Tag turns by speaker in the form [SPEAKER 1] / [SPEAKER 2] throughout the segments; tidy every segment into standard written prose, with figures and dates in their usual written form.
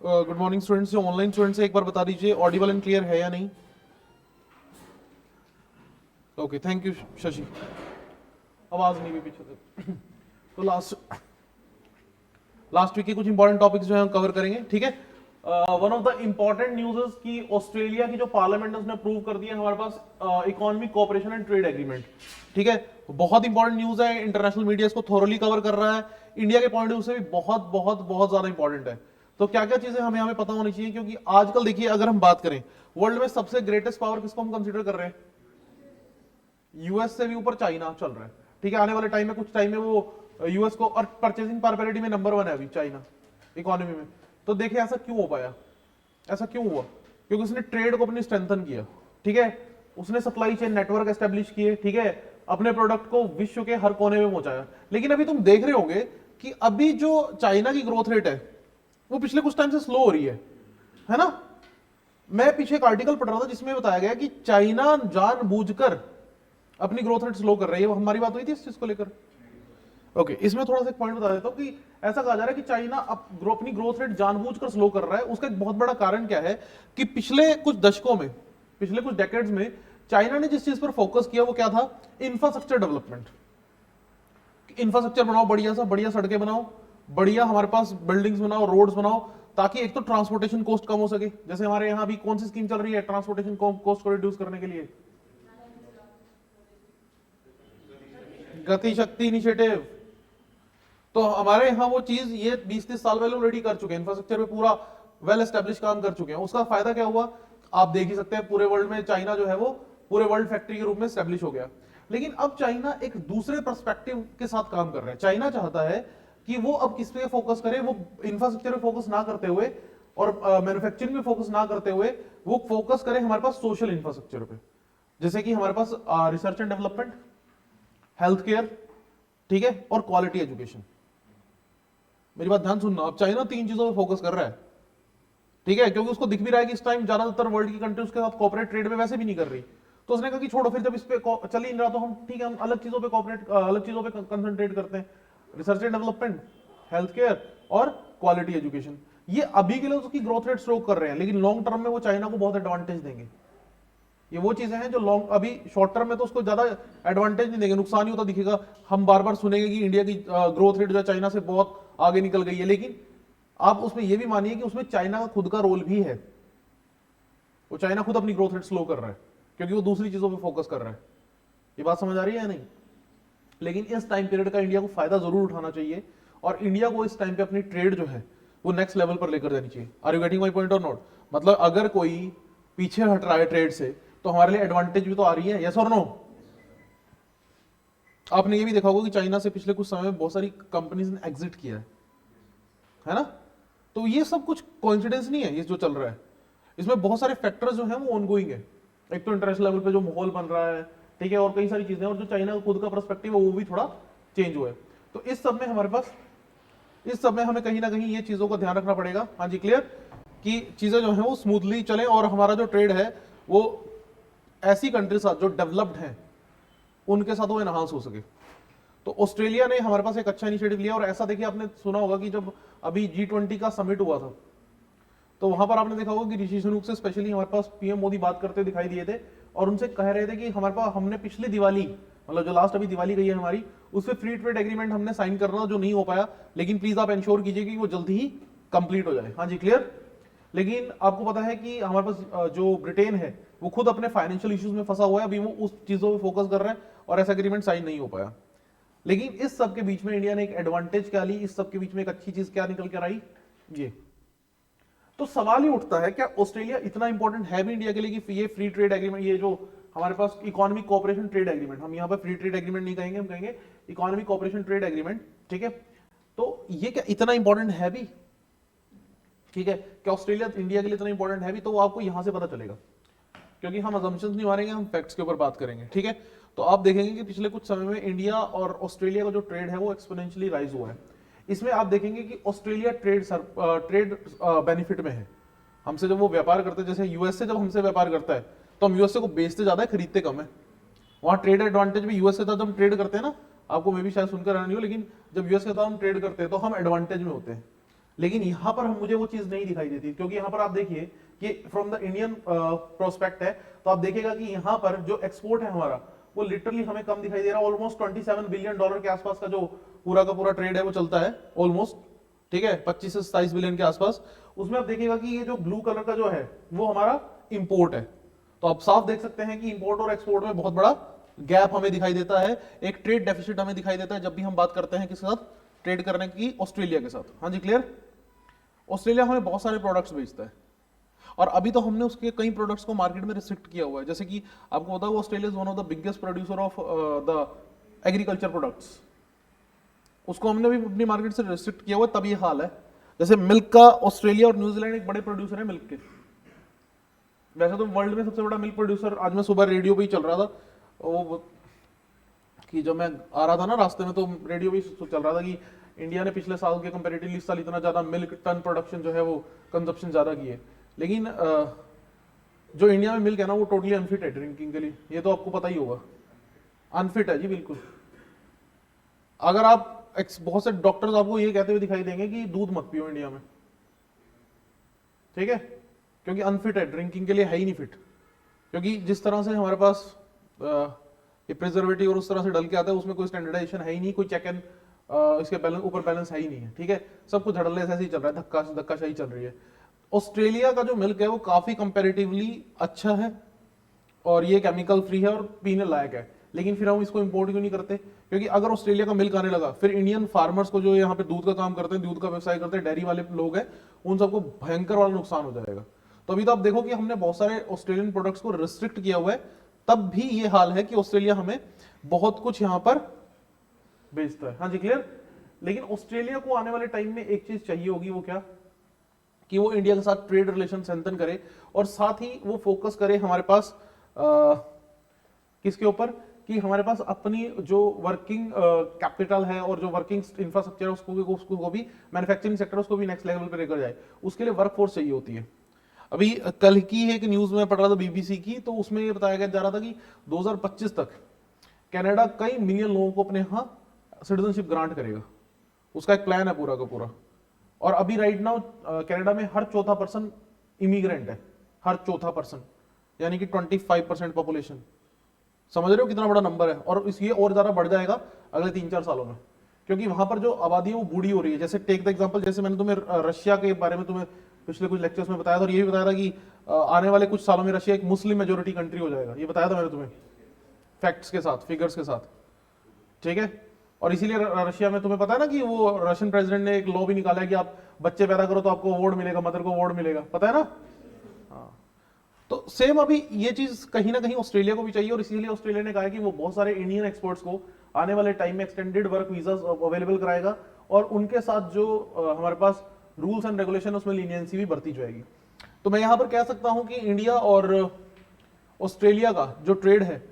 [SPEAKER 1] Good morning students, जो online students है एक बार बता दीजिए ऑडिबल एंड क्लियर है या नहीं। Okay, thank you Shashi. आवाज नहीं भी पीछे से। तो लास्ट वीक के कुछ इंपॉर्टेंट टॉपिक्स जो है हम कवर करेंगे, ठीक है। One of the important news कि ऑस्ट्रेलिया की जो पार्लियामेंट है उसने अप्रूव कर दिया हमारे पास economic cooperation and trade agreement, ठीक है। बहुत इंपॉर्टेंट न्यूज़ है, इंटरनेशनल मीडिया इसको थोरली कवर कर रहा है, इंडिया के पॉइंट ऑफ व्यू से भी बहुत बहुत बहुत ज्यादा इंपॉर्टेंट है। तो क्या क्या चीजें हमें यहाँ पे पता होनी चाहिए, क्योंकि आजकल देखिए अगर हम बात करें वर्ल्ड में सबसे ग्रेटेस्ट पावर किसको हम कंसिडर कर रहे हैं, यूएस से भी ऊपर चाइना चल रहा है, ठीक है। आने वाले टाइम में कुछ टाइम में वो यूएस को और परचेसिंग पावर पैरिटी में नंबर 1 है अभी चाइना इकोनॉमी में। तो देखिए ऐसा क्यों हो पाया, ऐसा क्यों हुआ, क्योंकि उसने ट्रेड को अपनी स्ट्रेंथन किया, ठीक है। उसने सप्लाई चेन नेटवर्क एस्टेब्लिश किए, ठीक है, अपने प्रोडक्ट को विश्व के हर कोने में पहुंचाया। लेकिन अभी तुम देख रहे होंगे कि अभी जो चाइना की ग्रोथ रेट है वो पिछले कुछ टाइम से स्लो हो रही है ना। मैं पीछे एक आर्टिकल पढ़ रहा था जिसमें बताया गया कि चाइना जानबूझकर अपनी ग्रोथ रेट स्लो कर रही है। वो हमारी बात हुई थी इस चीज को लेकर। ओके, इसमें थोड़ा सा एक पॉइंट बता देता हूं कि ऐसा कहा जा रहा है कि चाइना अपनी ग्रोथ रेट जानबूझकर स्लो कर रहा है। उसका एक बहुत बड़ा कारण क्या है कि पिछले कुछ दशकों में, पिछले कुछ डेकेड्स में चाइना ने जिस चीज पर फोकस किया वो क्या था, इंफ्रास्ट्रक्चर डेवलपमेंट। इंफ्रास्ट्रक्चर बनाओ, बढ़िया सा, बढ़िया सड़कें बनाओ, बढ़िया हमारे पास बिल्डिंग्स बनाओ, रोड्स बनाओ, ताकि एक तो ट्रांसपोर्टेशन कॉस्ट कम हो सके। जैसे हमारे यहाँ अभी कौन सी स्कीम चल रही है ट्रांसपोर्टेशन कॉस्ट को रिड्यूस करने के लिए, गति शक्ति इनिशिएटिव। तो हमारे यहाँ वो चीज ये 20-30 साल पहले ऑलरेडी कर चुके हैं, इंफ्रास्ट्रक्चर पे पूरा वेल एस्टेब्लिश काम कर चुके हैं। उसका फायदा क्या हुआ, आप देख ही सकते हैं, पूरे वर्ल्ड में चाइना जो है वो पूरे वर्ल्ड फैक्ट्री के रूप में एस्टेब्लिश हो गया। लेकिन अब चाइना एक दूसरे पर्सपेक्टिव के साथ काम कर रहा है। चाइना चाहता है कि वो अब किस पे फोकस करे, वो इंफ्रास्ट्रक्चर पे फोकस ना करते हुए और मैन्युफैक्चरिंग पे फोकस ना करते हुए वो फोकस करे हमारे पास सोशल इंफ्रास्ट्रक्चर पे, जैसे कि हमारे पास research and development, health care, ठीक है, और क्वालिटी एजुकेशन। मेरी बात ध्यान सुनना, अब चाइना 3 चीजों पे फोकस कर रहा है, ठीक है, क्योंकि उसको दिख भी रहा है कि इस टाइम ज्यादातर वर्ल्ड की कंट्री उसके साथ कॉर्पोरेट ट्रेड में वैसे भी नहीं कर रही। तो उसने कहा कि छोड़ो, फिर जब इस पे चल ही नहीं रहा तो हम ठीक है, हम अलग चीजों पे अलग चीजों पे कंसंट्रेट करते हैं, research and development, health care और क्वालिटी एजुकेशन। ये अभी के लिए उसकी ग्रोथ रेट स्लो कर रहे हैं, लेकिन लॉन्ग टर्म में वो चाइना को बहुत एडवांटेज देंगे। ये वो चीजें हैं जो लॉन्ग, अभी शॉर्ट टर्म में तो उसको ज्यादा एडवांटेज नहीं देंगे, नुकसान ही होता दिखेगा। हम बार बार सुनेंगे कि इंडिया की ग्रोथ रेट जो है चाइना से बहुत आगे निकल गई है, लेकिन आप उसमें यह भी मानिए कि उसमें चाइना का खुद का रोल भी है। वो चाइना खुद अपनी ग्रोथ रेट स्लो कर रहा है क्योंकि वो दूसरी चीजों पे फोकस कर रहा है। ये बात समझ आ रही है या नहीं। लेकिन इस टाइम पीरियड का इंडिया को फायदा जरूर उठाना चाहिए और इंडिया को इस टाइम पे अपनी ट्रेड जो है वो नेक्स्ट लेवल पर लेकर जानी चाहिए। Are you getting my point और नॉट। मतलब अगर कोई पीछे हट रहा है ट्रेड से तो हमारे लिए एडवांटेज भी तो आ रही है, यस और नो। आपने ये भी देखा होगा कि चाइना से पिछले कुछ समय में बहुत सारी कंपनीज ने एग्जिट किया है ना। तो ये सब कुछ कोइंसिडेंस नहीं है, ये जो चल रहा है इसमें बहुत सारे फैक्टर्स जो हैं वो ऑनगोइंग है। एक तो इंटरनेशनल लेवल पे जो माहौल बन रहा है, ठीक है, और कई सारी चीजें, और जो चाइना का खुद का पर्सपेक्टिव है वो भी थोड़ा चेंज हुआ है। तो इस सब में हमारे पास, इस सब में हमें कहीं ना कहीं ये चीजों का ध्यान रखना पड़ेगा, हाँ जी क्लियर, कि चीजें जो है वो स्मूथली चलें और हमारा जो ट्रेड है वो ऐसी कंट्री साथ जो डेवलप्ड हैं उनके साथ वो एनहांस हो सके। तो ऑस्ट्रेलिया ने हमारे पास एक अच्छा इनिशिएटिव लिया। और ऐसा देखिए, आपने सुना होगा कि जब अभी G20 का समिट हुआ था तो वहां पर आपने देखा होगा कि ऋषि सुनक से स्पेशली हमारे पास पीएम मोदी बात करते दिखाई दिए थे और उनसे कह रहे थे कि हमारे पास, हमने पिछली दिवाली, मतलब जो लास्ट अभी दिवाली गई है हमारी, उससे फ्री ट्रेड एग्रीमेंट हमने साइन करना जो नहीं हो पाया, लेकिन प्लीज आप इंश्योर कीजिए कि वो जल्दी ही कंप्लीट हो जाए। हाँ जी क्लियर। लेकिन आपको पता है कि हमारे पास जो ब्रिटेन है वो खुद अपने फाइनेंशियल इश्यूज में फंसा हुआ है, अभी वो उस चीजों पे फोकस कर रहा है और ऐसा एग्रीमेंट साइन नहीं हो पाया। लेकिन इस सब के बीच में इंडिया ने एक एडवांटेज क्या ली, इस सब के बीच में एक अच्छी चीज क्या निकल कर आई, ये। तो सवाल ही उठता है, क्या ऑस्ट्रेलिया इतना इंपॉर्टेंट है भी इंडिया के लिए कि ये फ्री ट्रेड एग्रीमेंट, ये जो हमारे पास इकोनॉमिक कोऑपरेशन ट्रेड एग्रीमेंट, हम यहाँ पर फ्री ट्रेड एग्रीमेंट नहीं कहेंगे, हम कहेंगे इकोनॉमिक कोऑपरेशन ट्रेड एग्रीमेंट, ठीक है। तो ये क्या इतना इंपॉर्टेंट है भी, ठीक है, क्या ऑस्ट्रेलिया इंडिया के लिए इतना इंपॉर्टेंट है भी, तो वो आपको यहां से पता चलेगा, क्योंकि हम अजम्पशंस नहीं मारेंगे, हम फैक्ट्स के ऊपर बात करेंगे, ठीक है। तो आप देखेंगे कि पिछले कुछ समय में इंडिया और ऑस्ट्रेलिया का जो ट्रेड है वो एक्सपोनेंशियली राइज हुआ है। इसमें आप देखेंगे कि ऑस्ट्रेलिया ट्रेड बेनिफिट में है। हमसे जब वो व्यापार करते हैं, जैसे यूएस से जब हमसे व्यापार करता है तो हम यूएस से को बेचते ज्यादा है, खरीदते कम है। वहां ट्रेड एडवांटेज भी यूएस के साथ हम ट्रेड करते हैं ना, आपको मे भी शायद सुनकर आनी हो, लेकिन जब यूएस के साथ हम ट्रेड करते हैं तो हम एडवांटेज में होते हैं। लेकिन यहां पर मुझे वो चीज नहीं दिखाई देती, क्योंकि यहां पर आप देखिए कि फ्रॉम द इंडियन प्रोस्पेक्ट है, तो आप देखिएगा कि यहां पर जो एक्सपोर्ट है हमारा वो लिटरली हमें कम दिखाई दे रहा है। ऑलमोस्ट 27 बिलियन डॉलर के आसपास का जो पूरा का पूरा ट्रेड है वो चलता है ऑलमोस्ट, ठीक है, 25 से 27 बिलियन के आसपास। उसमें आप देखिएगा कि ये जो ब्लू कलर का जो है वो हमारा इंपोर्ट है। तो आप साफ देख सकते हैं कि इंपोर्ट और एक्सपोर्ट में बहुत बड़ा गैप हमें दिखाई देता है, एक ट्रेड डेफिसिट हमें दिखाई देता है जब भी हम बात करते हैं किसके साथ ट्रेड करने की, ऑस्ट्रेलिया के साथ। हाँ जी क्लियर। ऑस्ट्रेलिया हमें बहुत सारे प्रोडक्ट्स बेचता है और अभी तो हमने उसके कई प्रोडक्ट्स को मार्केट में रिस्ट्रिक्ट किया हुआ है, जैसे कि आपको पता है Australia is one of the biggest producer of the agriculture products, उसको हमने भी अपनी मार्केट से रिस्ट्रिक्ट किया हुआ है, तब ये हाल है। जैसे मिल्क का ऑस्ट्रेलिया और न्यूजीलैंड एक बड़े प्रोड्यूसर है मिल्क के, वैसे तो वर्ल्ड में सबसे बड़ा मिल्क प्रोड्यूसर, आज मैं सुबह रेडियो पे ही चल रहा था वो कि जब मैं आ रहा था ना रास्ते में, तो रेडियो भी चल रहा था कि इंडिया ने पिछले साल के कंपैरेटिवली इस साल इतना ज्यादा मिल्क टन प्रोडक्शन जो है वो कंजप्शन ज्यादा की है, लेकिन जो इंडिया में मिल्क है ना वो टोटली अनफिट है ड्रिंकिंग के लिए, ये तो आपको पता ही होगा, अनफिट है जी बिल्कुल। अगर आप बहुत से डॉक्टर्स आपको ये कहते हुए दिखाई देंगे कि दूध मत पियो इंडिया में, ठीक है, क्योंकि अनफिट है ड्रिंकिंग के लिए, है ही नहीं फिट, क्योंकि जिस तरह से हमारे पास ये प्रिजर्वेटिव और उस तरह से डल के आता है उसमें कोई स्टैंडर्डाइजेशन है ही नहीं, कोई चेक एंड इसके बैलेंस ऊपर बैलेंस है ही नहीं है, ठीक है, सब कुछ धड़ल्ले से ही चल रहा है, धक्काशाही चल रही है। ऑस्ट्रेलिया का जो मिल्क है वो काफी कंपैरेटिवली अच्छा है और ये केमिकल फ्री है और पीने लायक है, लेकिन फिर हम इसको इंपोर्ट क्यों नहीं करते? क्योंकि अगर ऑस्ट्रेलिया का मिल्क आने लगा फिर इंडियन फार्मर्स को, जो यहाँ पे दूध का काम करते हैं, दूध का व्यवसाय करते हैं, डेयरी वाले लोग हैं, उन सबको भयंकर वाला नुकसान हो जाएगा। तो अभी तो आप देखो कि हमने बहुत सारे ऑस्ट्रेलियन प्रोडक्ट्स को रिस्ट्रिक्ट किया हुआ है, तब भी ये हाल है कि ऑस्ट्रेलिया हमें बहुत कुछ यहाँ पर बेचता है। हाँ जी क्लियर। लेकिन ऑस्ट्रेलिया को आने वाले टाइम में एक चीज चाहिए होगी, वो क्या, कि वो इंडिया के साथ ट्रेड रिलेशन स्ट्रेंथन करे और साथ ही वो फोकस करे हमारे पास किसके ऊपर, कि हमारे पास अपनी जो वर्किंग कैपिटल है और जो वर्किंग इंफ्रास्ट्रक्चर है उसको भी मैन्युफैक्चरिंग सेक्टर उसको भी नेक्स्ट लेवल पे लेकर जाए, उसके लिए वर्कफोर्स चाहिए होती है। अभी कल की एक न्यूज में पढ़ रहा था बीबीसी की, तो उसमें ये बताया जा रहा था कि 2025 तक कनाडा कई मिलियन लोगों को अपने यहाँ सिटीजनशिप ग्रांट करेगा, उसका एक प्लान है पूरा का पूरा। और अभी राइट नाउ कनाडा में हर चौथा पर्सन इमिग्रेंट है, हर चौथा पर्सन, यानी कि 25% पॉपुलेशन। समझ रहे हो कितना बड़ा नंबर है? और ये और ज्यादा बढ़ जाएगा अगले 3-4 सालों में, क्योंकि वहां पर जो आबादी है वो बूढ़ी हो रही है। जैसे टेक द एग्जांपल, जैसे मैंने तुम्हें रशिया के बारे में तुम्हें पिछले कुछ लेक्चर्स में बताया था, और ये भी बताया था कि आने वाले कुछ सालों में रशिया एक मुस्लिम मेजोरिटी कंट्री हो जाएगा, ये बताया था मैंने तुम्हें फैक्ट्स के साथ, फिगर्स के साथ, ठीक है। और इसीलिए रशिया में तुम्हें पता है ना कि वो रशियन प्रेसिडेंट ने एक लॉ भी निकाला है कि आप बच्चे पैदा करो तो आपको अवार्ड मिलेगा, मदर को अवार्ड मिलेगा, पता है ना। हाँ, तो सेम अभी ये चीज कहीं ना कहीं ऑस्ट्रेलिया को भी चाहिए, और इसीलिए ऑस्ट्रेलिया ने कहा है कि वो बहुत सारे इंडियन एक्सपर्ट्स को आने वाले टाइम में एक्सटेंडेड वर्क वीजा अवेलेबल कराएगा, और उनके साथ जो हमारे पास रूल्स एंड रेगुलेशन उसमें लीनियंसी भी बढ़ती जाएगी। तो मैं यहां पर कह सकता हूं कि इंडिया और ऑस्ट्रेलिया का जो ट्रेड है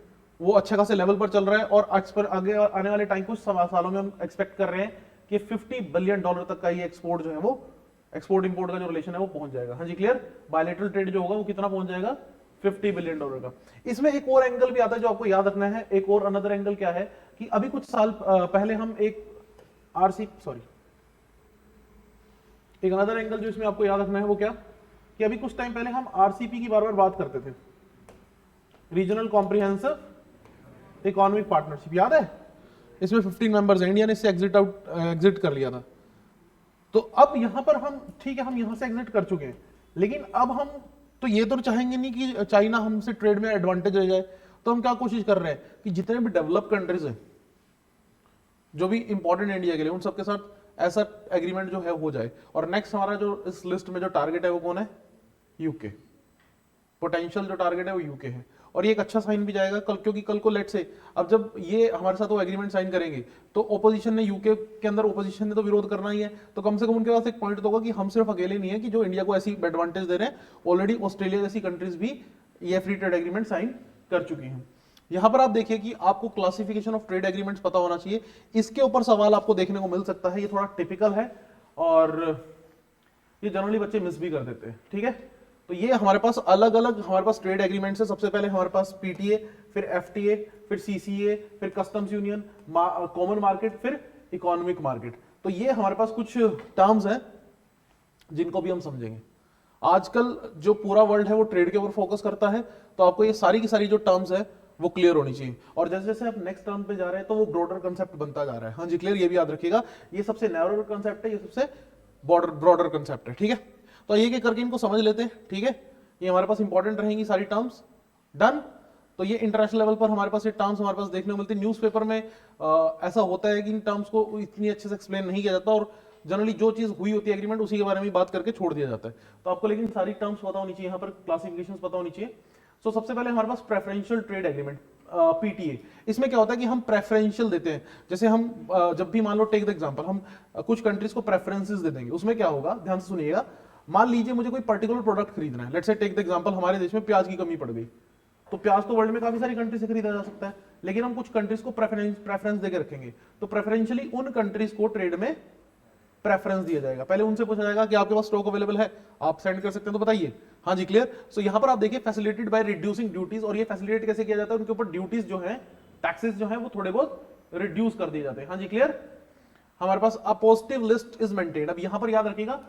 [SPEAKER 1] वो अच्छे खासे लेवल पर चल रहा है, और आगे आने वाले टाइम कुछ सालों में हम एक्सपेक्ट कर रहे हैं कि $50 बिलियन तक का ये एक्सपोर्ट जो है वो, एक्सपोर्ट इंपोर्ट का जो रिलेशन है वो पहुंच जाएगा। हाँ जी क्लियर। बायलैटरल ट्रेड जो होगा वो कितना पहुंच जाएगा? $50 बिलियन का। इसमें एक और एंगल भी आता है जो आपको याद रखना है। एक और अनदर एंगल क्या है कि अभी कुछ साल पहले हम एक अनदर एंगल जो इसमें आपको याद रखना है वो क्या, कि अभी कुछ टाइम पहले हम आरसीपी की बार बार बात करते थे, रीजनल कॉम्प्रिहेंसिव इकोनॉमिक पार्टनरशिप, याद है? इसमें 15 मेंबर्स हैं, इंडिया ने इससे एग्जिट कर लिया था। तो अब यहां पर हम, ठीक है, हम यहां से एग्जिट कर चुके हैं, लेकिन अब हम तो ये तो चाहेंगे नहीं कि चाइना हमसे ट्रेड में एडवांटेज ले जाए, तो हम क्या कोशिश कर रहे हैं कि जितने भी डेवलप कंट्रीज हैं जो भी इंपॉर्टेंट इंडिया के लिए, उन सबके साथ ऐसा एग्रीमेंट जो है हो जाए। और नेक्स्ट हमारा जो इस लिस्ट में जो टारगेट है वो कौन है? यूके। पोटेंशियल जो टारगेट है वो यूके है, और ये एक अच्छा साइन भी जाएगा कल, क्योंकि कल को लेट से अब जब ये हमारे साथ वो एग्रीमेंट साइन करेंगे तो ओपोजिशन ने, यूके के अंदर ओपोजिशन ने तो विरोध करना ही है, तो कम से कम उनके पास एक पॉइंट तो होगा कि हम सिर्फ अकेले नहीं है कि जो इंडिया को ऐसी एडवांटेज दे रहे हैं, ऑलरेडी ऑस्ट्रेलिया जैसी कंट्रीज भी ये फ्री ट्रेड एग्रीमेंट साइन कर चुकी हैं। यहां पर आप देखिए कि आपको क्लासिफिकेशन ऑफ ट्रेड एग्रीमेंट्स पता होना चाहिए, इसके ऊपर सवाल आपको देखने को मिल सकता है। ये थोड़ा टिपिकल है और ये जनरली बच्चे मिस भी कर देते हैं, ठीक है। तो ये हमारे पास अलग अलग हमारे पास ट्रेड एग्रीमेंट्स है। सबसे पहले हमारे पास पीटीए, फिर एफटीए, फिर सीसीए, फिर कस्टम्स यूनियन, कॉमन मार्केट, फिर इकोनॉमिक मार्केट। तो ये हमारे पास कुछ टर्म्स हैं जिनको भी हम समझेंगे। आजकल जो पूरा वर्ल्ड है वो ट्रेड के ऊपर फोकस करता है, तो आपको ये सारी की सारी जो टर्म्स है वो क्लियर होनी चाहिए। और जैसे जैसे आप नेक्स्ट टर्म पे जा रहे हैं तो वो ब्रॉडर कंसेप्ट बनता जा रहा है। हाँ जी क्लियर, ये भी याद रखिएगा, ये सबसे नैरो कंसेप्ट है, ये सबसे ब्रॉडर कंसेप्ट है। ठीक है, तो ये करके इनको समझ लेते हैं। ठीक है, ये हमारे पास इंपॉर्टेंट रहेंगी सारी टर्म्स। डन। तो ये इंटरनेशनल लेवल पर हमारे पास ये टर्म्स हमारे पास देखने को मिलती है। न्यूज़पेपर में ऐसा होता है कि इन टर्म्स को इतनी अच्छे से एक्सप्लेन नहीं किया जाता, और जनरली जो चीज हुई होती है एग्रीमेंट उसी के बारे में बात करके छोड़ दिया जाता है। तो आपको लेकिन सारी टर्म्स पता होनी चाहिए, यहाँ पर क्लासिफिकेशंस पता होनी चाहिए। सो सबसे पहले हमारे पास प्रेफरेंशियल ट्रेड एग्रीमेंट पीटीए। इसमें क्या होता है कि हम प्रेफरेंशियल देते हैं। जैसे हम जब भी मान लो टेक द एग्जांपल, हम कुछ कंट्रीज को प्रेफरेंसेस दे देंगे। उसमें क्या होगा, ध्यान से सुनिएगा। मान लीजिए मुझे कोई पर्टिकुलर प्रोडक्ट खरीदना है, let's say take the example हमारे देश में प्याज की कमी पड़ गई, तो प्याज तो वर्ल्ड में काफी सारी कंट्री से खरीदा जा सकता है, लेकिन हम कुछ कंट्रीज को प्रेफरेंस देके रखेंगे। तो प्रेफरेंशियली उन कंट्रीज को ट्रेड में प्रेफरेंस दिया जाएगा। पहले उनसे पूछा जाएगा कि आपके पास स्टॉक अवेलेबल है, आप सेंड कर सकते हैं तो बताइए। हाँ जी क्लियर। सो यहां पर आप देखिए फैसिलिटेटेड बाय रिड्यूसिंग ड्यूटीज, और ये फैसिलिटेट कैसे किया जाता है, उनके ऊपर ड्यूटीज जो है, टैक्सेस जो है वो थोड़े बहुत रिड्यूस कर दिए जाते हैं। हाँ जी क्लियर। हमारे पास a positive list is maintained. अब यहां पर याद रखिएगा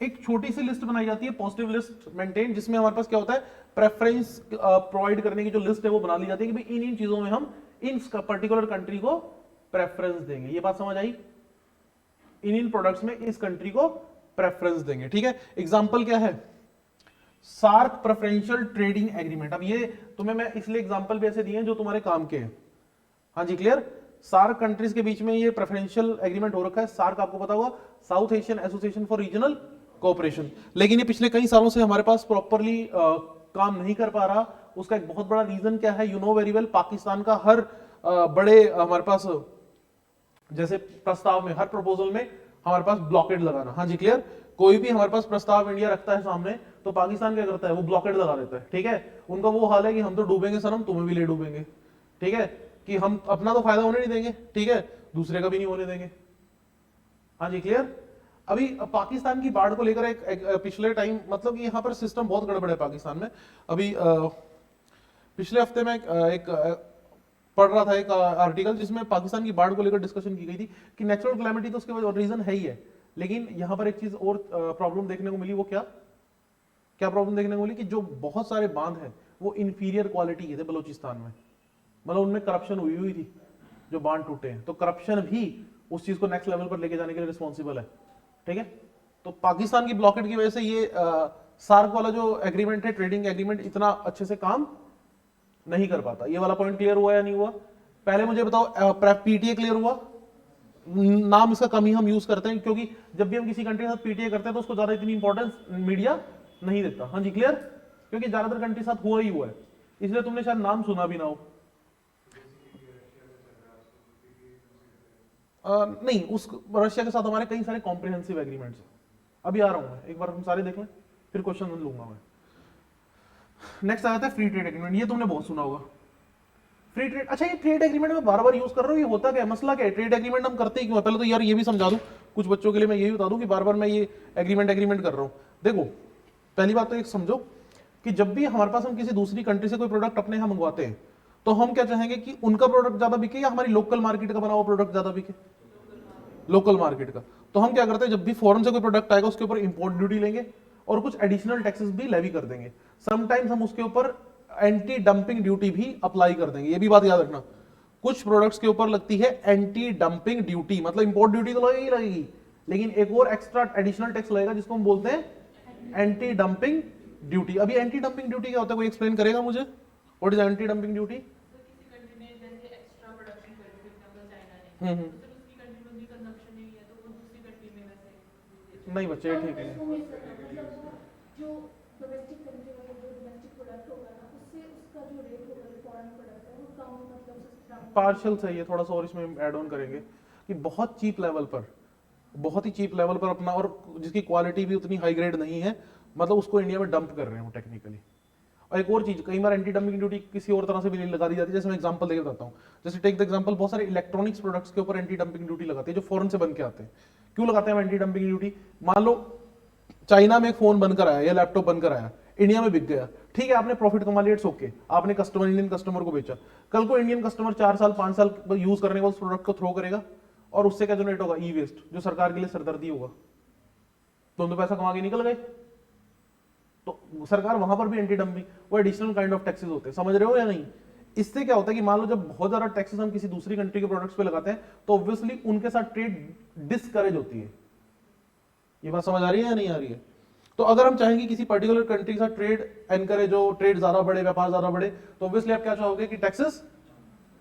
[SPEAKER 1] एक छोटी सी लिस्ट बनाई जाती है, पॉजिटिव लिस्ट मेंटेन, जिसमें हमारे पास क्या होता है, प्रेफरेंस प्रोवाइड करने की जो लिस्ट है वो बना ली जाती है कि भाई इन चीजों में हम इन पर्टिकुलर कंट्री को प्रेफरेंस देंगे। ये बात समझ आई, इन प्रोडक्ट्स में इस कंट्री को प्रेफरेंस देंगे। ठीक है, एग्जांपल क्या है, सार्क प्रेफरेंशियल ट्रेडिंग एग्रीमेंट। अब ये तुम्हें मैं इसलिए एग्जांपल भी ऐसे दिए हैं जो तुम्हारे काम के हैं। हाँ जी क्लियर। सार्क कंट्रीज के बीच में ये प्रेफरेंशियल एग्रीमेंट हो रखा है। सार्क आपको पता होगा, south Asian association for regional cooperation. लेकिन ये पिछले कई सालों से हमारे पास प्रॉपरली काम नहीं कर पा रहा। उसका एक बहुत बड़ा रीजन क्या है, you know very well, Pakistan का हर बड़े हमारे पास जैसे प्रस्ताव में, हर प्रपोजल में हमारे पास ब्लॉकेड लगाना। हाँ जी क्लियर। कोई भी हमारे पास प्रस्ताव इंडिया रखता है सामने, तो पाकिस्तान क्या करता है, वो ब्लॉकेड लगा देता है। ठीक है, उनका वो हाल है कि हम तो डूबेंगे सनम, तुम्हें भी ले डूबेंगे। ठीक है, कि हम अपना तो फायदा होने नहीं देंगे, ठीक है, दूसरे का भी नहीं होने देंगे। हाँ जी क्लियर। अभी पाकिस्तान की बाढ़ को लेकर एक पिछले टाइम, मतलब कि यहाँ पर सिस्टम बहुत गड़बड़ है पाकिस्तान में। अभी पिछले हफ्ते में एक पढ़ रहा था एक आर्टिकल, जिसमें पाकिस्तान की बाढ़ को लेकर डिस्कशन की गई थी कि नेचुरल क्लैमिटी तो उसके रीजन है ही है, लेकिन यहाँ पर एक चीज और प्रॉब्लम देखने को मिली। वो क्या क्या प्रॉब्लम देखने को मिली कि जो बहुत सारे बांध हैं वो इंफीरियर क्वालिटी के थे बलूचिस्तान में, मतलब उनमें करप्शन हुई थी जो बांध टूटे हैं। तो करप्शन भी उस चीज को नेक्स्ट लेवल पर लेके जाने के लिए रिस्पॉन्सिबल है। ठीक है, तो पाकिस्तान की ब्लॉकेट की वजह से ये सार्क वाला जो एग्रीमेंट है, ट्रेडिंग एग्रीमेंट, इतना अच्छे से काम नहीं कर पाता। ये वाला पॉइंट क्लियर हुआ या नहीं हुआ? पहले मुझे बताओ, पीटीए क्लियर हुआ? नाम इसका कम ही हम यूज करते हैं, क्योंकि जब भी हम किसी कंट्री के साथ पीटीए करते हैं तो उसको ज्यादा इतनी इंपॉर्टेंस मीडिया नहीं देता। हाँ जी क्लियर, क्योंकि ज्यादातर कंट्री साथ हुआ ही हुआ है, इसलिए तुमने शायद नाम सुना भी ना हो। नहीं, उस रशिया के साथ हमारे कई सारे कॉम्प्रिहेंसिव एग्रीमेंट्स। अभी आ रहा हूं मैं, एक बार हम सारे देख लें फिर क्वेश्चन लूंगा मैं। नेक्स्ट आ जाता है फ्री ट्रेड एग्रीमेंट। ये तुमने बहुत सुना होगा, फ्री ट्रेड। अच्छा, ये ट्रेड एग्रीमेंट में बार बार यूज कर रहा हूँ, ये होता क्या है, मसला क्या है, ट्रेड एग्रीमेंट हम करते ही क्यों? पहले तो यार ये भी समझा दूं, कुछ बच्चों के लिए मैं यही बता दूं कि बार बार मैं ये एग्रीमेंट कर रहा हूं। देखो, पहली बात तो एक समझो कि जब भी हमारे पास हम किसी दूसरी कंट्री से कोई प्रोडक्ट अपने यहाँ मंगवाते हैं, तो हम क्या चाहेंगे कि उनका प्रोडक्ट ज्यादा बिके या हमारी लोकल मार्केट का बना हुआ प्रोडक्ट ज्यादा बिके? लोकल मार्केट का। तो हम क्या करते हैं, जब भी फॉरेन से कोई प्रोडक्ट आएगा उसके ऊपर इंपोर्ट ड्यूटी लेंगे और कुछ एडिशनल टैक्सेस भी लेवी कर देंगे। समटाइम्स हम उसके ऊपर एंटी डंपिंग ड्यूटी भी अप्लाई कर देंगे। ये भी बात याद रखना, कुछ प्रोडक्ट्स के ऊपर लगती है एंटी डंपिंग ड्यूटी, मतलब इंपोर्ट ड्यूटी तो लगेगी लगेगी, लेकिन एक और एक्स्ट्रा एडिशनल टैक्स लगेगा जिसको हम बोलते हैं एंटी डंपिंग ड्यूटी। अभी एंटी डंपिंग ड्यूटी क्या होता है, कोई एक्सप्लेन करेगा मुझे? What is anti dumping duty? नहीं बच्चे, ठीक है,
[SPEAKER 2] जो डोमेस्टिक कंट्री में जो डोमेस्टिक प्रोडक्ट होगा ना, उससे उसका जो रेट होगा जो फॉरेन प्रोडक्ट है वो कम, मतलब सस्ता।
[SPEAKER 1] पार्शियल सही है, थोड़ा सा और इसमें ऐड ऑन करेंगे कि बहुत चीप लेवल पर, बहुत ही चीप लेवल पर अपना, और जिसकी क्वालिटी भी उतनी हाई ग्रेड नहीं है, मतलब उसको इंडिया में डंप कर रहे हो टेक्निकली। और एक और चीज, कई बार एंटी डंपिंग ड्यूटी किसी और तरह से भी लगा दी जाती है। जैसे मैं एग्जांपल देकर बताता हूँ, जैसे टेक द एग्जांपल, बहुत सारे इलेक्ट्रॉनिक्स प्रोडक्ट्स के ऊपर एंटी डंपिंग ड्यूटी लगाती है जो फॉरेन से बन के आते हैं। क्यों लगाते हैं एंटी डंपिंग ड्यूटी? मान लो चाइना में एक फोन बनकर आया या लैपटॉप बनकर आया, इंडिया में बिक गया, ठीक है, आपने प्रॉफिट कमा लिया, इट्स ओके, आपने कस्टमर, इंडियन कस्टमर को बेचा। कल को इंडियन कस्टमर 4 साल 5 साल यूज करने के बाद उस प्रोडक्ट को थ्रो करेगा, और उससे क्या जनरेट होगा? ई वेस्ट, जो सरकार के लिए सरदर्दी होगा। तुम तो पैसा कमा के निकल गए। तो सरकार वहां पर भी एंटी डंपिंग, वो एडिशनल काइंड ऑफ टैक्सेस होते हैं, समझ रहे हो या नहीं। इससे क्या होता है कि मान लो जब बहुत ज्यादा टैक्सेस हम किसी दूसरी कंट्री के प्रोडक्ट्स पे लगाते हैं तो ऑब्वियसली उनके साथ ट्रेड डिस्करेज होती है। ये बात समझ आ रही है या नहीं आ रही है। तो अगर हम चाहेंगे किसी पर्टिकुलर कंट्री के साथ ट्रेड एनकरेज हो, ट्रेड ज्यादा बढ़े, व्यापार ज्यादा बढ़े, तो ऑब्वियसली आप क्या चाहोगे कि टैक्सेस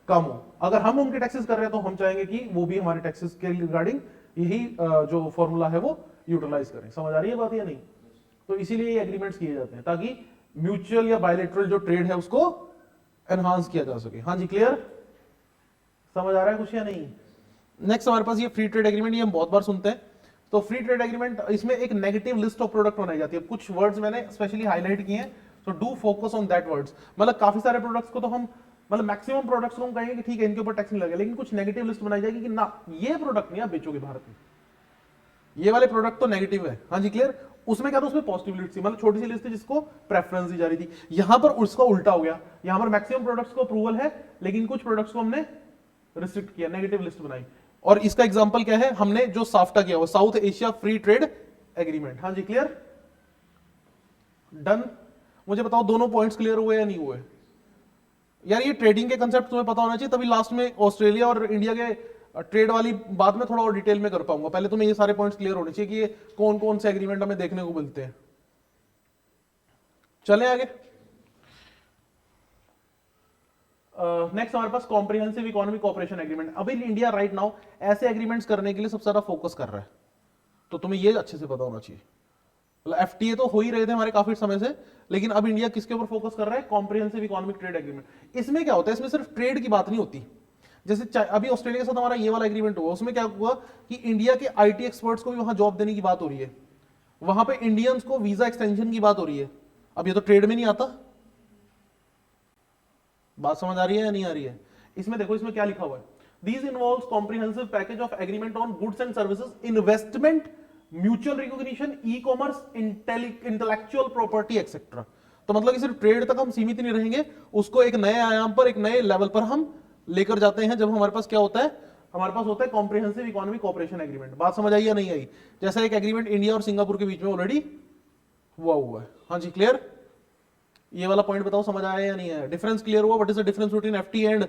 [SPEAKER 1] कम हो। अगर हम उनके टैक्सेस कर रहे हैं तो हम चाहेंगे कि वो भी हमारे टैक्सेस के रिगार्डिंग यही जो फॉर्मूला है वो यूटिलाइज करें। समझ आ रही है बात या नहीं। तो इसीलिए ये एग्रीमेंट्स किए जाते हैं ताकि म्यूचुअल या बायलैटरल जो ट्रेड है उसको एनहांस किया जा सके। हाँ जी, क्लियर, समझ आ रहा है कुछ या नहीं। नेक्स्ट हमारे पास ये फ्री ट्रेड एग्रीमेंट, ये हम बहुत बार सुनते हैं। तो फ्री ट्रेड एग्रीमेंट, इसमें एक नेगेटिव लिस्ट ऑफ प्रोडक्ट बनाई जाती है। कुछ वर्ड्स मैंने स्पेशली हाईलाइट किए हैं, तो do focus on that words. मतलब काफी सारे प्रोडक्ट्स को तो हम, मतलब मैक्सिमम प्रोडक्ट्स को हम कहेंगे कि ठीक है इनके ऊपर टैक्स नहीं लगेगा, लेकिन कुछ नेगेटिव लिस्ट बनाई जाएगी कि ना ये प्रोडक्ट नहीं आप बेचोगे भारत में, ये वाले प्रोडक्ट तो नेगेटिव है। हाँ जी, क्लियर। उसमें क्या था, उसमें पॉजिटिव लिस्ट थी, मतलब छोटी सी लिस्ट थी जिसको प्रेफरेंस दी जा रही थी। यहां पर उसका उल्टा हो गया, यहां पर मैक्सिमम प्रोडक्ट्स को अप्रूवल है लेकिन कुछ प्रोडक्ट्स को हमने रिस्ट्रिक्ट किया, नेगेटिव लिस्ट बनाई। और इसका एग्जांपल क्या है, हमने जो साफ्टा किया वो south Asia free trade agreement. हाँ जी, क्लियर, डन। मुझे बताओ दोनों पॉइंट्स क्लियर हुए या नहीं हुए। यार ये ट्रेडिंग के कंसेप्ट तुम्हें पता होना चाहिए, तभी लास्ट में ऑस्ट्रेलिया और इंडिया के ट्रेड वाली बाद में थोड़ा और डिटेल में कर पाऊंगा। पहले तुम्हें ये सारे पॉइंट्स क्लियर होने चाहिए कि ये कौन कौन से एग्रीमेंट हमें देखने को मिलते हैं। चले आगे। नेक्स्ट हमारे पास कॉम्प्रिहेंसिव इकोनॉमिक कोऑपरेशन एग्रीमेंट। अभी इंडिया राइट नाउ ऐसे एग्रीमेंट्स करने के लिए सबसे ज्यादा फोकस कर रहा है, तो तुम्हें ये अच्छे से पता होना चाहिए। मतलब एफटीए तो हो ही रहे थे हमारे काफी समय से, लेकिन अब इंडिया किसके ऊपर फोकस कर रहा है, कॉम्प्रिहेंसिव इकोनॉमिक ट्रेड एग्रीमेंट। इसमें क्या होता है, इसमें सिर्फ ट्रेड की बात नहीं होती। जैसे अभी ऑस्ट्रेलिया के साथ हमारा ये वाला एग्रीमेंट हुआ, उसमें क्या हुआ कि इंडिया के आईटी एक्सपर्ट्स को भी वहां जॉब देने की बात हो रही है, वहां पे इंडियंस को वीजा एक्सटेंशन की बात हो रही है। अब ये तो ट्रेड में नहीं आता। बात समझ आ रही है या नहीं आ रही है। इसमें देखो, इसमें क्या लिखा हुआ है, these involves comprehensive package of agreement on goods and services, investment, mutual recognition, e commerce, intellectual property etcetera. तो मतलब कि सिर्फ ट्रेड तक हम सीमित नहीं रहेंगे, उसको एक नए आयाम पर, एक नए लेवल पर हम लेकर जाते हैं जब हमारे पास क्या होता है, हमारे पास होता है कॉम्प्रिहेंसिव इकोनॉमिक कोऑपरेशन एग्रीमेंट। बात समझ आई या नहीं आई। जैसा एक एग्रीमेंट इंडिया और सिंगापुर के बीच में ऑलरेडी हुआ है। हाँ जी, क्लियर। ये वाला पॉइंट बताओ समझ आया या नहीं आया, डिफरेंस क्लियर हुआ। What is the difference between FT and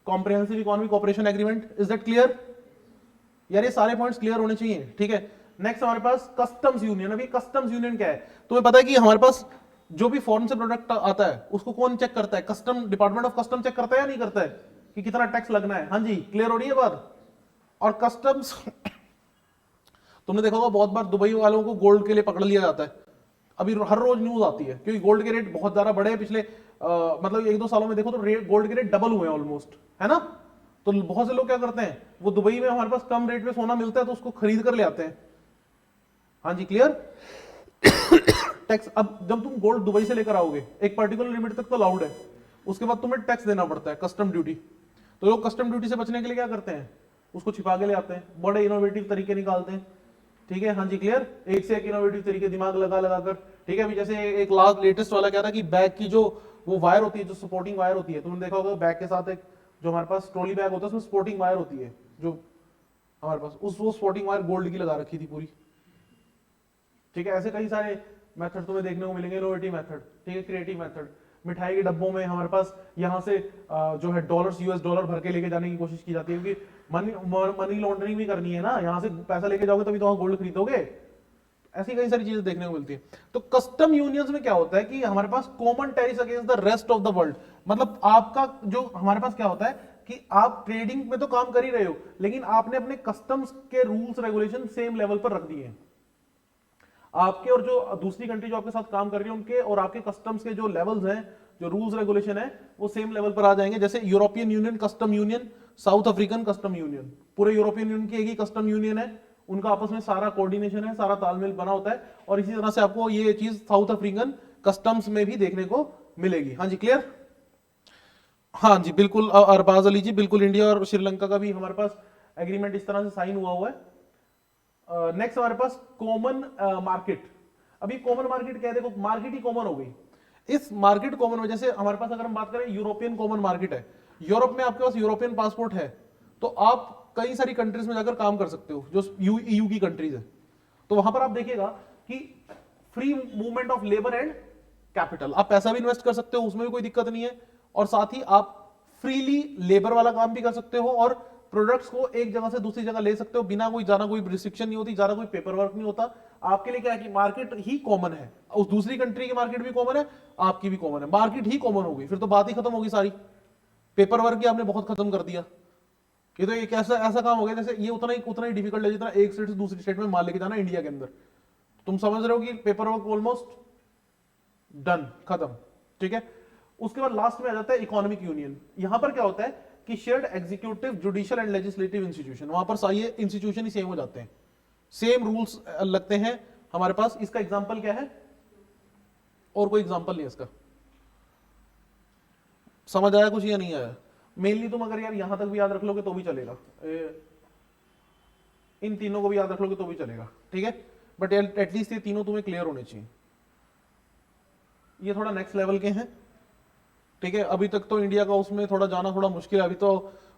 [SPEAKER 1] comprehensive economic cooperation agreement, is that clear. यार ये सारे पॉइंट्स क्लियर होने चाहिए, ठीक है। नेक्स्ट हमारे पास कस्टम्स यूनियन। अभी कस्टम्स यूनियन क्या है, तुम्हें पता है कि हमारे पास जो भी फॉरेन से प्रोडक्ट आता है उसको कौन चेक करता है, custom, department of custom check करता है या नहीं करता है कि कितना टैक्स लगना है। हाँ जी, क्लियर हो रही है बात। और कस्टम्स तुमने देखा होगा बहुत बार दुबई वालों को गोल्ड के लिए पकड़ लिया जाता है। अभी हर रोज न्यूज आती है क्योंकि गोल्ड के रेट बहुत ज्यादा बढ़े हैं पिछले मतलब 1-2 सालों में। देखो तो गोल्ड के रेट डबल हुए हैं ऑलमोस्ट, है ना। तो बहुत से लोग क्या करते हैं, वो दुबई में हमारे पास कम रेट में सोना मिलता है तो उसको खरीद कर ले आते हैं। हाँ जी, क्लियर। टैक्स, अब जब तुम गोल्ड दुबई से लेकर आओगे एक पर्टिकुलर लिमिट तक तो अलाउड है, उसके बाद तुम्हें टैक्स देना पड़ता है, कस्टम ड्यूटी। तो लोग कस्टम ड्यूटी से बचने के लिए क्या करते हैं, उसको छिपा के ले आते हैं, बड़े इनोवेटिव तरीके निकालते हैं, ठीक है। हाँ जी, क्लियर। एक से एक इनोवेटिव तरीके दिमाग लगा लगा कर, ठीक है। अभी जैसे एक लास्ट लेटेस्ट वाला क्या था कि बैग की जो वो वायर होती है, जो सपोर्टिंग वायर होती है, तुमने देखा होगा बैग के साथ एक जो हमारे पास ट्रॉली बैग होता है उसमें सपोर्टिंग वायर होती है, जो हमारे पास वो सपोर्टिंग वायर गोल्ड की लगा रखी थी पूरी, ठीक है। ऐसे कई सारे मेथड तुम्हें देखने को मिलेंगे, इनोवेटिव मेथड, ठीक है, क्रिएटिव मेथड। मिठाई के डब्बों में हमारे पास यहाँ से जो है डॉलर्स, यूएस डॉलर भर के लेके जाने की कोशिश की जाती है क्योंकि मनी लॉन्ड्रिंग भी करनी है ना, यहाँ से पैसा लेके जाओगे तभी तो वहां गोल्ड खरीदोगे। ऐसी कई सारी चीजें देखने को मिलती है। तो कस्टम यूनियंस में क्या होता है कि हमारे पास common tariff against the rest of the world. मतलब आपका जो हमारे पास क्या होता है कि आप ट्रेडिंग में तो काम कर ही रहे हो, लेकिन आपने अपने कस्टम्स के रूल्स रेगुलेशन सेम लेवल पर रख दिए हैं। आपके और जो दूसरी कंट्री जो आपके साथ काम कर रही है उनके और आपके कस्टम्स के जो लेवल्स हैं, जो रूल्स रेगुलेशन है, वो सेम लेवल पर आ जाएंगे। जैसे European union custom union, south African custom union, पूरे यूरोपियन यूनियन की एक ही कस्टम यूनियन है, उनका आपस में सारा कोऑर्डिनेशन है, सारा तालमेल बना होता है। और इसी तरह से आपको ये चीज साउथ अफ्रीकन कस्टम्स में भी देखने को मिलेगी। हाँ जी, क्लियर। हाँ जी, बिल्कुल अरबाज अली जी, बिल्कुल। इंडिया और श्रीलंका का भी हमारे पास एग्रीमेंट इस तरह से साइन हुआ है। नेक्स्ट हमारे पास कॉमन मार्केट। अभी कॉमन मार्केट क्या है, देखो मार्केट ही कॉमन हो गई। इस मार्केट कॉमन में जैसे हमारे पास अगर हम बात करें यूरोपियन कॉमन मार्केट है, यूरोप में आपके पास यूरोपियन पासपोर्ट है तो आप कई सारी कंट्रीज में जाकर काम कर सकते हो जो ईयू की कंट्रीज है। तो वहां पर आप देखिएगा कि free movement of labour and capital, आप पैसा भी इन्वेस्ट कर सकते हो, उसमें भी कोई दिक्कत नहीं है, और साथ ही आप फ्रीली लेबर वाला काम भी कर सकते हो और प्रोडक्ट्स को एक जगह से दूसरी जगह ले सकते हो बिना कोई ज्यादा कोई रिस्ट्रिक्शन नहीं होती, ज्यादा कोई पेपर वर्क नहीं होता। आपके लिए क्या है कि मार्केट ही कॉमन है, उस दूसरी कंट्री की मार्केट भी कॉमन है, आपकी भी कॉमन है, मार्केट ही कॉमन होगी, फिर तो बात ही खत्म होगी सारी। पेपर वर्क ही आपने बहुत खत्म कर दिया। ये तो एक ऐसा काम हो गया जैसे ये उतना ही डिफिकल्ट है जितना एक स्टेट से दूसरी स्टेट में माल लेके जाना इंडिया के अंदर। तुम समझ रहे हो कि पेपर वर्क ऑलमोस्ट डन, खत्म, ठीक है। उसके बाद लास्ट में आ जाता है इकोनॉमिक यूनियन। यहां पर क्या होता है कि shared executive, judicial and legislative institution, वहां पर सारे इंस्टीट्यूशन ही सेम हो जाते हैं, सेम रूल्स लगते हैं हमारे पास। इसका एग्जांपल क्या है, और कोई एग्जांपल नहीं इसका, समझ आया कुछ या नहीं आया? मेनली तुम अगर यार यहां तक भी याद रख लोगे तो भी चलेगा, इन तीनों को भी याद रख लोगे तो भी चलेगा, ठीक है, बट एटलीस्ट ये तीनों तुम्हें क्लियर होने चाहिए। ये थोड़ा नेक्स्ट लेवल के हैं, ठीक है। अभी तक तो इंडिया का उसमें थोड़ा जाना थोड़ा मुश्किल है, अभी तो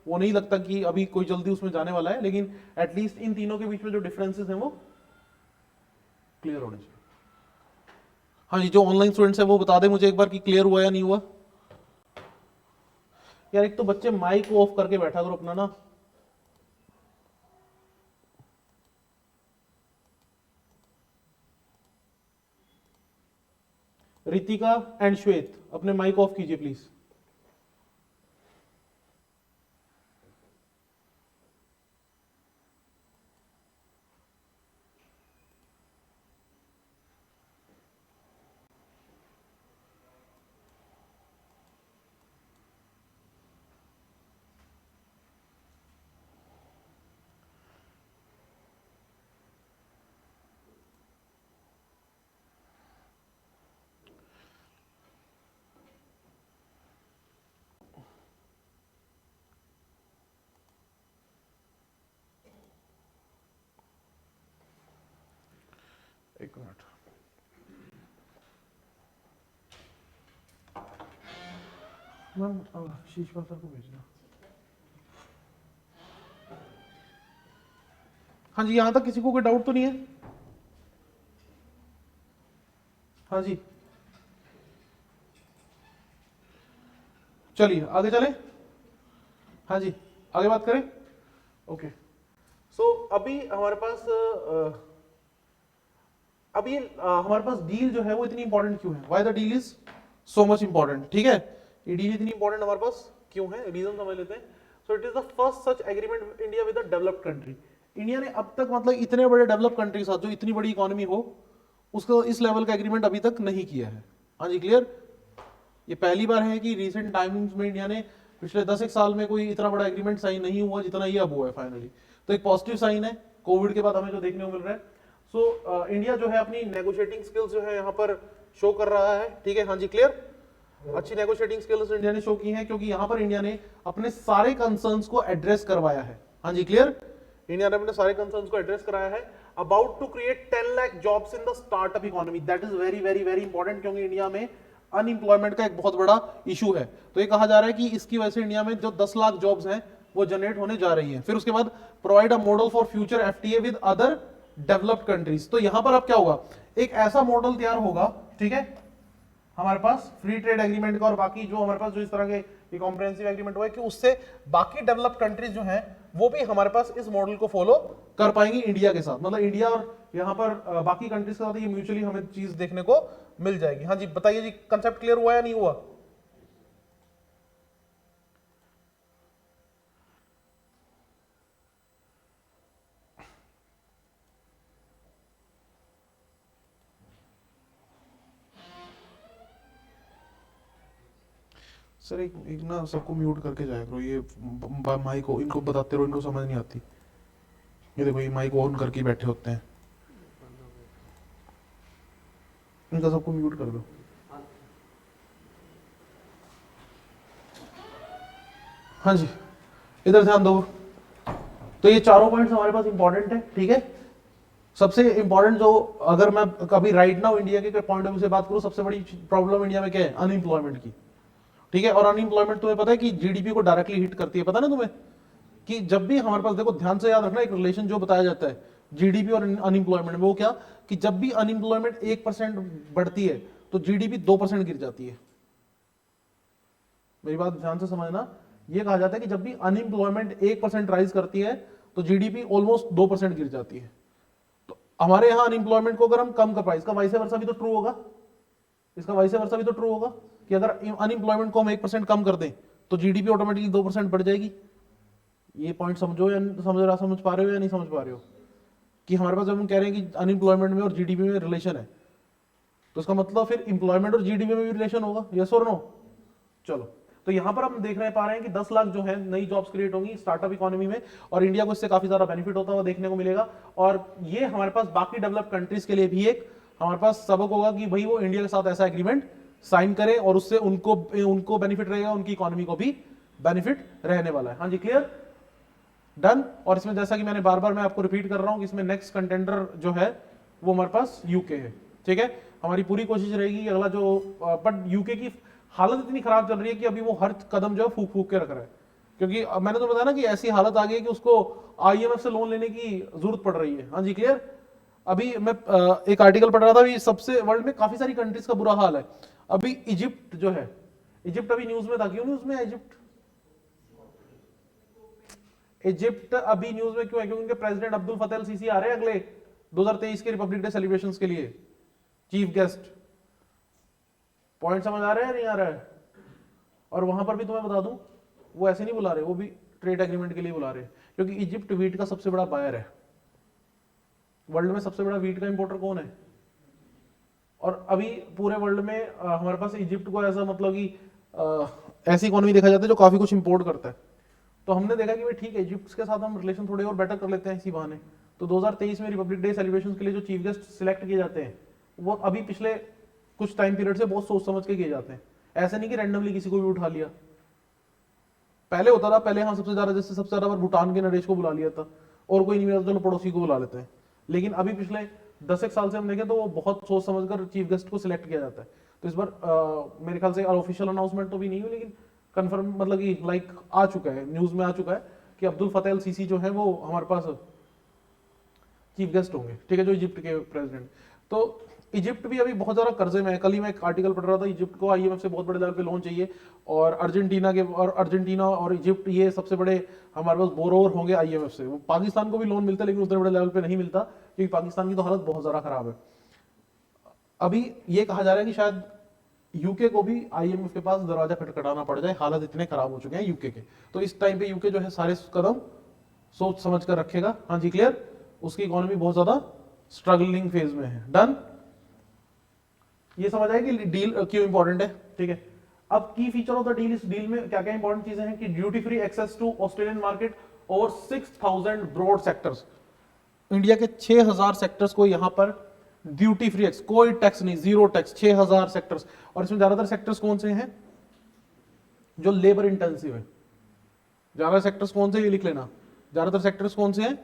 [SPEAKER 1] वो नहीं लगता कि अभी कोई जल्दी उसमें जाने वाला है, लेकिन एटलीस्ट इन तीनों के बीच में जो डिफरेंसेस हैं वो क्लियर होने चाहिए। हाँ जी, जो ऑनलाइन स्टूडेंट्स है वो बता दे मुझे एक बार कि क्लियर हुआ या नहीं हुआ। यार एक तो बच्चे माइक ऑफ करके बैठा करो अपना ना। रितिका एंड श्वेत अपने माइक ऑफ कीजिए प्लीज। एक मिनट, मैम शीशपाल सर को भेजना। हाँ जी, यहां तक किसी को कोई डाउट तो नहीं है? हाँ जी, चलिए आगे चले। हाँ जी, आगे बात करें। ओके, सो अभी हमारे पास हमारे पास डील जो है वो इतनी इंपॉर्टेंट क्यों है? Why the deal is so much important, ठीक है। ये डील इतनी इंपॉर्टेंट हमारे पास क्यों है, रीजन समझ लेते हैं। So it is the first such agreement India with a developed country. India ने अब तक मतलब इतने बड़े डेवलप कंट्री के साथ जो इतनी बड़ी इकोनॉमी हो उसको इस लेवल का एग्रीमेंट अभी तक नहीं किया है। हाँ जी, क्लियर। ये पहली बार है कि रिसेंट टाइमिंग्स में इंडिया ने पिछले 10 साल में कोई इतना बड़ा एग्रीमेंट साइन नहीं हुआ जितना ये अब हुआ है फाइनली। तो एक पॉजिटिव साइन है कोविड के बाद हमें जो देखने को मिल रहा है। सो इंडिया जो है अपनी नेगोशिएटिंग स्किल्स जो है यहाँ पर शो कर रहा है, ठीक है। हाँ जी, क्लियर। अच्छी नेगोशिएटिंग स्किल्स इंडिया ने शो की है क्योंकि यहाँ पर इंडिया ने अपने सारे कंसर्न्स को एड्रेस करवाया है। हाँ जी, क्लियर। इंडिया ने अपने सारे कंसर्न्स को एड्रेस कराया है। About to create 10 lakh jobs in the startup economy, that is very very very important क्योंकि इंडिया में अनएम्प्लॉयमेंट का एक बहुत बड़ा इशू है। तो ये कहा जा रहा है कि इसकी वजह से इंडिया में जो 10 लाख जॉब्स हैं वो जनरेट होने जा रही हैं। फिर उसके बाद provide a model for future FTA with other developed countries. तो यहां पर अब क्या होगा, एक ऐसा मॉडल तैयार होगा, ठीक है, हमारे पास फ्री ट्रेड एग्रीमेंट का और बाकी जो हमारे पास जो इस तरह के कॉम्प्रिहेंसिव एग्रीमेंट हुआ है कि उससे बाकी डेवलप्ड कंट्रीज जो हैं वो भी हमारे पास इस मॉडल को फॉलो कर पाएंगी इंडिया के साथ। मतलब इंडिया और यहाँ पर बाकी कंट्रीज के साथ ये म्यूचुअली हमें चीज देखने को मिल जाएगी। हाँ जी, बताइए जी, कंसेप्ट क्लियर हुआ या नहीं हुआ? सर एक ना सबको म्यूट करके जाया करो, ये माइक को इनको बताते रहो, इनको समझ नहीं आती। ये देखो ये माइक ऑन करके बैठे होते हैं, इनका सबको म्यूट कर दो। हाँ जी, इधर ध्यान दो। तो ये चारों पॉइंट्स हमारे पास इंपॉर्टेंट है, ठीक है। सबसे इंपॉर्टेंट जो अगर मैं कभी राइट नाउ इंडिया के पॉइंट ऑफ व्यू से बात करूं, सबसे बड़ी प्रॉब्लम इंडिया में क्या है? अनएम्प्लॉयमेंट की, ठीक है। और अनएम्प्लॉयमेंट तुम्हें पता है कि जीडीपी को डायरेक्टली हिट करती है, पता ना तुम्हें कि जब भी हमारे पास, देखो ध्यान से याद रखना, एक रिलेशन जो बताया जाता है जीडीपी और अनएम्प्लॉयमेंट में। वो क्या कि जब भी अनएम्प्लॉयमेंट 1% बढ़ती है तो जीडीपी 2% गिर जाती है। मेरी बात ध्यान से समझना, ये कहा जाता है कि जब भी अनएम्प्लॉयमेंट 1% राइज करती है तो जीडीपी ऑलमोस्ट 2% गिर जाती है। तो हमारे यहां अनएम्प्लॉयमेंट को अगर हम कम कर पाए, इसका वाइस वर्सा भी तो ट्रू होगा, इसका वाइस वर्सा भी तो ट्रू होगा कि अगर अनएम्प्लॉयमेंट को हम 1% कम कर दें तो जीडीपी ऑटोमेटिकली 2% बढ़ जाएगी। ये पॉइंट समझो या समझ पा रहे हो या नहीं समझ पा रहे हो कि हमारे पास जब हम कह रहे हैं कि अनएम्प्लॉयमेंट में और जीडीपी में रिलेशन है, तो इसका मतलब फिर इंप्लॉयमेंट और जीडीपी में भी रिलेशन होगा, यस और नो। चलो, तो यहां पर हम देख रहे पा रहे हैं कि 10 लाख जो है नई जॉब्स क्रिएट होंगी स्टार्टअप इकोनॉमी में, और इंडिया को इससे काफी ज्यादा बेनिफिट होता हुआ देखने को मिलेगा। और ये हमारे पास बाकी डेवलप्ड कंट्रीज के लिए भी एक हमारे पास सबक होगा कि भाई वो इंडिया के साथ ऐसा एग्रीमेंट साइन करे और उससे उनको बेनिफिट रहेगा, उनकी इकोनॉमी को भी बेनिफिट रहने वाला है। हाँ जी, क्लियर, डन। और इसमें जैसा कि मैंने बार बार मैं आपको रिपीट कर रहा हूं कि इसमें नेक्स्ट कंटेंडर जो है वो हमारे पास यूके है, ठीक है। हमारी पूरी कोशिश रहेगी कि अगला जो बट यूके की हालत इतनी खराब चल रही है कि अभी वो हर कदम जो है फूक फूक के रख रहा है, क्योंकि मैंने तो बताया ना कि ऐसी हालत आ गई है कि उसको आईएमएफ से लोन लेने की जरूरत पड़ रही है। हाँ जी, क्लियर। अभी मैं एक आर्टिकल पढ़ रहा था, अभी सबसे वर्ल्ड में काफी सारी कंट्रीज का बुरा हाल है। अभी इजिप्ट जो है, इजिप्ट अभी न्यूज में था, क्यों न्यूज में है इजिप्ट? इजिप्ट अभी न्यूज में क्यों है? क्योंकि उनके प्रेसिडेंट अब्दुल फतेह अल सीसी आ रहे हैं अगले 2023 के रिपब्लिक डे सेलिब्रेशंस के लिए चीफ गेस्ट। पॉइंट समझ आ रहा है नहीं आ रहा है? और वहां पर भी तुम्हें बता दूं, वो ऐसे नहीं बुला रहे, वो भी ट्रेड एग्रीमेंट के लिए बुला रहे हैं, क्योंकि इजिप्ट वीट का सबसे बड़ा बायर है। वर्ल्ड में सबसे बड़ा वीट का इंपोर्टर कौन है? और अभी पूरे वर्ल्ड में हमारे पास इजिप्ट को ऐसा मतलब कि ऐसी इकोनॉमी देखा जाता है जो काफी कुछ इंपोर्ट करता है। तो हमने देखा कि भाई ठीक है, इजिप्ट के साथ हम रिलेशन थोड़े और बेटर कर लेते हैं इसी बहाने। तो 2023 में रिपब्लिक डे सेलिब्रेशन के लिए जो चीफ गेस्ट सिलेक्ट किए जाते हैं वो अभी पिछले कुछ टाइम पीरियड से बहुत सोच समझ के किए जाते हैं, ऐसे नहीं कि रैंडमली किसी को भी उठा लिया। पहले होता था, पहले हाँ सबसे ज्यादा, जैसे सबसे ज्यादा बार भूटान के नरेश को बुला लिया था और कोई नहीं मिला तो चलो पड़ोसी को बुला लेते हैं। लेकिन अभी पिछले 10 एक साल से हम देखें तो वो बहुत सोच समझकर चीफ गेस्ट को सिलेक्ट किया जाता है। तो इस बार मेरे ख्याल से ऑफिशियल अनाउंसमेंट तो भी नहीं हुई, लेकिन कंफर्म मतलब कि लाइक आ चुका है, न्यूज में आ चुका है कि अब्दुल फतेह अल सीसी जो है वो हमारे पास चीफ गेस्ट होंगे, ठीक है, जो इजिप्ट के प्रेसिडेंट। तो इजिप्ट भी अभी बहुत ज्यादा कर्जे में है। कल ही मैं एक आर्टिकल पढ़ रहा था, इजिप्ट को आईएमएफ से बहुत बड़े लेवल पे लोन चाहिए, और अर्जेंटीना और इजिप्ट ये सबसे बड़े हमारे पास बोरोवर होंगे आईएमएफ से। वो पाकिस्तान को भी लोन मिलता है लेकिन उतने बड़े लेवल पे नहीं मिलता, क्योंकि पाकिस्तान की तो हालत बहुत ज्यादा खराब है। अभी ये कहा जा रहा है कि शायद यूके को भी आईएमएफ के पास दरवाजा खटखटाना पड़ जाए, हालात इतने खराब हो चुके हैं यूके के। तो इस टाइम पे यूके जो है सारे कदम सोच समझ कर रखेगा। हाँ जी, क्लियर। उसकी इकोनॉमी बहुत ज्यादा स्ट्रगलिंग फेज में है। डन, ये समझ आए कि डील क्यों इंपॉर्टेंट है, ठीक है। अब key feature of the deal, इस डील में क्या क्या इंपॉर्टेंट चीजें हैं कि duty free access to Australian market over 6000 broad sectors. India के 6000 सेक्टर्स को यहां पर ड्यूटी फ्री एक्स, कोई टैक्स नहीं, जीरो टैक्स, 6000 सेक्टर्स। और इसमें ज्यादातर सेक्टर्स कौन से हैं? जो लेबर इंटेंसिव है। ज्यादा सेक्टर्स कौन से, ये लिख लेना, ज्यादातर सेक्टर्स कौन से हैं?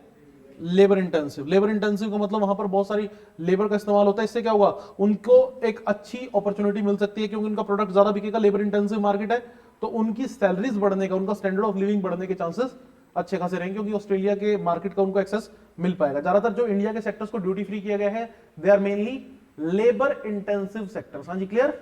[SPEAKER 1] Labour intensive. लेबर इंटेंसिव का मतलब वहां पर बहुत सारी लेबर का इस्तेमाल होता है। इससे क्या होगा, उनको एक अच्छी अपॉर्चुनिटी मिल सकती है, क्योंकि उनका प्रोडक्ट ज्यादा बिकेगा, लेबर इंटेंसिव मार्केट है, तो उनकी सैलरीज बढ़ने का, उनका स्टैंडर्ड ऑफ लिविंग बढ़ने के चांसेस अच्छे खासे रहेंगे, क्योंकि ऑस्ट्रेलिया के मार्केट का उनको एक्सेस मिल पाएगा। ज्यादातर जो इंडिया के सेक्टर्स को ड्यूटी फ्री किया गया है, they are mainly labour intensive sectors. हाँ जी, क्लियर।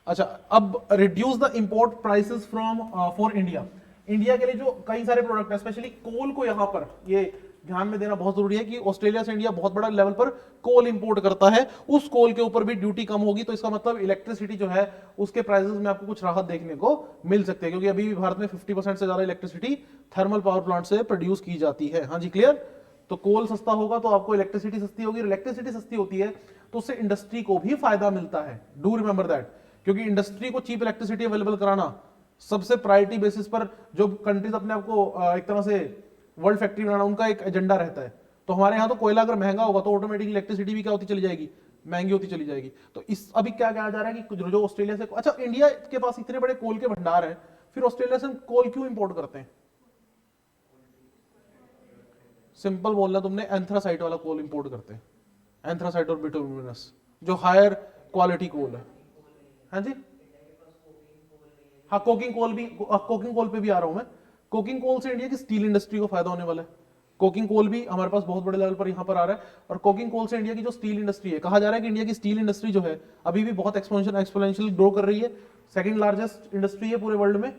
[SPEAKER 1] अच्छा, अब reduce the import prices from for India. India के लिए जो कई सारे प्रोडक्ट है, स्पेशली कोल को यहां पर ये ध्यान में देना बहुत जरूरी है कि ऑस्ट्रेलिया से इंडिया बहुत बड़ा लेवल पर कोल इंपोर्ट करता है, उस कोल के ऊपर भी ड्यूटी कम होगी। तो इसका मतलब इलेक्ट्रिसिटी जो है उसके प्राइसेस में आपको कुछ राहत देखने को मिल सकती है, क्योंकि अभी भी भारत में 50% से ज्यादा इलेक्ट्रिसिटी थर्मल पावर प्लांट से प्रोड्यूस की जाती है। हाँ जी, क्लियर। तो कोल सस्ता होगा तो आपको इलेक्ट्रिसिटी सस्ती होगी, इलेक्ट्रिसिटी सस्ती होती है तो उससे इंडस्ट्री को भी फायदा मिलता है। डू रिमेंबर दैट, क्योंकि इंडस्ट्री को चीप इलेक्ट्रिसिटी अवेलेबल कराना सबसे प्रायोरिटी बेसिस पर जो कंट्रीज अपने आप को एक तरह से वर्ल्ड फैक्ट्री बनाना उनका एक एजेंडा रहता है। तो हमारे यहाँ तो कोयला अगर महंगा होगा तो ऑटोमेटिक इलेक्ट्रिसिटी भी क्या होती चली जाएगी, महंगी होती चली जाएगी। तो इस अभी क्या कहा जा रहा है कि जो ऑस्ट्रेलिया से, अच्छा इंडिया के पास इतने बड़े कोल के भंडार हैं, फिर ऑस्ट्रेलिया से हम कोल क्यों इंपोर्ट करते हैं? सिंपल बोलना तुमने, एंथ्रासाइट वाला कोल इंपोर्ट करते हैं, एंथ्रासाइट और बिटुमिनस, जो हायर क्वालिटी कोल है। हाँ जी, हाँ कोकिंग कोल भी, कोकिंग कोल पे भी आ रहा हूं मैं। कोकिंग कोल से इंडिया की स्टील इंडस्ट्री को फायदा होने वाला है, कोकिंग कोल भी हमारे पास बहुत बड़े लेवल पर यहाँ पर आ रहा है, और कोकिंग कोल से इंडिया की जो स्टील इंडस्ट्री है, कहा जा रहा है कि इंडिया की स्टील इंडस्ट्री जो है अभी भी बहुत एक्सपोनेंशियल ग्रो कर रही है, सेकंड लार्जेस्ट इंडस्ट्री है पूरे वर्ल्ड में,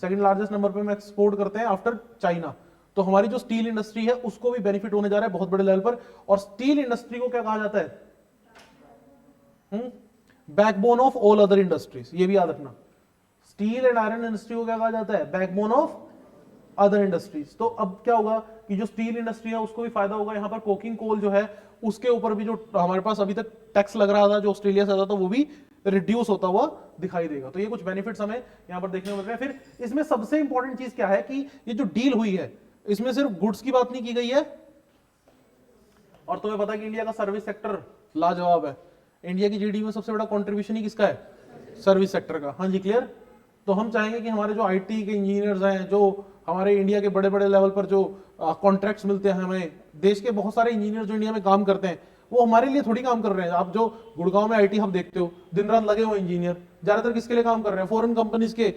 [SPEAKER 1] सेकंड लार्जेस्ट नंबर पे हम एक्सपोर्ट करते हैं आफ्टर चाइना। तो हमारी जो स्टील इंडस्ट्री है उसको भी बेनिफिट होने जा रहा है बहुत बड़े लेवल पर। और स्टील इंडस्ट्री को क्या कहा जाता है? Backbone of all other industries, ये भी याद रखना। स्टील एंड आयरन इंडस्ट्री को क्या कहा जाता है? Backbone of other industries. तो अब क्या होगा कि जो स्टील इंडस्ट्री है उसको भी फायदा होगा। यहाँ पर कोकिंग कोल जो है उसके ऊपर भी जो हमारे पास अभी तक टैक्स लग रहा था जो ऑस्ट्रेलिया से आता था वो भी रिड्यूस होता हुआ दिखाई देगा। तो ये कुछ बेनिफिट्स हमें यहाँ पर देखने को मिल रहे हैं। फिर इसमें सबसे इंपॉर्टेंट चीज क्या है कि ये जो डील हुई है इसमें सिर्फ गुड्स की बात नहीं की गई है, और तुम्हें पता है कि इंडिया का सर्विस सेक्टर लाजवाब है। इंडिया की जीडीपी में सबसे बड़ा कंट्रीब्यूशन ही किसका है? सर्विस सेक्टर का। हाँ जी, क्लियर। तो हम चाहेंगे कि हमारे जो आईटी के इंजीनियर्स हैं, जो हमारे इंडिया के बड़े बड़े लेवल पर जो कॉन्ट्रैक्ट्स मिलते हैं हमें, देश के बहुत सारे इंजीनियर जो इंडिया में काम करते हैं वो हमारे लिए थोड़ी काम कर रहे हैं। आप जो गुड़गांव में आईटी हब देखते हो, दिन रात लगे हुए इंजीनियर, ज्यादातर किसके लिए काम कर रहे हैं? फॉरेन कंपनीज के।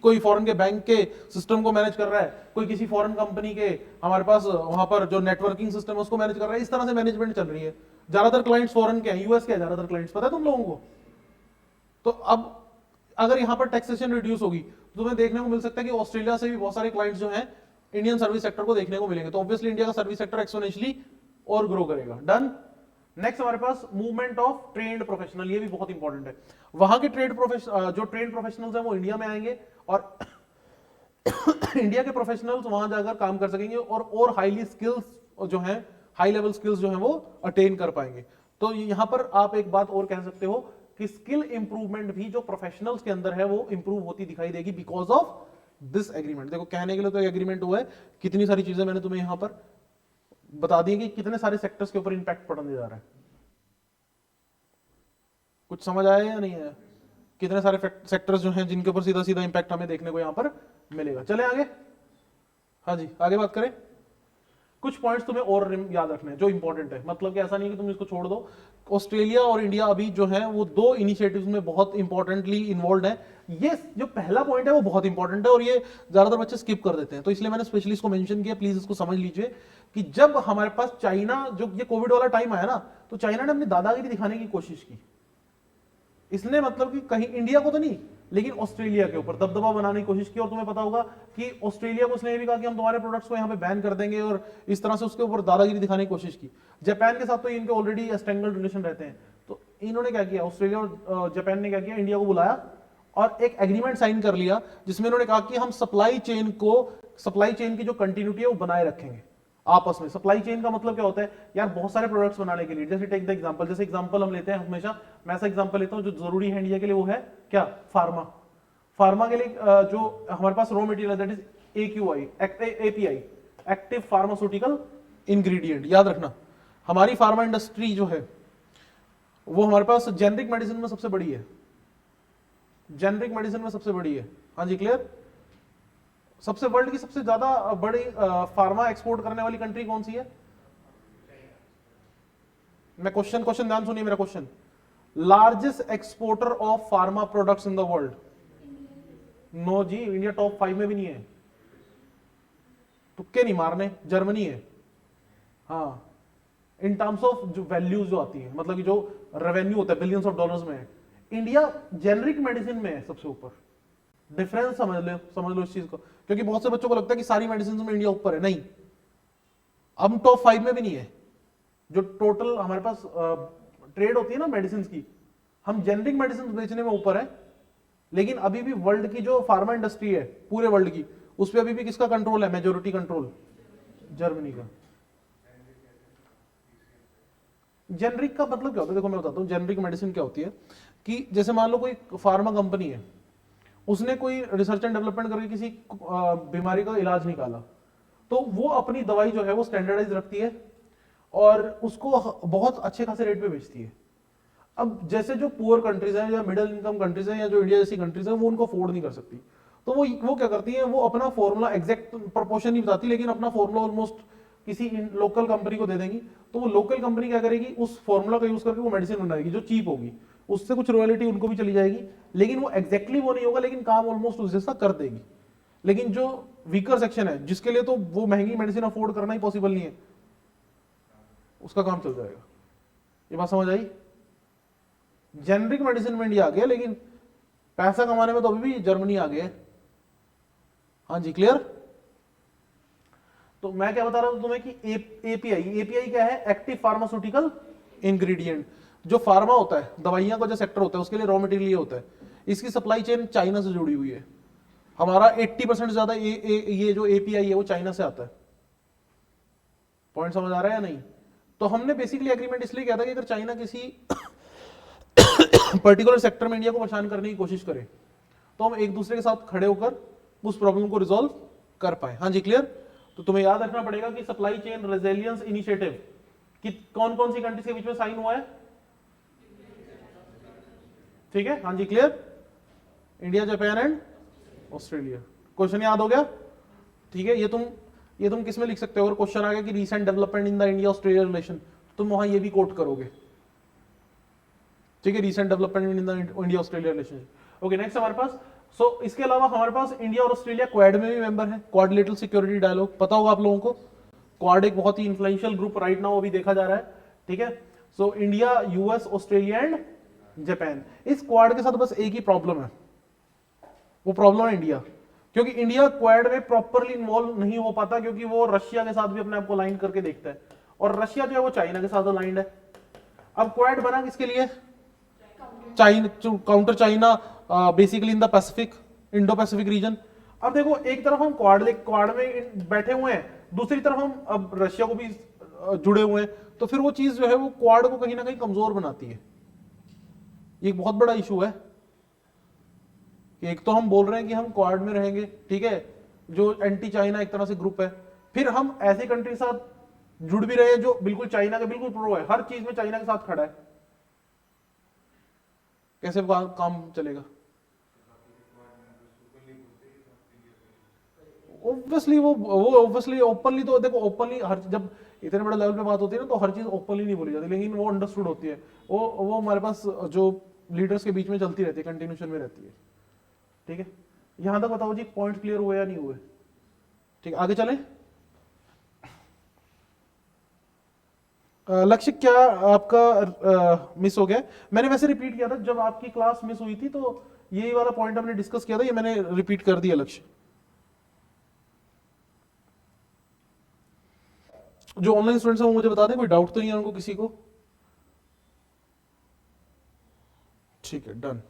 [SPEAKER 1] कोई फॉरेन के बैंक के सिस्टम को मैनेज कर रहा है, कोई किसी फॉरेन कंपनी के हमारे पास वहां पर जो नेटवर्किंग सिस्टम है उसको मैनेज कर रहा है। इस तरह से मैनेजमेंट चल रही है। ज्यादातर क्लाइंट्स फॉरेन के हैं, यूएस के ज्यादातर क्लाइंट्स, पता है तुम लोगों को। तो अब अगर यहाँ पर टैक्सेशन रिड्यूस होगी तो तुम्हें देखने को मिल सकता है कि ऑस्ट्रेलिया से भी बहुत सारे क्लाइंट्स जो हैं इंडियन सर्विस सेक्टर को देखने को मिलेंगे। तो ऑब्वियसली इंडिया का सर्विस सेक्टर एक्सपोनेंशियली और ग्रो करेगा। डन। नेक्स्ट हमारे पास मूवमेंट ऑफ ट्रेंड प्रोफेशनल, ये भी बहुत इंपॉर्टेंट है। वहां के जो ट्रेड प्रोफेशनल्स हैं वो इंडिया में आएंगे और इंडिया के प्रोफेशनल्स वहां जाकर काम कर सकेंगे और हाईली स्किल्स जो हैं, हाई लेवल स्किल्स जो हैं वो अटेन कर पाएंगे। तो यहां पर आप एक बात और कह सकते हो कि स्किल इंप्रूवमेंट भी जो प्रोफेशनल्स के अंदर है वो इंप्रूव होती दिखाई देगी बिकॉज ऑफ दिस एग्रीमेंट। देखो कहने के लिए तो एग्रीमेंट हुआ है, कितनी सारी चीजें मैंने तुम्हें यहां पर बता दी कि कितने सारे सेक्टर्स के ऊपर इंपैक्ट पड़ने जा रहा है। कुछ समझ आया या नहीं आया? कितने सारे सेक्टर्स जो हैं जिनके ऊपर सीधा सीधा इंपैक्ट हमें देखने को यहां पर मिलेगा। चले आगे। हाँ जी, आगे बात करें। कुछ पॉइंट्स तुम्हें और याद रखने हैं जो इंपॉर्टेंट है, मतलब कि ऐसा नहीं कि तुम इसको छोड़ दो। ऑस्ट्रेलिया और इंडिया अभी जो है वो दो इनिशिएटिव्स में बहुत इंपॉर्टेंटली इन्वॉल्व है। ये जो पहला पॉइंट है वो बहुत इंपॉर्टेंट है और ये ज्यादातर बच्चे स्किप कर देते हैं, तो इसलिए मैंने स्पेशली इसको मेंशन किया। प्लीज इसको समझ लीजिए कि जब हमारे पास चाइना, जो ये कोविड वाला टाइम आया ना, तो चाइना ने अपनी दादागिरी दिखाने की कोशिश की। इसने मतलब कि कहीं इंडिया को तो नहीं लेकिन ऑस्ट्रेलिया के ऊपर दबदबा बनाने की कोशिश की। और तुम्हें पता होगा कि ऑस्ट्रेलिया को उसने ये भी कहा कि हम तुम्हारे प्रोडक्ट्स को यहाँ पे बैन कर देंगे और इस तरह से उसके ऊपर दादागिरी दिखाने की कोशिश की। जापान के साथ तो इनके ऑलरेडी एस्टेंगल रिलेशन रहते हैं, तो इन्होंने क्या किया, ऑस्ट्रेलिया और जापान ने क्या किया, इंडिया को बुलाया और एक एग्रीमेंट साइन कर लिया जिसमें इन्होंने कहा कि हम सप्लाई चेन की जो कंटिन्यूटी है वो बनाए रखेंगे आपस में। सप्लाई चेन का मतलब क्या होता है यार, बहुत सारे प्रोडक्ट्स बनाने के लिए, जैसे टेक द एग्जांपल, जैसे एग्जांपल हम लेते हैं हमेशा, मैं ऐसा एग्जांपल लेता हूं जो जरूरी है इंडिया के लिए, वो है क्या, फार्मा के लिए जो हमारे पास रॉ मटेरियल है that is AQI, API, active pharmaceutical ingredient. याद रखना हमारी फार्मा इंडस्ट्री जो है वो हमारे पास जेनरिक मेडिसिन में सबसे बड़ी है, जेनरिक मेडिसिन में सबसे बड़ी है। हाँ जी, क्लियर। सबसे वर्ल्ड की सबसे ज्यादा बड़ी फार्मा एक्सपोर्ट करने वाली कंट्री कौन सी है? मैं क्वेश्चन ध्यान सुनिए मेरा question. Largest exporter of pharma products in the world? No जी, इंडिया टॉप 5 में भी नहीं है, तुक्के नहीं मारने, जर्मनी है। हाँ, इन टर्म्स ऑफ जो वैल्यूज जो आती है, मतलब कि जो रेवेन्यू होता है बिलियंस ऑफ डॉलर्स में, इंडिया जेनरिक मेडिसिन में है सबसे ऊपर। डिफरेंस समझ लो इस चीज को, क्योंकि बहुत से बच्चों को लगता है कि सारी मेडिसिन में इंडिया ऊपर है। नहीं, हम टॉप 5 में भी नहीं है। जो टोटल हमारे पास ट्रेड होती है ना मेडिसिन की, हम जेनरिक मेडिसिन बेचने में ऊपर है, लेकिन अभी भी वर्ल्ड की जो फार्मा इंडस्ट्री है पूरे वर्ल्ड की, उस पर अभी भी किसका कंट्रोल है, मेजोरिटी कंट्रोल जर्मनी का। जेनरिक का मतलब क्या होता है, देखो मैं बताता हूँ जेनरिक मेडिसिन क्या होती है। कि जैसे मान लो कोई फार्मा कंपनी है, उसने कोई रिसर्च एंड डेवलपमेंट करके किसी बीमारी का इलाज निकाला, तो वो अपनी दवाई जो है वो स्टैंडर्डाइज रखती है और उसको बहुत अच्छे खासे रेट पे बेचती है। अब जैसे जो पुअर कंट्रीज हैं या मिडिल इनकम कंट्रीज हैं या जो इंडिया जैसी कंट्रीज हैं, वो उनको अफोर्ड नहीं कर सकती, तो वो क्या करती है, वो अपना फॉर्मूला एग्जैक्ट प्रोपोर्शन नहीं बताती, लेकिन अपना फॉर्मूला ऑलमोस्ट किसी लोकल कंपनी को दे देंगी। तो वो लोकल कंपनी क्या करेगी, उस फॉर्मूला का यूज करके वो मेडिसिन बनाएगी जो चीप होगी, उससे कुछ रॉयल्टी उनको भी चली जाएगी, लेकिन वो एग्जैक्टली वो नहीं होगा, लेकिन काम ऑलमोस्ट उस जैसा कर देगी। लेकिन जो वीकर सेक्शन है जिसके लिए तो वो महंगी मेडिसिन अफोर्ड करना ही पॉसिबल नहीं है, उसका काम चल जाएगा। ये बात समझ आई? जेनरिक मेडिसिन में इंडिया आ गया, लेकिन पैसा कमाने में तो अभी भी जर्मनी आ गया है। हाँ जी, क्लियर? तो मैं क्या बता रहा हूं तुम्हें कि एपीआई क्या है? Active pharmaceutical ingredient. जो फार्मा होता है, दवाइयां का जो सेक्टर होता है, उसके लिए रॉ मटेरियल ये होता है। इसकी सप्लाई चेन चाइना से जुड़ी हुई है। हमारा 80% से ज्यादा ये जो एपीआई है वो चाइना से आता है। पॉइंट समझ आ रहा है या नहीं? तो हमने बेसिकली एग्रीमेंट इसलिए किया था कि अगर चाइना किसी पर्टिकुलर सेक्टर में इंडिया को परेशान करने की कोशिश करे तो हम एक दूसरे के साथ खड़े होकर उस प्रॉब्लम को रिजॉल्व कर पाए। हाँ जी, क्लियर? तो तुम्हें याद रखना पड़ेगा कि सप्लाई चेन रेजिलियंस इनिशिएटिव कि कौन कौन सी कंट्रीज के बीच में साइन हुआ है। ठीक है, हाँ जी, clear? India, Japan and Australia. Question याद हो गया? ठीक है, ये तुम किस में लिख सकते हो? अगर क्वेश्चन आ गया कि recent development in the India Australia relation, तुम वहां ये भी कोट करोगे। ठीक है, recent development in the India Australia relation. Okay, next हमारे पास इसके अलावा हमारे पास इंडिया और ऑस्ट्रेलिया क्वाड में भी मेंबर है। क्वाड्रिलेटरल सिक्योरिटी डायलॉग पता होगा आप लोगों को। क्वाड एक बहुत ही इन्फ्लुएंशियल ग्रुप राइट नाउ अभी देखा जा रहा है। ठीक है, so India, US, Australia and Japan. इस क्वाड के साथ बस एक ही प्रॉब्लम है, वो प्रॉब्लम है इंडिया। क्योंकि इंडिया क्वाड में प्रॉपरली इन्वॉल्व नहीं हो पाता, क्योंकि वो रशिया के साथ भी अपने आप को अलाइन करके देखता है, और रशिया जो है वो चाइना के साथ अलाइंड है। अब क्वाड बना किसके लिए? China, counter China, basically in the Pacific, Indo Pacific region. अब देखो, एक तरफ हम क्वाड में बैठे हुए हैं, दूसरी तरफ हम अब रशिया को भी जुड़े हुए हैं, तो फिर वो चीज जो है वो क्वाड को कहीं ना कहीं कमजोर बनाती है। ये एक बहुत बड़ा इशू है। एक तो हम बोल रहे हैं कि हम क्वाड में रहेंगे, ठीक है, जो एंटी चाइना एक तरह से ग्रुप है, फिर हम ऐसी कंट्री के साथ जुड़ भी रहे हैं जो बिल्कुल चाइना के बिल्कुल प्रो है, हर चीज में चाइना के साथ खड़ा है। कैसे काम चलेगा? ऑब्वियसली वो ऑब्वियसली ओपनली, तो देखो ओपनली हर, जब इतने बड़े लेवल पे बात होती है ना, तो हर चीज ओपनली नहीं बोली जाती, लेकिन वो अंडरस्टूड होती है। वो हमारे पास जो लीडर्स के बीच में चलती रहती है, कंटिन्यूशन में रहती है। ठीक है, यहां तक बताओ जी, पॉइंट क्लियर हुए या नहीं हुए? ठीक, आगे चलें। लक्ष्य क्या आपका मिस हो गया? मैंने वैसे रिपीट किया था जब आपकी क्लास मिस हुई थी, तो यही वाला पॉइंट हमने डिस्कस किया था, ये मैंने रिपीट कर दिया। लक्ष्य, जो ऑनलाइन स्टूडेंट्स हैं वो मुझे बता दें, कोई डाउट तो नहीं है उनको किसी को? ठीक है, डन।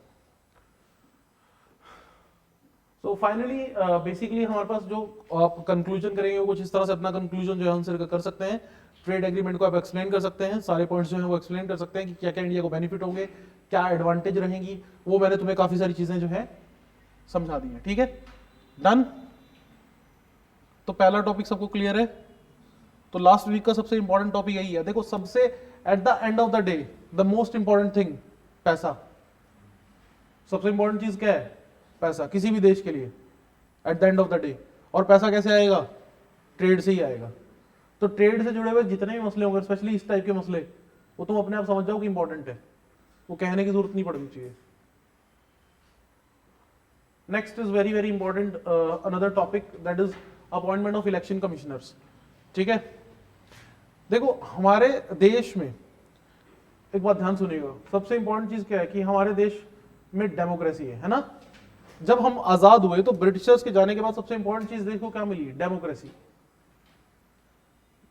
[SPEAKER 1] तो फाइनली बेसिकली हमारे पास जो आप कंक्लूजन करेंगे वो कुछ इस तरह से अपना कंक्लूजन जो है आंसर कर सकते हैं। ट्रेड एग्रीमेंट को आप एक्सप्लेन कर सकते हैं, सारे पॉइंट्स जो है वो एक्सप्लेन कर सकते हैं कि क्या क्या इंडिया को बेनिफिट होंगे, क्या एडवांटेज रहेंगी, वो मैंने तुम्हें काफी सारी चीजें जो है समझा दी है। ठीक है, डन। तो पहला टॉपिक सबको क्लियर है? तो लास्ट वीक का सबसे इंपॉर्टेंट टॉपिक यही है। देखो, सबसे at the end of the day the most important thing पैसा। सबसे इंपॉर्टेंट चीज क्या है? पैसा, किसी भी देश के लिए at the end of the day. और पैसा कैसे आएगा? ट्रेड से ही आएगा। तो ट्रेड से जुड़े हुए जितने भी मसले होंगे, स्पेशली इस टाइप के मसले, वो तुम अपने आप समझ जाओ कि इंपॉर्टेंट है, वो कहने की जरूरत नहीं पड़नी चाहिए। Next is very very important another topic, that is appointment of election commissioners. ठीक है, देखो हमारे देश में एक बात ध्यान सुनिएगा, सबसे इंपॉर्टेंट चीज क्या है कि हमारे देश में डेमोक्रेसी है ना। जब हम आजाद हुए तो ब्रिटिशर्स के जाने के बाद सबसे इंपॉर्टेंट चीज देखो क्या मिली? डेमोक्रेसी।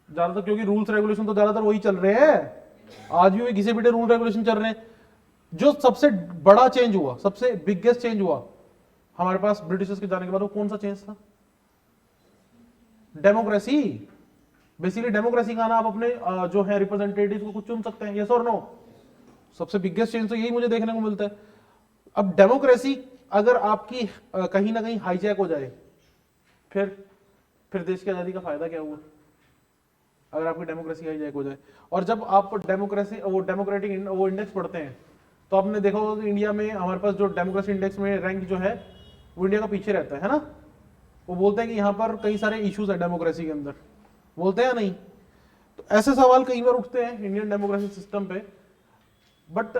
[SPEAKER 1] ज्यादातर, क्योंकि रूल्स रेगुलेशन तो ज्यादातर वही चल रहे हैं, आज भी घिसे पिटे रूल रेगुलेशन चल रहे हैं। जो सबसे बड़ा चेंज हुआ, सबसे बिगेस्ट चेंज हुआ हमारे पास ब्रिटिशर्स के जाने के बाद, वो कौन सा चेंज था? डेमोक्रेसी। बेसिकली डेमोक्रेसी का ना आप अपने जो है रिप्रेजेंटेटिव को कुछ चुन सकते हैं, यस और नो। सबसे बिगेस्ट चेंज तो यही मुझे देखने को मिलता है। अब डेमोक्रेसी अगर आपकी कहीं ना कहीं हाईजैक हो जाए, फिर देश की आजादी का फायदा क्या हुआ? अगर आपकी डेमोक्रेसी हाईजैक हो जाए। और जब आप डेमोक्रेसी वो डेमोक्रेटिक वो इंडेक्स पढ़ते हैं, तो आपने देखा होगा कि इंडिया में हमारे पास जो डेमोक्रेसी इंडेक्स में रैंक जो है वो इंडिया का पीछे रहता है ना। वो बोलते हैं कि यहाँ पर कई सारे इश्यूज है डेमोक्रेसी के अंदर, बोलते हैं नहीं? तो ऐसे सवाल कई बार उठते हैं इंडियन डेमोक्रेसी सिस्टम पे। बट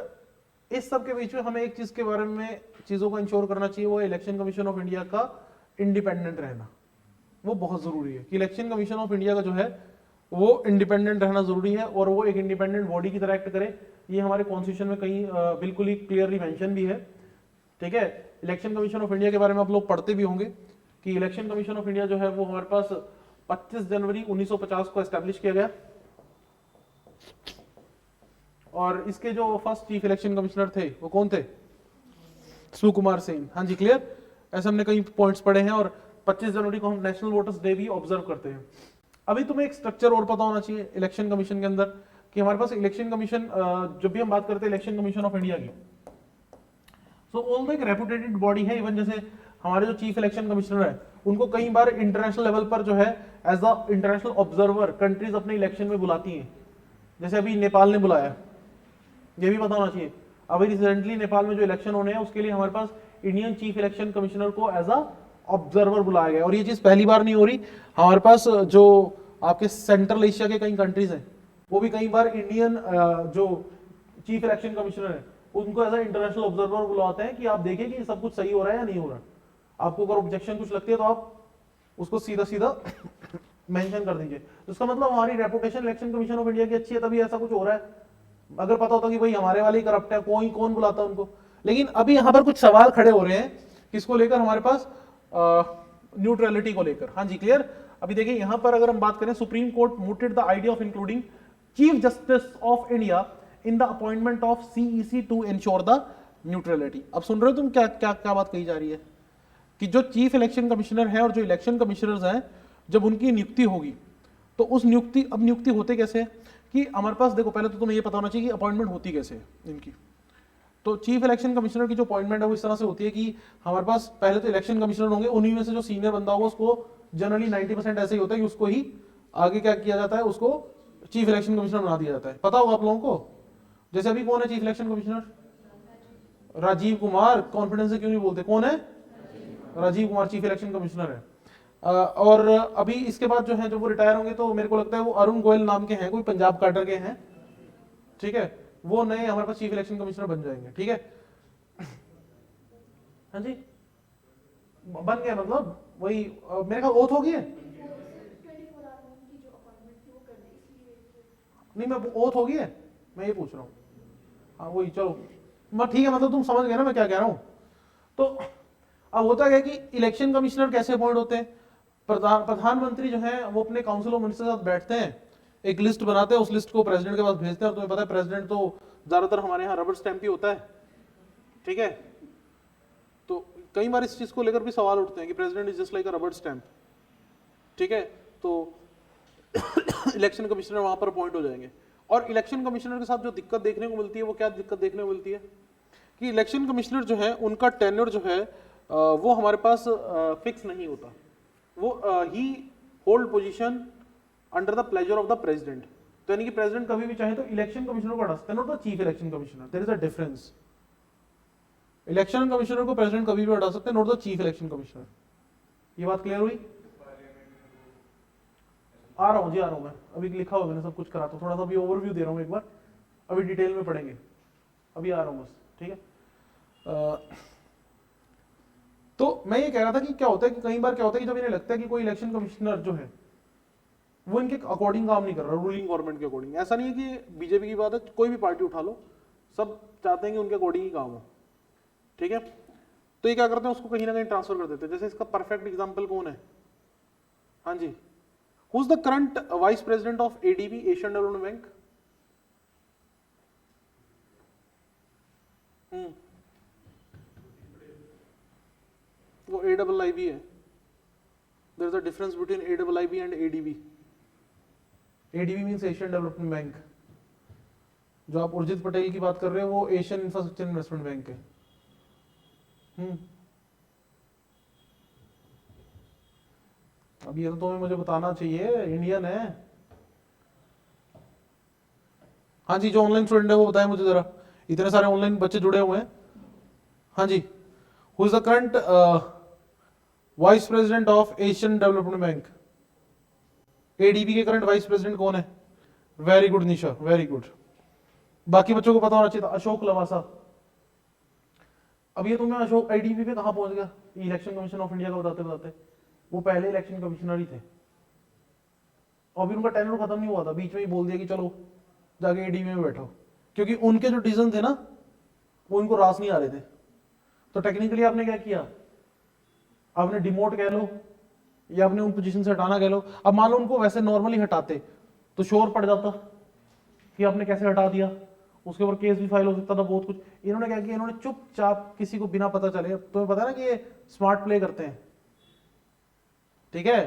[SPEAKER 1] इस सब के बीच में हमें एक चीज के बारे में चीजों को इंश्योर करना चाहिए, वो इलेक्शन कमीशन ऑफ इंडिया का इंडिपेंडेंट रहना। वो बहुत जरूरी है कि इलेक्शन कमीशन ऑफ इंडिया का जो है वो इंडिपेंडेंट रहना जरूरी है और वो एक इंडिपेंडेंट बॉडी की तरह एक्ट करे। ये हमारे कॉन्स्टिट्यूशन में कहीं बिल्कुल ही क्लियरली मेंशन भी है, ठीक है। इलेक्शन कमीशन ऑफ इंडिया के बारे में आप लोग पढ़ते भी होंगे कि इलेक्शन कमीशन ऑफ इंडिया जो है वो हमारे पास 25 जनवरी 1950 को एस्टेब्लिश किया गया और इसके जो फर्स्ट चीफ इलेक्शन कमिश्नर थे वो कौन थे? सुकुमार सेन। हाँ जी, क्लियर। ऐसे हमने कई पॉइंट्स पढ़े हैं और 25 जनवरी को हम नेशनल वोटर्स डे भी ऑब्जर्व करते हैं। अभी तुम्हें एक स्ट्रक्चर और पता होना चाहिए इलेक्शन कमीशन के अंदर कि हमारे पास इलेक्शन कमीशन, जब भी हम बात करते हैं इलेक्शन कमीशन ऑफ इंडिया की, सो ऑल्दो एक रेपुटेटेड बॉडी है। इवन जैसे हमारे जो चीफ इलेक्शन कमिश्नर है उनको कई बार इंटरनेशनल लेवल पर जो है as a international observer countries अपने इलेक्शन में बुलाती हैं। जैसे अभी नेपाल ने बुलाया, ये भी पता होना चाहिए। अभी रिसेंटली नेपाल में जो इलेक्शन होने हैं उसके लिए हमारे पास इंडियन चीफ इलेक्शन कमिश्नर को एज अ ऑब्जर्वर बुलाया गया और ये चीज पहली बार नहीं हो रही। हमारे पास जो आपके सेंट्रल एशिया के कई कंट्रीज हैं वो भी कई बार इंडियन जो चीफ इलेक्शन कमिश्नर है उनको एज अ इंटरनेशनल ऑब्जर्वर बुलाते हैं कि आप देखिए कि सब कुछ सही हो रहा है या नहीं हो रहा। आपको अगर ऑब्जेक्शन कुछ लगती है तो आप उसको सीधा सीधा मेंशन कर दीजिए। तो इसका मतलब हमारी reputation election commission of India की अच्छी है तभी ऐसा कुछ हो रहा है। अगर पता होता कि भाई हमारे वाले ही करप्ट है, कोई कौन बुलाता उनको। लेकिन अभी यहाँ पर कुछ सवाल खड़े हो रहे हैं किसको लेकर, हमारे पास न्यूट्रलिटी को लेकर। हाँ जी, क्लियर। अभी देखिए यहाँ पर अगर हम बात करें, supreme court mooted the idea of including chief justice of India in the appointment of CEC to ensure the neutrality. अब सुन रहे हो तुम क्या क्या क्या बात कही जा रही है कि जो चीफ इलेक्शन कमिश्नर है और जो इलेक्शन कमिश्नर्स हैं जब उनकी नियुक्ति होगी तो उस नियुक्ति, अब नियुक्ति होते कैसे है कि हमारे पास देखो पहले तो तुम्हें ये पता होना चाहिए कि अपॉइंटमेंट होती कैसे है इनकी। तो चीफ इलेक्शन कमिश्नर की जो अपॉइंटमेंट है वो इस तरह से होती है कि हमारे पास पहले तो इलेक्शन कमिश्नर होंगे, उन्हीं में से जो सीनियर बंदा होगा उसको जनरली 90% ऐसे ही होता है कि उसको ही आगे क्या किया जाता है, उसको चीफ इलेक्शन कमिश्नर बना दिया जाता है। पता होगा आप लोगों को। जैसे अभी कौन है chief election commissioner? Rajiv Kumar. Confidence से क्यों नहीं बोलते? कौन है? Rajiv Kumar chief election commissioner है। और अभी इसके बाद जो है जब वो रिटायर होंगे तो मेरे को लगता है वो अरुण गोयल नाम के हैं, कोई पंजाब कार्टर के हैं, ठीक है। वो नए हमारे पास चीफ इलेक्शन कमिश्नर बन जाएंगे, ठीक है। हाँ जी, बन गया मतलब वही मेरे ख्याल ओथ हो गई है।
[SPEAKER 2] 24 आवर की जो अपॉइंटमेंट थी वो करने इसलिए
[SPEAKER 1] नहीं, मैं ओथ हो गई है, मैं ये पूछ रहा हूँ। हाँ वही, चलो मैं ठीक है, मतलब तुम समझ गए ना मैं क्या कह रहा हूँ। तो अब होता है कि इलेक्शन कमिश्नर कैसे अपॉइंट होते हैं। प्रधानमंत्री जो है वो अपने काउंसिल ऑफ मिनिस्टर के साथ बैठते हैं, एक लिस्ट बनाते हैं, उस लिस्ट को प्रेसिडेंट के पास भेजते हैं। और तुम्हें पता है प्रेसिडेंट तो ज्यादातर हमारे यहाँ रबर स्टैंप ही होता है, ठीक है। तो कई बार इस चीज को लेकर भी सवाल उठते हैं कि president is just like a rubber stamp, ठीक है। तो इलेक्शन कमिश्नर वहां पर अपॉइंट हो जाएंगे। और इलेक्शन कमिश्नर के साथ जो दिक्कत देखने को मिलती है वो क्या दिक्कत देखने को मिलती है कि इलेक्शन कमिश्नर जो है उनका टेन्योर जो है वो हमारे पास फिक्स नहीं होता। वो ही hold position under the pleasure of the president. तो यानी कि प्रेसिडेंट कभी भी चाहे तो इलेक्शन कमिश्नर को हटा सकते हैं, not the chief election commissioner. There is a difference. Election commissioner को प्रेसिडेंट कभी भी हटा सकते हैं, not the chief election commissioner. ये बात क्लियर हुई? आ रहा हूं जी, आ रहा हूं मैं। अभी लिखा होगा मैंने सब कुछ करा, तो थोड़ा सा अभी ओवरव्यू दे रहा हूं एक बार, अभी डिटेल में पढ़ेंगे, अभी आ रहा हूं बस, ठीक है। तो मैं ये कह रहा था कि क्या होता है कि कई बार क्या होता है कि जब इन्हें लगता है कि कोई इलेक्शन कमिश्नर जो है वो इनके अकॉर्डिंग काम नहीं कर रहा, रूलिंग गवर्नमेंट के अकॉर्डिंग। ऐसा नहीं है कि बीजेपी की बात है, कोई भी पार्टी उठा लो, सब चाहते हैं कि उनके अकॉर्डिंग ही काम हो, ठीक है। तो ये क्या करते हैं, उसको कहीं ना कहीं ट्रांसफर कर देते हैं। जैसे इसका परफेक्ट एग्जाम्पल कौन है? हाँ जी, who is the current vice president of ADB, Asian Development Bank? वो AIIB है। There is a difference between AIIB and ADB। ADB means Asian Development Bank. जो आप उर्जित पटेल की बात कर रहे हो वो एशियन इंफ्रास्ट्रक्चर इन्वेस्टमेंट बैंक है। अब ये तो तुम्हें मुझे बताना चाहिए, इंडियन है। हाँ जी, जो ऑनलाइन स्टूडेंट है वो बताए मुझे जरा, इतने सारे ऑनलाइन बच्चे जुड़े हुए हैं। हाँ जी, who is the current vice president of Asian Development Bank? ADB के करंट वाइस प्रेसिडेंट कौन है? Very good Nisha, very good. बाकी बच्चों को पता होना चाहिए था, अशोक लवासा। अब ये तुम्हें अशोक ADB पे कहां पहुंच गया इलेक्शन कमीशन ऑफ इंडिया का बताते बताते? वो पहले इलेक्शन कमिश्नर ही थे, और अभी उनका टेन्योर खत्म नहीं हुआ था, बीच में ही बोल दिया कि चलो जाके एडीवी में बैठो, क्योंकि उनके जो डिसीजन थे ना वो उनको रास नहीं आ रहे थे। तो टेक्निकली आपने क्या किया, आपने डिमोट कह लो या आपने उन पोजीशन से हटाना कह लो। अब मान लो उनको वैसे नॉर्मली हटाते तो शोर पड़ जाता कि आपने कैसे हटा दिया, उसके ऊपर केस भी फाइल हो सकता था, बहुत कुछ। इन्होंने क्या किया, इन्होंने चुपचाप किसी को बिना पता चले, तुम्हें पता है ना कि ये स्मार्ट प्ले करते हैं, ठीक है,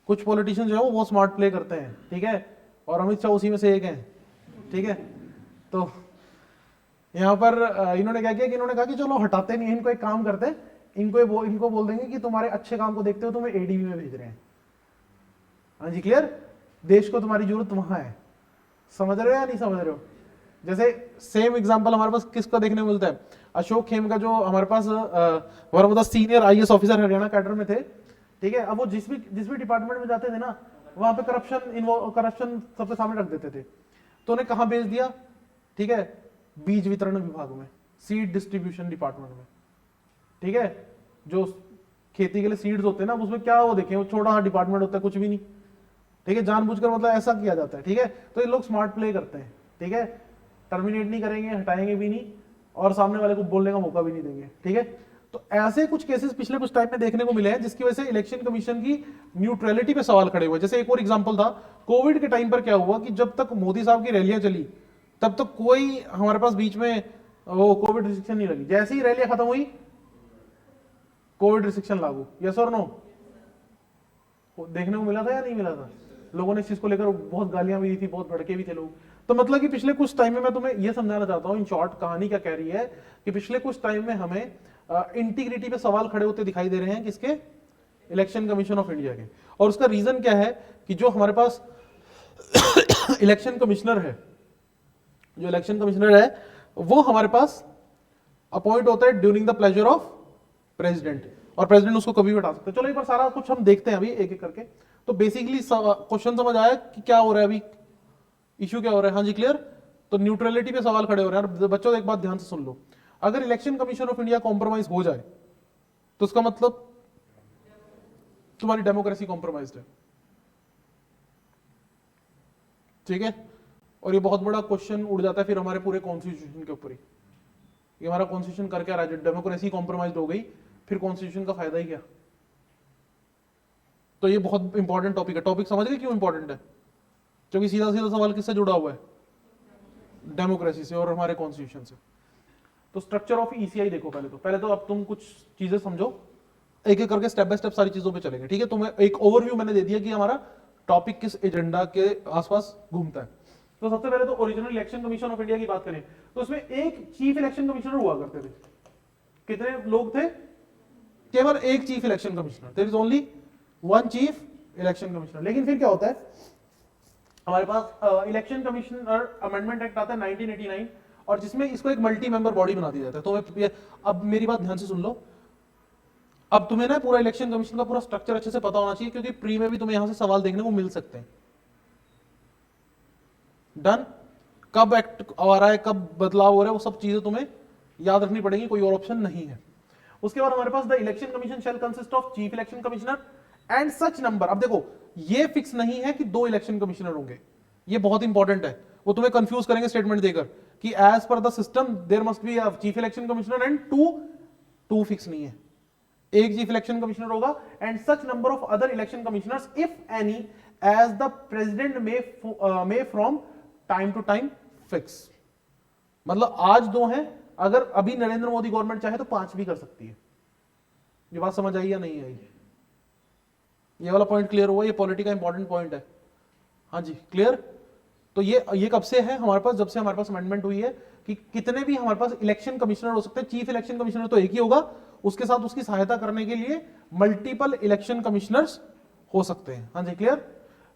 [SPEAKER 1] कुछ पॉलिटिशियन जो है वो बहुत स्मार्ट प्ले करते हैं, ठीक है, और अमित शाह उसी में से एक हैं, ठीक है। तो यहाँ पर इन्होंने क्या किया कि इन्होंने कहा कि चलो हटाते नहीं, इनको एक काम करते हैं, इनको बोल देंगे कि तुम्हारे अच्छे काम को देखते हो तुम्हें एडीवी में भेज रहे हैं। हाँ जी, क्लियर, देश को तुम्हारी जरूरत वहां है, समझ रहे हो या नहीं समझ रहे हो। जैसे सेम एग्जांपल हमारे पास किसका देखने को मिलता है, अशोक खेम का, जो हमारे पास one of the senior IAS officer Haryana cadre में थे, ठीक है। अब वो जिस भी डिपार्टमेंट में जाते थे ना, वहां पे करप्शन सबके सामने रख देते थे। तो उन्हें कहां भेज दिया, ठीक है, बीज वितरण विभाग में, सीड डिस्ट्रीब्यूशन डिपार्टमेंट में, ठीक है। जो खेती के लिए सीड्स होते हैं ना, उसमें क्या वो देखें, वो छोटा डिपार्टमेंट होता है, कुछ भी नहीं, ठीक है, जानबूझकर मतलब ऐसा किया जाता है, ठीक है। तो ये लोग स्मार्ट प्ले करते हैं, ठीक है, टर्मिनेट नहीं करेंगे, हटाएंगे भी नहीं, और सामने वाले को बोलने का मौका भी नहीं देंगे, ठीक है। तो ऐसे कुछ केसेस पिछले कुछ टाइम में देखने को मिले हैं, जिसकी वजह से इलेक्शन कमीशन की न्यूट्रलिटी पे सवाल खड़े हुए। जैसे एक और एग्जांपल था, कोविड के टाइम पर क्या हुआ कि जब तक मोदी साहब की रैलियां चली तब तक कोई हमारे पास बीच में वो कोविड रिस्ट्रिक्शन नहीं लगी, जैसे ही रैलियां खत्म हुई कोविड रिस्ट्रिक्शन लागू, यस और नो, देखने को मिला था या नहीं मिला था। लोगों ने इस चीज को लेकर बहुत गालियां भी दी थी, बहुत भड़के भी थे लोग। तो मतलब कि पिछले कुछ टाइम में, मैं तुम्हें यह समझाना चाहता हूं, इन शॉर्ट कहानी क्या कह रही है कि पिछले कुछ टाइम में हमें इंटीग्रिटी पे सवाल खड़े होते दिखाई दे रहे हैं, किसके, इलेक्शन कमीशन ऑफ इंडिया के। और उसका रीजन क्या है कि जो हमारे पास इलेक्शन कमिश्नर है, जो इलेक्शन कमिश्नर है वो हमारे पास अपॉइंट होता है during the pleasure of president, और प्रेसिडेंट उसको कभी भी हटा सकते हैं। चलो एक बार सारा कुछ हम देखते हैं अभी एक एक करके। तो बेसिकली क्वेश्चन समझ आया कि क्या हो रहा है अभी, इश्यू क्या हो रहा है। हाँ जी, क्लियर। तो न्यूट्रलिटी पे सवाल खड़े हो रहे हैं। और बच्चों एक बात ध्यान से सुन लो, अगर election commission of India compromise हो जाए तो उसका मतलब तुम्हारी डेमोक्रेसी कॉम्प्रोमाइज्ड है, ठीक है। और ये बहुत बड़ा क्वेश्चन उड़ जाता है फिर हमारे पूरे कॉन्स्टिट्यूशन के ऊपर ही, ये हमारा कॉन्स्टिट्यूशन कर क्या रहा है, डेमोक्रेसी कॉम्प्रोमाइज हो गई फिर कॉन्स्टिट्यूशन का फायदा ही क्या। तो ये बहुत इंपॉर्टेंट टॉपिक है। टॉपिक समझ गए क्यों इंपॉर्टेंट है, क्योंकि सीधा सीधा सवाल किससे जुड़ा हुआ है, डेमोक्रेसी से और हमारे कॉन्स्टिट्यूशन से। तो स्ट्रक्चर ऑफ ईसीआई देखो पहले तो अब तुम कुछ चीजें समझो, एक एक करके स्टेप बाय स्टेप सारी चीजों पे चलेंगे, ठीक है। तुम्हें एक ओवरव्यू मैंने दे दिया कि हमारा टॉपिक किस एजेंडा के आसपास घूमता है। तो सबसे पहले तो original election commission of India की बात करें तो उसमें एक चीफ इलेक्शन कमिश्नर हुआ करते थे। कितने लोग थे, केवल एक chief election commissioner, there is only one chief election commissioner. लेकिन फिर क्या होता है, हमारे पास इलेक्शन कमिश्नर अमेंडमेंट एक्ट आता है 1989, और जिसमें इसको एक मल्टी मेंबर बॉडी बना दिया जाता है। तो अब मेरी बात ध्यान से सुन लो, अब तुम्हें ना पूरा इलेक्शन कमीशन का पूरा स्ट्रक्चर अच्छे से पता होना चाहिए, क्योंकि प्री में भी तुम्हें यहां से सवाल देखने को मिल सकते हैं। डन, कब एक्ट आ रहा है, कब बदलाव हो रहा है, वो सब चीजें तुम्हें याद रखनी पड़ेगी, कोई और ऑप्शन नहीं है। उसके बाद हमारे पास the election commission shall consist of chief election commissioner and such number. अब देखो ये फिक्स नहीं है कि 2 इलेक्शन कमिश्नर होंगे, ये बहुत इंपॉर्टेंट है, वो तुम्हें कंफ्यूज करेंगे स्टेटमेंट देकर कि as per the system there must be chief election commissioner and to fix नहीं है, एक चीफ इलेक्शन कमिश्नर होगा and such number of other election commissioners if any as the president may from time to time fix. मतलब आज 2 हैं, अगर अभी Narendra Modi government चाहे तो 5 भी कर सकती है। ये बात समझ आई या नहीं आई, ये वाला पॉइंट क्लियर हुआ, ये पॉलिटी का इंपॉर्टेंट पॉइंट है। हाँ जी, क्लियर। तो ये कब से है हमारे पास, जब से हमारे पास अमेंडमेंट हुई है कि कितने भी हमारे पास इलेक्शन कमिश्नर हो सकते हैं, चीफ इलेक्शन कमिश्नर तो एक ही होगा, उसके साथ उसकी सहायता करने के लिए मल्टीपल इलेक्शन कमिश्नर्स हो सकते हैं। हाँ जी, क्लियर।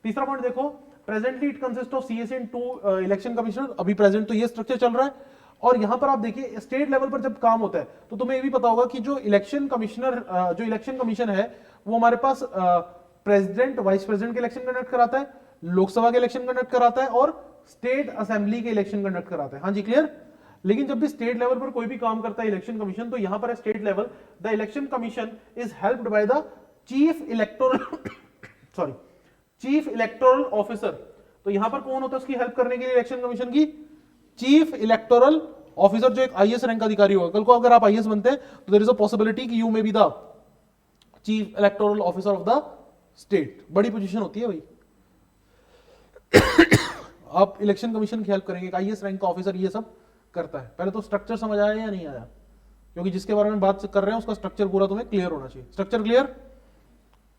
[SPEAKER 1] तीसरा पॉइंट देखो, presently it consist of CS and 2 election commissioner. अभी प्रेजेंट तो ये स्ट्रक्चर चल रहा है। और यहां पर आप देखिए स्टेट लेवल पर जब काम होता है तो तुम्हें ये भी पता होगा कि जो इलेक्शन कमीशन है वो हमारे पास प्रेसिडेंट वाइस प्रेसिडेंट के इलेक्शन कंडक्ट कराता है, लोकसभा के इलेक्शन कंडक्ट कराता है और स्टेट असेंबली के इलेक्शन कंडक्ट कराता है। हाँ जी, क्लियर। लेकिन जब भी स्टेट लेवल पर कोई भी काम करता है इलेक्शन कमीशन, तो यहां पर है state level, the election commission is helped by the chief electoral sorry chief electoral officer, तो यहां पर कौन होता है उसकी हेल्प करने के लिए इलेक्शन कमीशन की? चीफ इलेक्टोरल ऑफिसर, जो एक आईएएस रैंक का अधिकारी होगा। कल को अगर आप आईएएस बनते हैं तो देयर इज अ पॉसिबिलिटी कि you may be the chief electoral officer of the state. बड़ी पोजीशन होती है भाई। आप इलेक्शन कमीशन की हेल्प करेंगे, आईएएस रैंक का ऑफिसर ये सब करता है। पहले तो स्ट्रक्चर समझ आया या नहीं आया? क्योंकि जिसके बारे में बात कर रहे हैं उसका स्ट्रक्चर पूरा तुम्हें क्लियर होना चाहिए। Structure clear?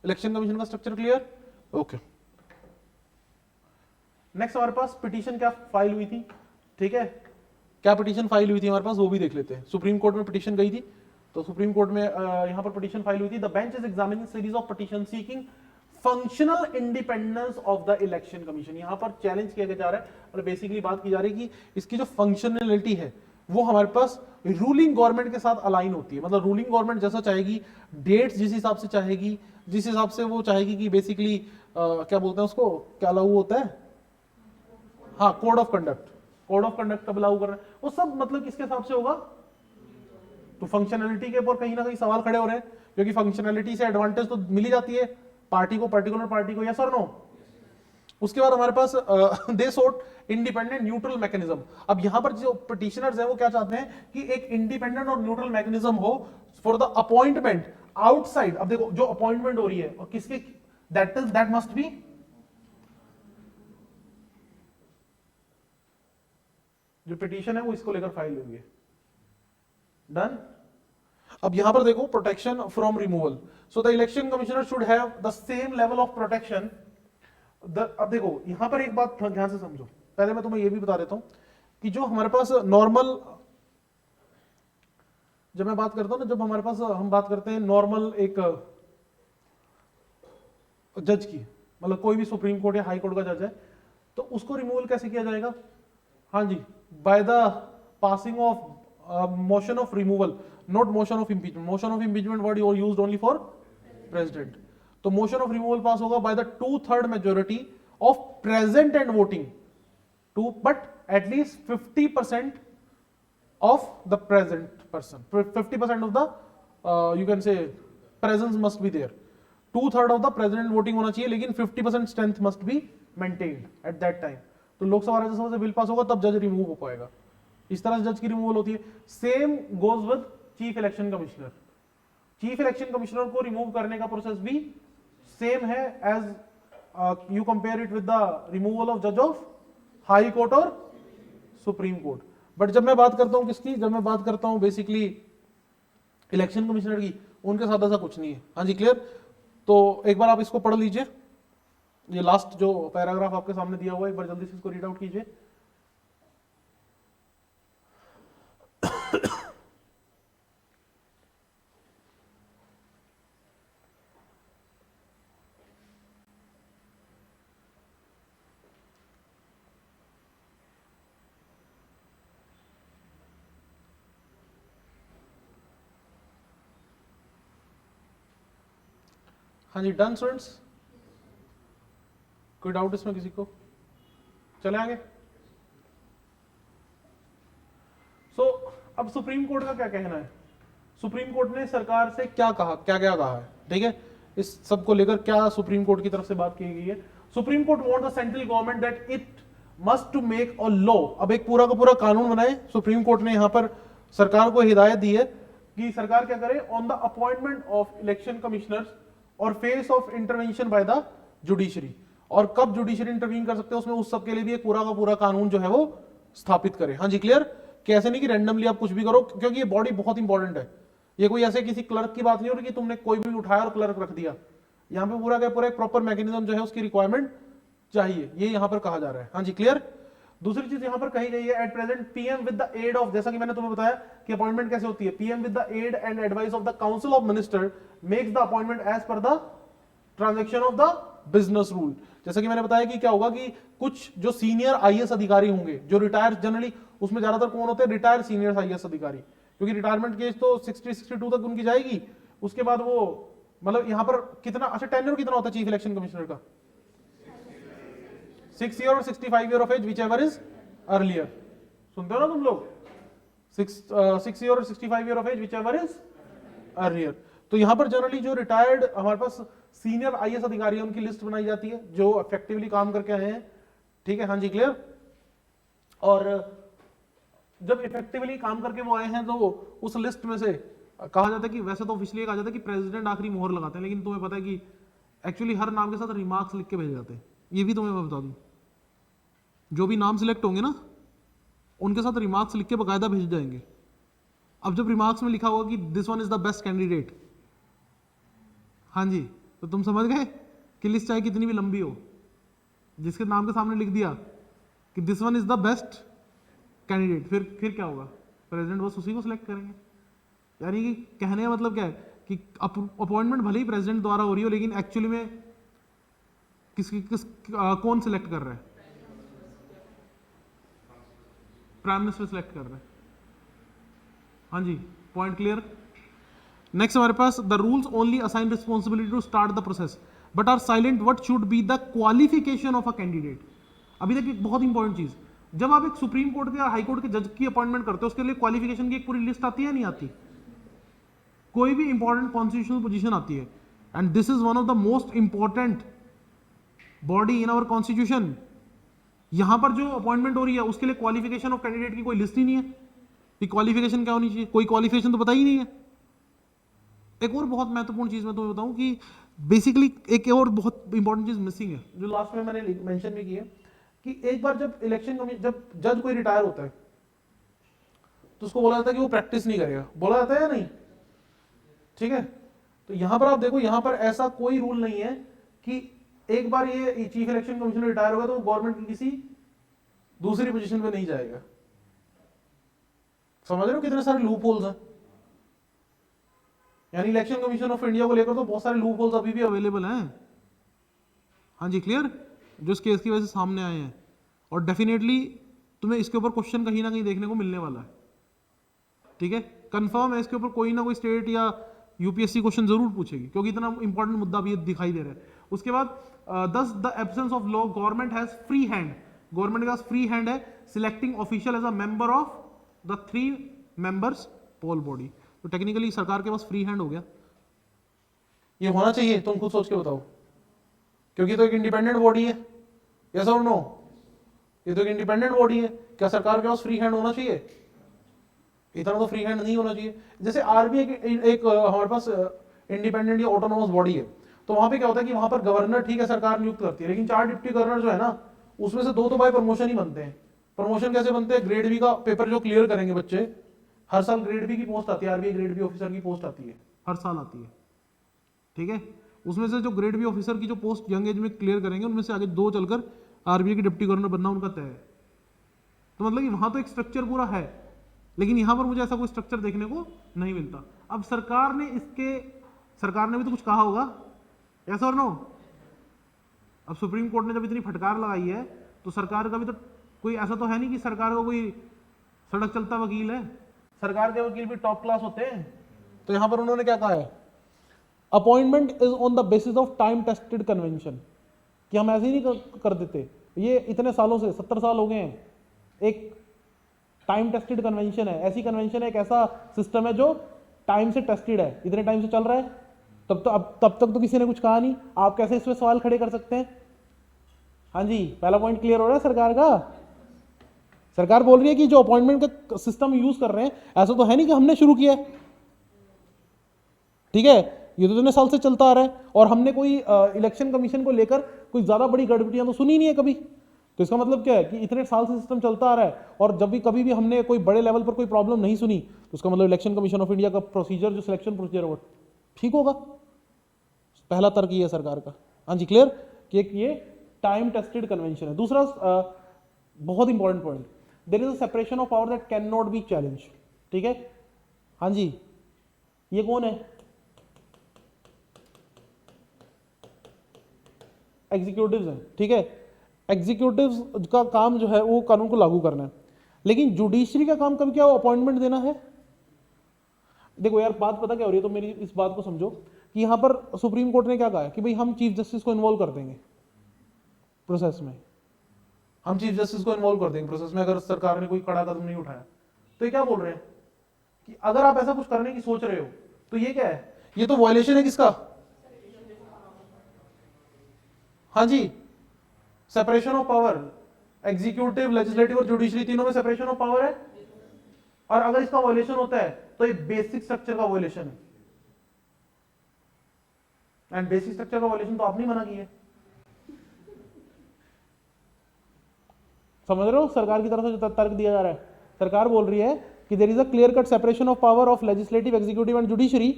[SPEAKER 1] इलेक्शन कमीशन का स्ट्रक्चर क्लियर? ओके। नेक्स्ट हमारे पास पिटीशन क्या फाइल हुई थी, ठीक है? क्या पिटीशन फाइल हुई थी हमारे पास वो भी देख लेते हैं। सुप्रीम कोर्ट में पिटीशन गई थी, तो सुप्रीम कोर्ट में यहां पर पिटीशन फाइल हुई थी। The bench is examining series of petition seeking functional independence of the election commission. यहां पर चैलेंज किया जा रहा है और बेसिकली बात की जा रही है कि इसकी जो फंक्शनलिटी है वो हमारे पास रूलिंग गवर्नमेंट के साथ अलाइन होती है। मतलब रूलिंग गवर्नमेंट जैसा चाहेगी, डेट्स जिस हिसाब से चाहेगी, जिस हिसाब से वो चाहेगी कि बेसिकली क्या बोलते हैं उसको, क्या लागू होता है, हाँ code of conduct, code of conduct कब लागू करना है वो सब मतलब किसके हिसाब से होगा? तो फंक्शनैलिटी के ऊपर कहीं ना कहीं सवाल खड़े हो रहे हैं, क्योंकि फंक्शनैलिटी से एडवांटेज तो मिल ही जाती है पार्टी को, पर्टिकुलर पार्टी को, यस और नो। उसके बाद हमारे पास दे सोट इंडिपेंडेंट न्यूट्रल मैकेनिज्म। अब यहां पर जो पिटिशनर्स हैं वो क्या चाहते हैं कि एक इंडिपेंडेंट और न्यूट्रल मैकेनिज्म हो फॉर द अपॉइंटमेंट आउटसाइड। अब देखो जो अपॉइंटमेंट हो रही है और किसके, दैट मस्ट बी जो पिटीशन है वो इसको लेकर फाइल होंगे। डन। अब यहां पर देखो protection from removal, so the election commissioner should have the same level of protection. अब देखो यहां पर एक बात ध्यान से समझो, पहले मैं तुम्हें यह भी बता देता हूं कि जो हमारे पास नॉर्मल, जब मैं बात करता हूं ना, जब हमारे पास हम बात करते हैं नॉर्मल एक जज की, मतलब कोई भी सुप्रीम कोर्ट या हाई कोर्ट का जज है, तो उसको रिमूवल कैसे किया जाएगा? हाँ जी, by the passing of motion of removal, not motion of impeachment. Motion of impeachment word used only for president. तो मोशन ऑफ रिमूवल पास होगा by the 2/3 majority of present and voting too, but at least 50% of the present person, 50% of the you can say presence must be there. 2/3 of the present voting होना चाहिए, लेकिन 50% strength must be maintained at that time. तो लोकसभा राज्यसभा से bill pass होगा तब जज remove हो पाएगा। इस तरह से जज की रिमूवल होती है। Same goes with chief election commissioner. Chief election commissioner को रिमूव करने का प्रोसेस भी सेम है as you compare it with the removal of जज ऑफ हाई कोर्ट और सुप्रीम कोर्ट। बट जब मैं बात करता हूं किसकी, जब मैं बात करता हूं बेसिकली इलेक्शन कमिश्नर की, उनके साथ ऐसा कुछ नहीं है। हाँ जी क्लियर। तो एक बार आप इसको पढ़ लीजिए, ये लास्ट जो पैराग्राफ आपके सामने दिया हुआ है, एक बार जल्दी से इसको रीड आउट कीजिए। हाँ जी डन स्टूडेंट्स, कोई डाउट इसमें किसी को? चले आगे। अब सुप्रीम कोर्ट का क्या कहना है? सुप्रीम कोर्ट ने सरकार से क्या कहा, क्या क्या कहा है, ठीक है? इस सब को लेकर क्या सुप्रीम कोर्ट की तरफ से बात की गई है? Supreme court want the central government that it must to make a law. अब एक पूरा का पूरा कानून बनाए। सुप्रीम कोर्ट ने यहां पर सरकार को हिदायत दी है कि सरकार क्या करे, on the appointment of election commissioners और face of intervention by the judiciary, और कब जुडिशरी इंटरवीन कर सकते हैं उसमें, उस सब के लिए भी एक पूरा का पूरा कानून जो है वो स्थापित करे। हाँ जी क्लियर। कि ऐसे नहीं कि रैंडमली आप कुछ भी करो, क्योंकि ये बॉडी बहुत इंपॉर्टेंट है। ये कोई ऐसे किसी क्लर्क की बात नहीं हो रही कि तुमने कोई भी उठाया और क्लर्क रख दिया। यहाँ पे पूरा का पूरा एक प्रॉपर मैकेनिज्म जो है उसकी रिक्वायरमेंट चाहिए, ये यहाँ पर कहा जा रहा है। हाँ जी क्लियर। दूसरी चीज यहाँ पर कही गई है, at present PM with the aid of, जैसा कि मैंने तुम्हें बताया कि अपॉइंटमेंट कैसे होती है, PM with the aid and advice of the council of minister makes the appointment as per the transaction of the business rule. जैसा कि मैंने बताया कि क्या होगा कि कुछ जो सीनियर आईएएस अधिकारी होंगे, जो रिटायर, जनरली उसमें ज्यादातर कौन होते हैं, रिटायर सीनियर आईएएस अधिकारी, क्योंकि रिटायरमेंट केस तो 60-62 तक उनकी जाएगी। उसके बाद वो मतलब यहां पर कितना, अच्छा टेन्योर कितना होता है चीफ इलेक्शन कमिश्नर का? 6 ईयर और 65 year of as, which ever is earlier. सुनते हो ना तुम लोग? 6 ईयर और 65 year of as, which ever is अर्लियर। तो यहां पर जनरली जो रिटायर्ड हमारे पास सीनियर आईएएस अधिकारी हैं उनकी लिस्ट बनाई जाती है जो इफेक्टिवली काम करके आए हैं, ठीक है, हाँ जी क्लियर। और जब इफेक्टिवली काम करके वो आए हैं तो उस लिस्ट में से कहा जाता है कि वैसे तो ऑफिशियली कहा जाता है कि प्रेसिडेंट आखिरी मोहर लगाते हैं, लेकिन तुम्हें पता है कि एक्चुअली हर नाम के साथ रिमार्क्स लिख के भेजे जाते हैं। ये भी तुम्हें मैं बता दूं, जो भी नाम सिलेक्ट होंगे ना उनके साथ रिमार्क्स लिख के बाकायदा भेज जाएंगे। अब जब रिमार्क्स में लिखा होगा कि this one is the best candidate, हाँ जी, तो तुम समझ गए कि लिस्ट चाहे कितनी भी लंबी हो, जिसके नाम के सामने लिख दिया कि this one is the best candidate, फिर क्या होगा, प्रेसिडेंट बस उसी को सिलेक्ट करेंगे। यानी कि कहने का मतलब क्या है कि अपॉइंटमेंट भले ही प्रेसिडेंट द्वारा हो रही हो, लेकिन एक्चुअली में कौन सिलेक्ट कर रहा है, प्राइम मिनिस्टर सिलेक्ट कर रहा है। हाँ जी, पॉइंट क्लियर। नेक्स्ट हमारे पास the rules only assign responsibility to start the process but are silent what should be the qualification of a candidate. अभी तक एक बहुत इंपॉर्टेंट चीज, जब आप एक सुप्रीम कोर्ट के या हाई कोर्ट के जज की अपॉइंटमेंट करते हो उसके लिए क्वालिफिकेशन की एक पूरी लिस्ट आती है नहीं आती, कोई भी इंपॉर्टेंट कॉन्स्टिट्यूशनल पोजीशन आती है, and this is one of the most important body in our constitution. यहां पर जो अपॉइंटमेंट हो रही है उसके लिए क्वालिफिकेशन ऑफ कैंडिडेट की कोई लिस्ट ही नहीं है कि क्वालिफिकेशन क्या होनी चाहिए, कोई क्वालिफिकेशन तो पता ही नहीं है। एक और बहुत महत्वपूर्ण चीज मैं तुम्हें बताऊं कि बेसिकली एक और बहुत इंपॉर्टेंट चीज मिसिंग है जो लास्ट में मैंने मेंशन भी की है कि एक बार जब इलेक्शन कमीशन, जब जज कोई रिटायर होता है तो उसको बोला जाता है कि वो प्रैक्टिस नहीं करेगा, बोला जाता है या नहीं, ठीक है। तो यहां पर आप देखो, यहां पर ऐसा कोई रूल नहीं है कि एक बार ये चीफ इलेक्शन कमिश्नर रिटायर होगा तो गवर्नमेंट की किसी दूसरी पोजीशन पे नहीं जाएगा। समझ रहे हो कितने सारे लूप होल्स हैं, यानी इलेक्शन कमीशन ऑफ इंडिया को लेकर तो बहुत सारे लूप होल्स अभी भी अवेलेबल हैं। हाँ जी क्लियर, जो इस केस की वजह से सामने आए हैं, और डेफिनेटली तुम्हें इसके ऊपर क्वेश्चन कहीं ना कहीं देखने को मिलने वाला है, ठीक है, कंफर्म है। इसके ऊपर कोई ना कोई स्टेट या यूपीएससी क्वेश्चन जरूर पूछेगी क्योंकि इतना इंपॉर्टेंट मुद्दा भी दिखाई दे रहा है। उसके बाद thus the absence of law government has free hand, government के पास फ्री हैंड है selecting official as a member of the 3 members poll body. तो टेक्निकली सरकार के पास फ्री हैंड हो गया। ये होना चाहिए, तुम खुद सोच के बताओ, क्योंकि तो एक इंडिपेंडेंट बॉडी है, यस और नो, ये तो एक इंडिपेंडेंट बॉडी है, क्या सरकार के पास फ्री हैंड होना चाहिए? इतना तो फ्री हैंड नहीं होना चाहिए। जैसे आरबीआई एक हमारे पास इंडिपेंडेंट या ऑटोनोमस बॉडी है, तो वहां पे क्या होता है कि वहां पर गवर्नर, ठीक है, सरकार नियुक्त करती है, लेकिन 4 डिप्टी गवर्नर जो है ना उसमें से 2 तो बाय प्रमोशन ही बनते हैं। प्रमोशन कैसे बनते हैं? ग्रेड बी का पेपर जो क्लियर करेंगे बच्चे, हर साल ग्रेड बी की पोस्ट आती है, आरबीआई ग्रेड बी ऑफिसर की पोस्ट आती है, हर साल आती है, ठीक है। उसमें से जो ग्रेड बी ऑफिसर की जो पोस्ट यंग एज में क्लियर करेंगे उनमें से आगे 2 चलकर आरबीआई के डिप्टी गवर्नर बनना उनका तय है। तो मतलब कि वहां तो एक स्ट्रक्चर पूरा है, लेकिन यहां पर मुझे ऐसा कोई स्ट्रक्चर देखने को नहीं मिलता। अब सरकार ने भी तो कुछ कहा होगा, यस और नो। अब सुप्रीम कोर्ट ने जब इतनी फटकार लगाई है तो सरकार का भी तो कोई ऐसा तो है नहीं कि सरकार का कोई सड़क चलता वकील है, सरकार के वकील भी टॉप क्लास होते हैं। तो यहां पर उन्होंने क्या कहा है, appointment is on the basis of time tested convention, कि हम ऐसे ही नहीं कर देते, ये इतने सालों से 70 साल हो गए हैं, एक टाइम टेस्टेड कन्वेंशन है, ऐसी कन्वेंशन है, एक ऐसा सिस्टम है जो टाइम से टेस्टेड है, इतने टाइम से चल रहा है, तब तक तो किसी ने कुछ कहा नहीं, आप कैसे इस पे सवाल खड़े कर सकते हैं? हाँ जी, पहला पॉइंट क्लियर हो रहा है सरकार का। सरकार बोल रही है कि जो अपॉइंटमेंट का सिस्टम यूज कर रहे हैं ऐसा तो है नहीं कि हमने शुरू किया है, ठीक है, ये तो इतने साल से चलता आ रहा है और हमने कोई इलेक्शन कमीशन को लेकर कोई ज्यादा बड़ी गड़बड़ियां तो सुनी नहीं है कभी। तो इसका मतलब क्या है कि इतने साल से सिस्टम चलता आ रहा है और जब भी कभी भी हमने कोई बड़े लेवल पर कोई प्रॉब्लम नहीं सुनी तो उसका मतलब इलेक्शन कमीशन ऑफ इंडिया का प्रोसीजर, जो सिलेक्शन प्रोसीजर है वो ठीक होगा। पहला तर्क ये है सरकार का। हाँ जी क्लियर, कि ये टाइम टेस्टेड कन्वेंशन है। दूसरा बहुत important point, there is a separation of power that can not be challenge, ठीक है। हाँ जी, ये कौन है? एग्जीक्यूटिव्स हैं, ठीक है। एग्जीक्यूटिव्स का काम जो है वो कानून को लागू करना है, लेकिन जुडिशरी का काम कभी क्या अपॉइंटमेंट देना है। देखो यार, बात पता क्या हो रही है, तो मेरी इस बात को समझो कि यहां पर सुप्रीम कोर्ट ने क्या कहा है कि भाई हम चीफ जस्टिस को इन्वॉल्व कर देंगे प्रोसेस में, हम चीफ जस्टिस को इन्वॉल्व कर देंगे प्रोसेस में अगर सरकार ने कोई कड़ा कदम नहीं उठाया। तो ये क्या बोल रहे हैं कि अगर आप ऐसा कुछ करने की सोच रहे हो तो ये क्या है ये तो वायलेशन है किसका? हाँ जी, separation of power, executive, legislative और जुडिशरी तीनों में सेपरेशन ऑफ पावर है। और अगर इसका वायलेशन होता है तो ये बेसिक स्ट्रक्चर का वायलेशन है, एंड बेसिक स्ट्रक्चर का वायलेशन तो आपने मना किया है। समझ रहे हो? सरकार की तरफ से जो तर्क दिया जा रहा है, सरकार बोल रही है कि there is a clear cut separation of power of legislative, executive and judiciary,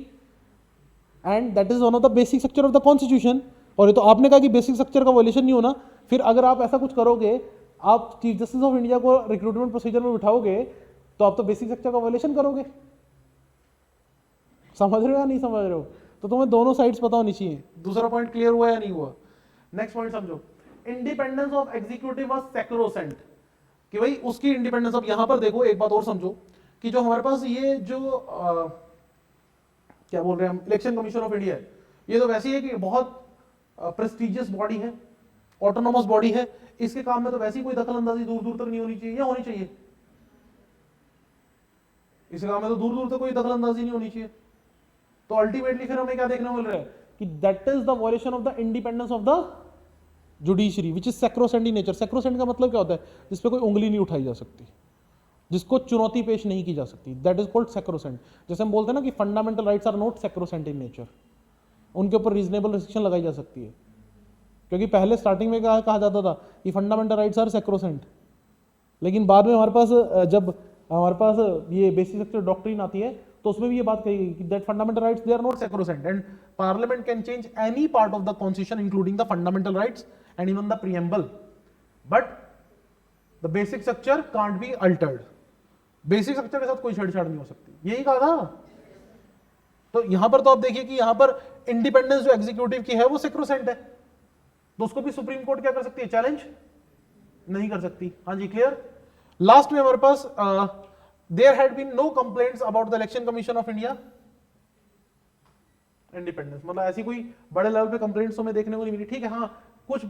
[SPEAKER 1] and that is one of the basic structure of the constitution. और ये तो आपने कहा कि बेसिक स्ट्रक्चर का वायलेशन नहीं होना, फिर अगर आप ऐसा कुछ करोगे, आप चीफ जस्टिस ऑफ इंडिया को रिक्रूटमेंट प्रोसीजर में बिठाओगे, तो आप तो बेसिक स्ट्रक्चर का वायलेशन करोगे। समझ रहे हो या नहीं समझ रहे हो? तो तुम्हें दोनों साइड्स पता होनी चाहिए। दूसरा पॉइंट क्लियर हुआ या नहीं हुआ? नेक्स्ट पॉइंट समझो, independence of executive was sacrosanct, कि भाई उसकी इंडिपेंडेंस। अब यहां पर देखो एक बात और समझो कि जो हमारे पास ये जो क्या बोल रहे हैं हम, इलेक्शन कमीशन ऑफ इंडिया है, ये तो वैसे ही है कि बहुत प्रेस्टिजियस बॉडी है, ऑटोनोमस बॉडी है, इसके काम में तो वैसे ही कोई दखल अंदाजी दूर दूर तक नहीं होनी चाहिए, या होनी चाहिए? इसके काम में तो दूर दूर तक कोई दखल अंदाजी नहीं होनी चाहिए। तो अल्टीमेटली फिर हमें क्या देखने को मिल रहा है कि that is the violation of the independence of the judiciary which is sacrosanct in nature. Sacrosanct का मतलब क्या होता है? जिसपे कोई उंगली नहीं उठाई जा सकती, जिसको चुनौती पेश नहीं की जा सकती, दैट इज कॉल्ड सैक्रोसेंट। जैसे हम बोलते हैं ना कि fundamental rights are not sacrosanct in nature, उनके ऊपर रीजनेबल रिस्ट्रिक्शन लगाई जा सकती है। क्योंकि पहले स्टार्टिंग में कहा जाता था कि फंडामेंटल राइट्स आर सैक्रोसेंट, लेकिन बाद में हमारे पास जब हमारे पास ये बेसिक स्ट्रक्चर डॉक्ट्रिन आती है तो उसमें भी ये बात कही गई कि that fundamental rights they are not sacrosanct and parliament can change any part of the constitution including the fundamental rights and even the preamble, but the basic structure can't be altered. Basic structure के साथ कोई छेड़छाड़ नहीं हो सकती, यही कहा था। तो यहां पर तो आप देखिए कि यहां पर इंडिपेंडेंस जो एग्जीक्यूटिव की है वो सैक्रोसेंट है, तो उसको भी सुप्रीम कोर्ट क्या कर सकती है? चैलेंज नहीं कर सकती। हाँ जी, क्लियर। लास्ट में हमारे पास there had been no complaints about the election commission of India independence, मतलब ऐसी कोई बड़े लेवल पे कंप्लेंट्स हमें देखने को नहीं मिली। ठीक है, हाँ कुछ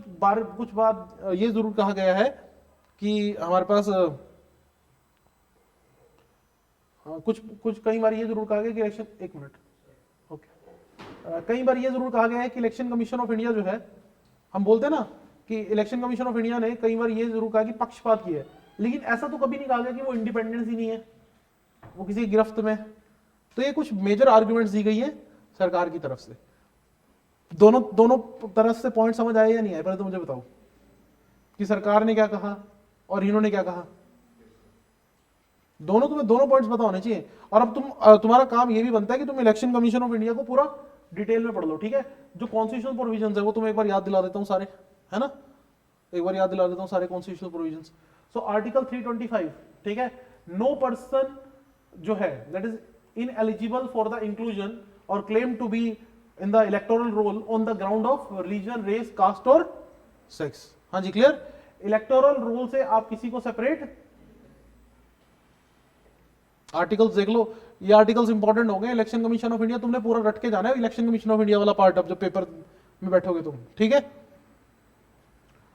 [SPEAKER 1] बात ये जरूर कहा गया है कि हमारे पास कुछ कई बार ये जरूर कहा गया कि इलेक्शन, एक मिनट, ओके, कई बार ये जरूर कहा गया है कि इलेक्शन कमीशन ऑफ इंडिया जो है, हम बोलते हैं ना कि इलेक्शन कमीशन ऑफ इंडिया ने कई बार ये जरूर कहा कि पक्षपात किया है, लेकिन ऐसा तो कभी नहीं कहा गया कि वो इंडिपेंडेंस ही नहीं है, वो किसी गिरफ्त में। तो ये कुछ मेजर आर्ग्यूमेंट्स दी गई है सरकार की तरफ से। दोनों तरफ से पॉइंट समझ आए या नहीं आए? पहले तो मुझे बताओ कि सरकार ने क्या कहा और इन्होंने क्या कहा। तुम्हें दोनों पॉइंट्स पता होने चाहिए। और अब तुम्हारा काम ये भी बनता है कि तुम इलेक्शन कमीशन ऑफ इंडिया को पूरा डिटेल में पढ़ लो। ठीक है, जो कॉन्स्टिट्यूशनल प्रोविजंस है वो तुम्हें एक बार याद दिला देता हूं सारे, है ना, एक बार याद दिला देता हूं सारे कॉन्स्टिट्यूशनल प्रोविजंस। सो आर्टिकल 325, ठीक है, नो पर्सन जो है that is ineligible for the inclusion और claim to be in the electoral roll on the ground of religion, race, caste और सेक्स। हाँ जी, क्लियर। इलेक्टोरल रोल से आप किसी को सेपरेट, आर्टिकल्स देख लो, ये आर्टिकल्स इंपॉर्टेंट हो गए। इलेक्शन कमीशन ऑफ इंडिया तुमने पूरा रट के जाना है, इलेक्शन कमीशन ऑफ इंडिया वाला पार्ट अब जब पेपर में बैठोगे तुम। ठीक है,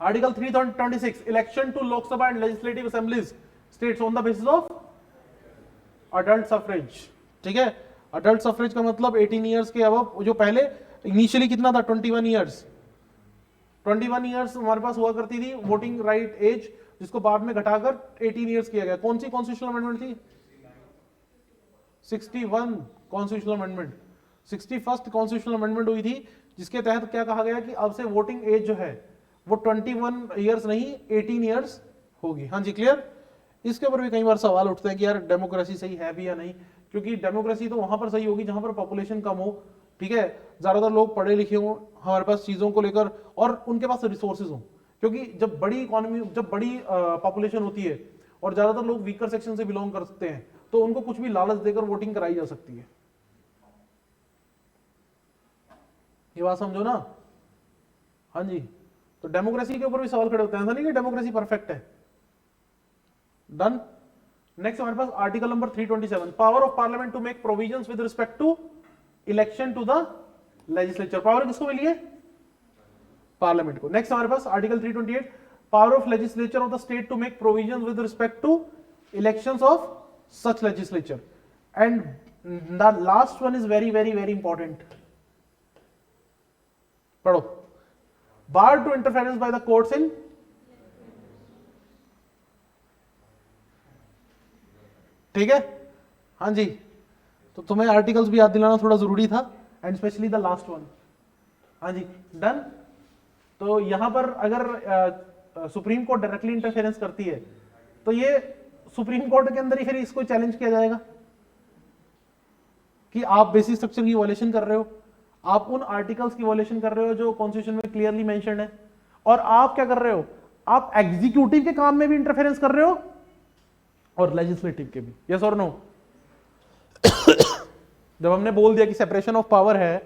[SPEAKER 1] article 326, election to Lok Sabha and legislative assemblies states on the basis of adult suffrage. ठीक है, अडल्ट सफरेज का मतलब 18 ईयर्स के अब, जो पहले इनिशियली कितना था 21 ईयर्स, 21 ईयर्स हमारे पास हुआ करती थी वोटिंग राइट एज, जिसको बाद में घटाकर 18 ईयर्स किया गया। कौन सी कॉन्स्टिट्यूशनल अमेंडमेंट थी? 61 constitutional amendment, 61st constitutional amendment हुई थी, जिसके तहत क्या कहा गया कि अब से वोटिंग एज जो है वो 21 ईयर्स नहीं 18 ईयर्स होगी। हाँ जी, क्लियर। इसके ऊपर भी कई बार सवाल उठते हैं कि यार डेमोक्रेसी सही है भी या नहीं, क्योंकि डेमोक्रेसी तो वहां पर सही होगी जहां पर पॉपुलेशन कम हो, ठीक है, ज्यादातर लोग पढ़े लिखे हो हमारे पास चीजों को लेकर, और उनके पास रिसोर्सेज हो। क्योंकि जब बड़ी इकोनॉमी, जब बड़ी पॉपुलेशन होती है और ज्यादातर लोग वीकर सेक्शन से बिलोंग करते हैं, तो उनको कुछ भी लालच देकर वोटिंग कराई जा सकती है। ये बात समझो ना। हाँ जी, तो डेमोक्रेसी के ऊपर भी सवाल खड़े होते हैं, ऐसा नहीं कि डेमोक्रेसी परफेक्ट है। डन। नेक्स्ट हमारे पास article number 327, power of parliament to make provisions with respect to election to the legislature. Power किसको मिली है? पार्लियामेंट को। नेक्स्ट हमारे पास article 328, power of legislature of the state to make provisions with respect to elections of such legislature, and
[SPEAKER 3] the last one is very very very important, पढ़ो। Bar to interference by the courts in, ठीक है, हाँ जी। तो तुम्हें articles भी याद दिलाना थोड़ा जरूरी था, and specially the last one. हाँ जी, डन। तो यहां पर अगर सुप्रीम कोर्ट डायरेक्टली इंटरफेरेंस करती है तो ये सुप्रीम कोर्ट के अंदर ही फिर इसको चैलेंज किया जाएगा कि आप बेसिक स्ट्रक्चर की वॉयलेशन कर रहे हो, आप उन आर्टिकल्स की वॉयलेशन कर रहे हो जो कॉन्स्टिट्यूशन में क्लियरली मेंशन्ड है, और आप क्या कर रहे हो, आप एग्जीक्यूटिव के काम में भी इंटरफेरेंस कर रहे हो और लेजिस्लेटिव के भी। यस और नो? जब हमने बोल दिया कि सेपरेशन ऑफ पावर है,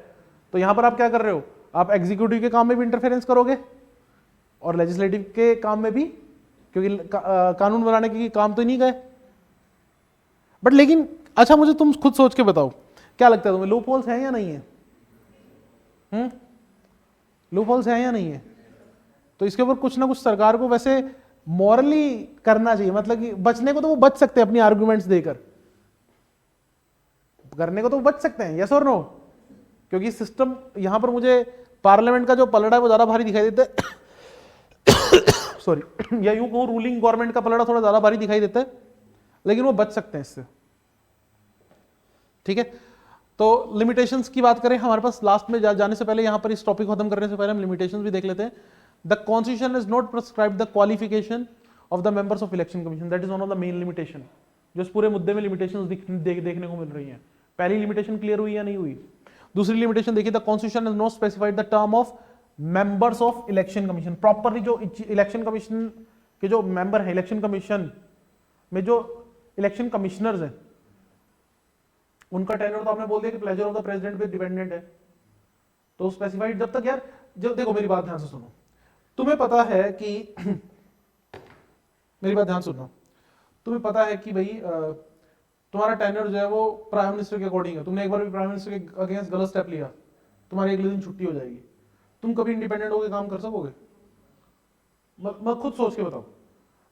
[SPEAKER 3] तो यहां पर आप क्या कर रहे हो, आप एग्जीक्यूटिव के काम में भी इंटरफेरेंस करोगे और लेजिस्लेटिव के काम में भी, क्योंकि कानून बनाने के काम तो नहीं गए। बट लेकिन अच्छा, मुझे तुम खुद सोच के बताओ, क्या लगता है तुम्हें, लूप होल्स हैं या नहीं है? लूप होल्स हैं या नहीं है? तो इसके ऊपर कुछ ना कुछ सरकार को वैसे मॉरली करना चाहिए, मतलब कि बचने को तो वो बच सकते हैं अपनी आर्गुमेंट्स देकर, करने को तो बच सकते हैं, यस और नो? क्योंकि सिस्टम यहां पर मुझे पार्लियामेंट का जो पलड़ा है वो ज्यादा भारी दिखाई देता है सॉरी, या यूं कहूं रूलिंग गवर्नमेंट का पलड़ा थोड़ा ज्यादा भारी दिखाई देता है, लेकिन वो बच सकते हैं इससे, ठीक है। तो लिमिटेशंस की बात करें, हमारे पास लास्ट में जाने से पहले, यहां पर इस टॉपिक को खत्म करने से पहले हम लिमिटेशंस भी देख लेते हैं। The constitution is not prescribe the qualification of the members of election commission, that is one of the main limitation, जो इस पूरे मुद्दे में लिमिटेशंस देखने को मिल रही हैं। पहली लिमिटेशन क्लियर हुई या नहीं हुई? दूसरी लिमिटेशन देखिए, the constitution is not specified the term of members of election commission. Properly जो इलेक्शन कमीशन के जो मेंबर है, इलेक्शन कमीशन में जो इलेक्शन कमिश्नर्स हैं, उनका टेन्योर तो आपने बोल दिया कि प्लेजर ऑफ द प्रेसिडेंट पे डिपेंडेंट है, तो स्पेसिफाइड जब तक, यार जब देखो मेरी बात ध्यान से सुनो, तुम्हें पता है कि मेरी बात ध्यान सुनना, तुम्हें पता है कि भाई तुम्हारा टेन्योर जो है वो प्राइम मिनिस्टर के अकॉर्डिंग है, तुमने एक बार भी प्राइम मिनिस्टर के अगेंस्ट गलत स्टेप लिया, तुम्हारी अगले दिन छुट्टी हो जाएगी, तुम कभी इंडिपेंडेंट होकर काम कर सकोगे? मैं खुद सोच के बताओ,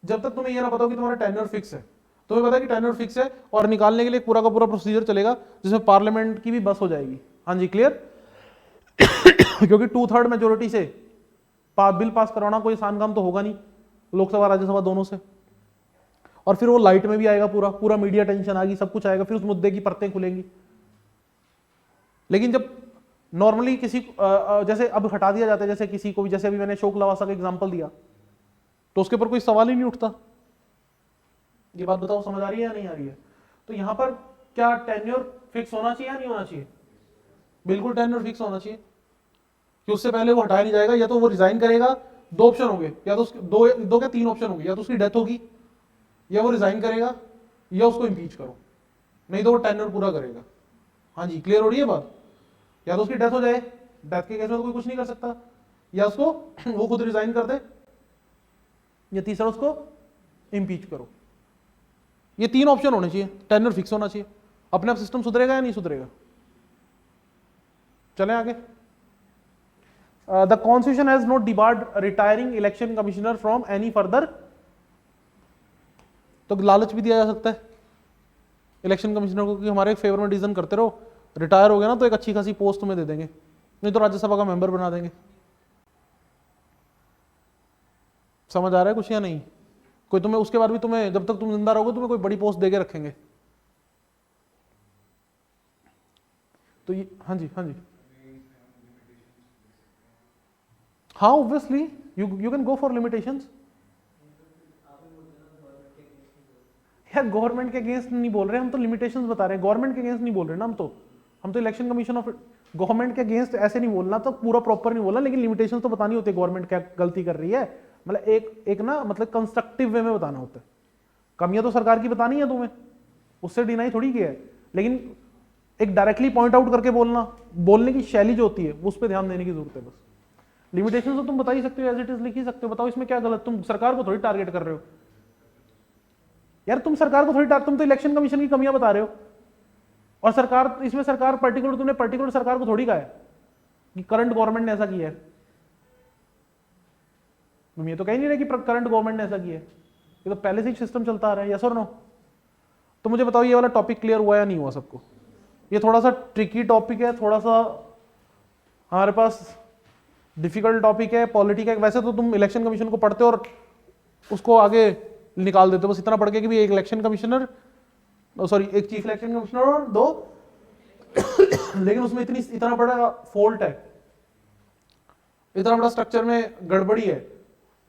[SPEAKER 3] जब तक तुम्हें यह ना पता हो कि तुम्हारा टेन्योर फिक्स है, तुम्हें पता है कि टेन्योर फिक्स है और निकालने के लिए पूरा का पूरा प्रोसीजर चलेगा जिसमें पार्लियामेंट की भी बस हो जाएगी। हाँ जी, क्लियर? क्योंकि 2/3 मेजोरिटी से बिल पास करवाना कोई आसान काम तो होगा नहीं, लोकसभा राज्यसभा दोनों से, और फिर वो लाइट में भी आएगा, पूरा पूरा मीडिया टेंशन आ गई, सब कुछ आएगा, फिर उस मुद्दे की परतें खुलेंगी। लेकिन जब नॉर्मली किसी जैसे अब हटा दिया जाता है, जैसे किसी को भी, जैसे अभी मैंने शोक लवासा का एग्जांपल दिया, तो उसके ऊपर कोई सवाल ही नहीं उठता। ये बात बताओ, समझ आ रही है या नहीं आ रही है? तो यहां पर क्या टेन्योर फिक्स होना चाहिए या नहीं होना चाहिए? बिल्कुल टेन्योर फिक्स होना चाहिए, कि उससे पहले वो हटाया नहीं जाएगा। या तो वो रिजाइन करेगा, दो ऑप्शन होंगे, या तो दो क्या 3 ऑप्शन होंगे, या तो उसकी डेथ होगी, या वो रिजाइन करेगा, या उसको इम्पीच करो, नहीं तो वो टेन्योर पूरा करेगा। हाँ जी, क्लियर हो रही है बात? या तो उसकी डेथ हो जाए, डेथ के केस में तो कोई कुछ नहीं कर सकता, या उसको वो खुद रिजाइन कर दे, या तीसरा उसको इम्पीच करो। ये 3 ऑप्शन होने चाहिए, टेन्योर फिक्स होना चाहिए। अपने आप सिस्टम सुधरेगा या नहीं सुधरेगा? चलें आगे। The constitution has not debarred retiring election commissioner from any further, तो लालच भी दिया जा सकता है इलेक्शन कमिश्नर को कि हमारे फेवर में डिसीजन करते रहो, रिटायर हो गया ना तो एक अच्छी खासी पोस्ट तुम्हें दे देंगे, नहीं तो राज्यसभा का मेंबर बना देंगे। समझ आ रहा है कुछ या नहीं? कोई तुम्हें उसके बाद भी तुम्हें, जब तक तुम जिंदा रहोगे, तुम्हें कोई बड़ी पोस्ट देके रखेंगे। तो ये, हाँ जी, हाँ जी, हाँ, obviously you can go for limitations. यार गवर्नमेंट के अगेंस्ट नहीं बोल रहे हम, तो लिमिटेशंस बता रहे हैं, गवर्नमेंट के अगेंस्ट नहीं बोल रहे ना हम तो इलेक्शन कमीशन ऑफ गवर्नमेंट के अगेंस्ट ऐसे नहीं बोलना, तो पूरा प्रॉपर नहीं बोलना, लेकिन लिमिटेशंस तो बतानी होती है, गवर्नमेंट क्या गलती कर रही है, मतलब एक ना, मतलब कंस्ट्रक्टिव वे में बताना होता है। कमियां तो सरकार की बतानी है तुम्हें, उससे डिनाई थोड़ी किया है, लेकिन एक डायरेक्टली पॉइंट आउट करके बोलने की शैली जो होती है उस पर ध्यान देने की जरूरत है बस। लिमिटेशन तो तुम बता ही सकते हो, एज इट इज लिख ही सकते हो, बताओ इसमें क्या गलत, तुम सरकार को थोड़ी टारगेट कर रहे हो यार, तुम सरकार को थोड़ी तुम तो इलेक्शन कमीशन की कमियां बता रहे हो, और सरकार, इसमें सरकार पर्टिकुलर, तुमने पर्टिकुलर सरकार को थोड़ी कहा है कि करंट गवर्नमेंट ने ऐसा किया है, तुम ये तो कह नहीं रहे कि करंट गवर्नमेंट ने ऐसा किया है, ये तो पहले से ही सिस्टम चलता आ रहा है। यस और नो? तो मुझे बताओ ये वाला टॉपिक क्लियर हुआ या नहीं हुआ सबको? ये थोड़ा सा ट्रिकी टॉपिक है, थोड़ा सा हमारे पास डिफिकल्ट टॉपिक है पॉलिटी का। वैसे तो तुम इलेक्शन कमीशन को पढ़ते हो और उसको आगे निकाल देते हो, बस इतना पढ़ के कि भी एक इलेक्शन कमिश्नर, सॉरी एक चीफ इलेक्शन कमिश्नर और 2 लेकिन उसमें इतना बड़ा फॉल्ट है, इतना बड़ा स्ट्रक्चर में गड़बड़ी है,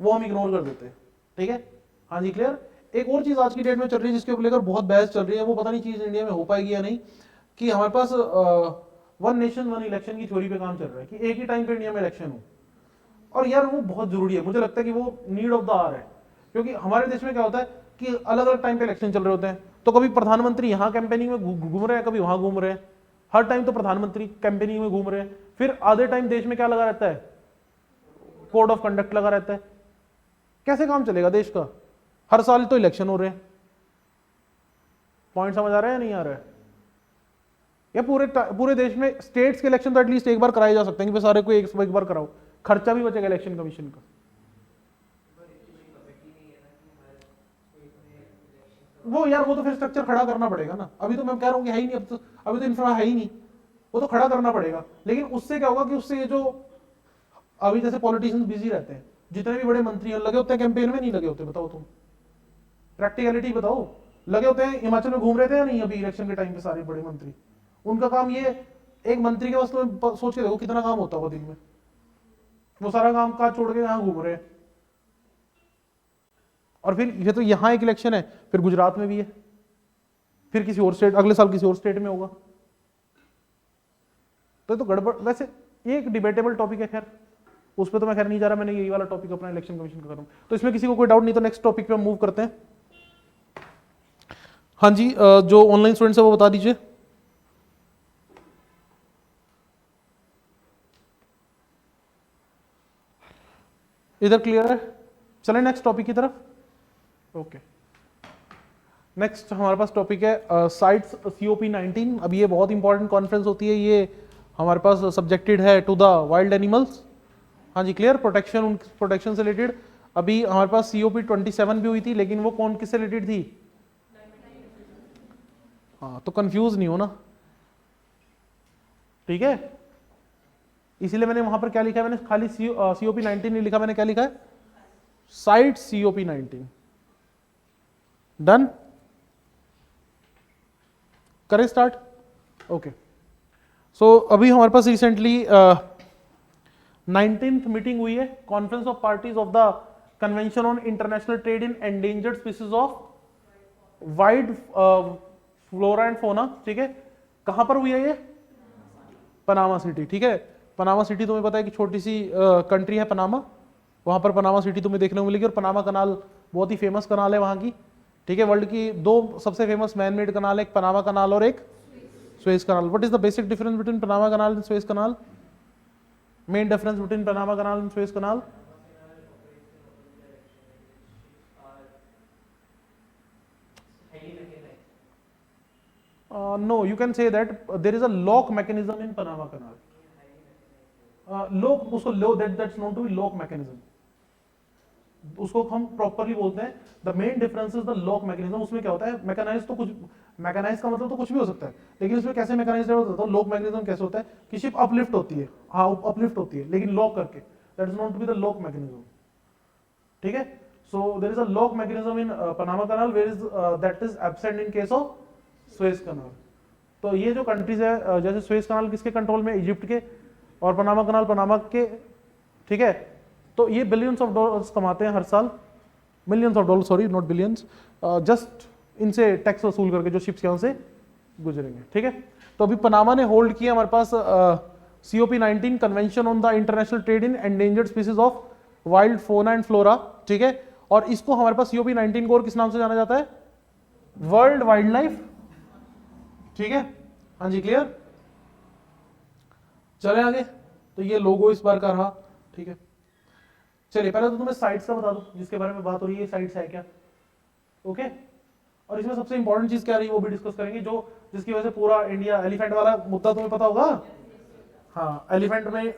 [SPEAKER 3] वो हम इग्नोर कर देते हैं। ठीक है, हाँ जी क्लियर। एक और चीज आज की डेट में चल रही है जिसके ऊपर लेकर बहुत बहस चल रही है, वो पता नहीं चीज इंडिया में हो पाएगी या नहीं, कि हमारे पास वन नेशन वन इलेक्शन की थ्योरी पे काम चल रहा है कि एक ही टाइम पे इंडिया में इलेक्शन हो। और यार वो बहुत जरूरी है, मुझे लगता है कि वो नीड ऑफ द आवर है, क्योंकि हमारे देश में क्या होता है कि अलग अलग टाइम पे इलेक्शन चल रहे होते हैं, तो कभी प्रधानमंत्री यहाँ कैंपेनिंग में घूम रहे हैं, कभी वहां घूम रहे हैं, हर टाइम तो प्रधानमंत्री कैंपेनिंग में घूम रहे हैं, फिर आधे टाइम देश में क्या लगा रहता है, कोड ऑफ कंडक्ट लगा रहता है। कैसे काम चलेगा देश का, हर साल तो इलेक्शन हो रहे हैं। पॉइंट समझ आ रहा है या नहीं आ रहा है? या पूरे देश में स्टेट्स के इलेक्शन तो एटलीस्ट एक बार कराए जा सकते हैं कि सारे को एक बार कराओ, खर्चा भी बचेगा इलेक्शन कमीशन का। वो यार वो तो फिर स्ट्रक्चर खड़ा करना पड़ेगा ना, अभी तो मैं कह रहा हूँ कि है ही नहीं, अभी तो इंफ्रा है ही नहीं, वो तो खड़ा करना पड़ेगा। लेकिन उससे क्या होगा कि उससे ये जो अभी जैसे पॉलिटिशियंस बिजी रहते हैं, जितने भी बड़े मंत्री हैं लगे होते हैं कैंपेन में, नहीं लगे होते? बताओ तुम, प्रैक्टिकलिटी बताओ। लगे होते हैं, हिमाचल में घूम रहे थे या नहीं अभी इलेक्शन के टाइम पे सारे बड़े मंत्री? उनका काम ये, एक मंत्री के पास तो सोच के देखो कितना काम होता होगा दिन में, वो सारा काम काज छोड़ के यहाँ घूम रहे हैं। और फिर ये तो यहाँ एक इलेक्शन है, फिर गुजरात में भी है, फिर किसी और स्टेट, अगले साल किसी और स्टेट में होगा, तो ये तो गड़बड़। वैसे ये एक डिबेटेबल टॉपिक है, खैर उस पर तो मैं खैर नहीं जा रहा, मैंने यही वाला टॉपिक अपना इलेक्शन कमीशन का कर रहा हूं, तो इसमें किसी को कोई डाउट नहीं, तो नेक्स्ट टॉपिक पे हम मूव करते हैं। हाँ जी, जो ऑनलाइन स्टूडेंट्स है वो बता दीजिए। इधर क्लियर है? चलें नेक्स्ट टॉपिक की तरफ। ओके, नेक्स्ट हमारे पास टॉपिक है साइट्स COP19। अब ये बहुत इंपॉर्टेंट कॉन्फ्रेंस होती है, ये हमारे पास सब्जेक्टेड है टू द वाइल्ड एनिमल्स। हाँ जी क्लियर, प्रोटेक्शन से रिलेटेड। अभी हमारे पास COP27 भी हुई थी, लेकिन वो कौन किससे रिलेटेड थी? हाँ, तो कंफ्यूज नहीं हो ना, ठीक है। इसीलिए मैंने वहां पर क्या लिखा है, मैंने खाली COP19 नहीं लिखा, मैंने क्या लिखा है? Site COP19। डन, करें स्टार्ट। ओके, सो अभी हमारे पास रिसेंटली 19th मीटिंग हुई है, conference of parties of the convention on international trade in endangered species of wild flora and fauna. ठीक है, कहां पर हुई है ये? Panama city. ठीक है, पनामा सिटी तुम्हें पता है कि छोटी सी कंट्री है पनामा, वहां पर पनामा सिटी तुम्हें देखने को मिलेगी। और पनामा कनाल बहुत ही फेमस कनाल है वहां की। ठीक है, वर्ल्ड की 2 सबसे फेमस मैन मेड कनाल है, एक पनामा कनाल और एक Suez canal. What is the basic difference between Panama canal and Suez canal? Main difference between Panama canal and Suez canal? No, you can say that there is a lock mechanism in Panama Canal. Lock, उसको that's known to be lock mechanism. उसको हम properly बोलते हैं the main difference is the lock mechanism. उसमें क्या होता है, mechanise तो कुछ, मैकेनाइज का मतलब तो कुछ भी हो सकता है, लेकिन इसमें कैसे मैकेनाइज होता है? लॉक मैकेनिज्म कैसे होता है कि शिप अपलिफ्ट होती है, हाँ अपलिफ्ट होती है, लेकिन लॉक करके, that is not to be the lock mechanism. ठीक है, so there is a lock mechanism in Panama canal where is that is absent in case of Suez canal. तो ये जो कंट्रीज है, जैसे सुएज कनाल किसके कंट्रोल में? इजिप्ट के, और पनामा कनाल पनामा के। ठीक है, तो ये बिलियंस ऑफ डॉलर्स कमाते हैं हर साल, millions of dollar, sorry not billions, just इनसे टैक्स वसूल करके जो शिप्स यहाँ से गुजरेंगे। ठीक है, तो अभी पनामा ने होल्ड किया हमारे पास COP19 convention on the international trade in endangered species of wild फोना एंड फ्लोरा। ठीक है, और इसको हमारे पास COP19 को और किस नाम से जाना जाता है? World wild life. ठीक है, हाँ जी क्लियर। चले आगे, तो ये लोगो इस बार का रहा। ठीक है, चलिए पहले तो तुम्हें साइट्स का बता दो जिसके बारे में बात हो रही है, साइट्स है क्या? ओके, और इसमें सबसे इंपॉर्टेंट चीज क्या रही है वो भी डिस्कस करेंगे, जो जिसकी वजह से पूरा इंडिया, एलिफेंट वाला मुद्दा तुम्हें पता होगा। हाँ, एलिफेंट में,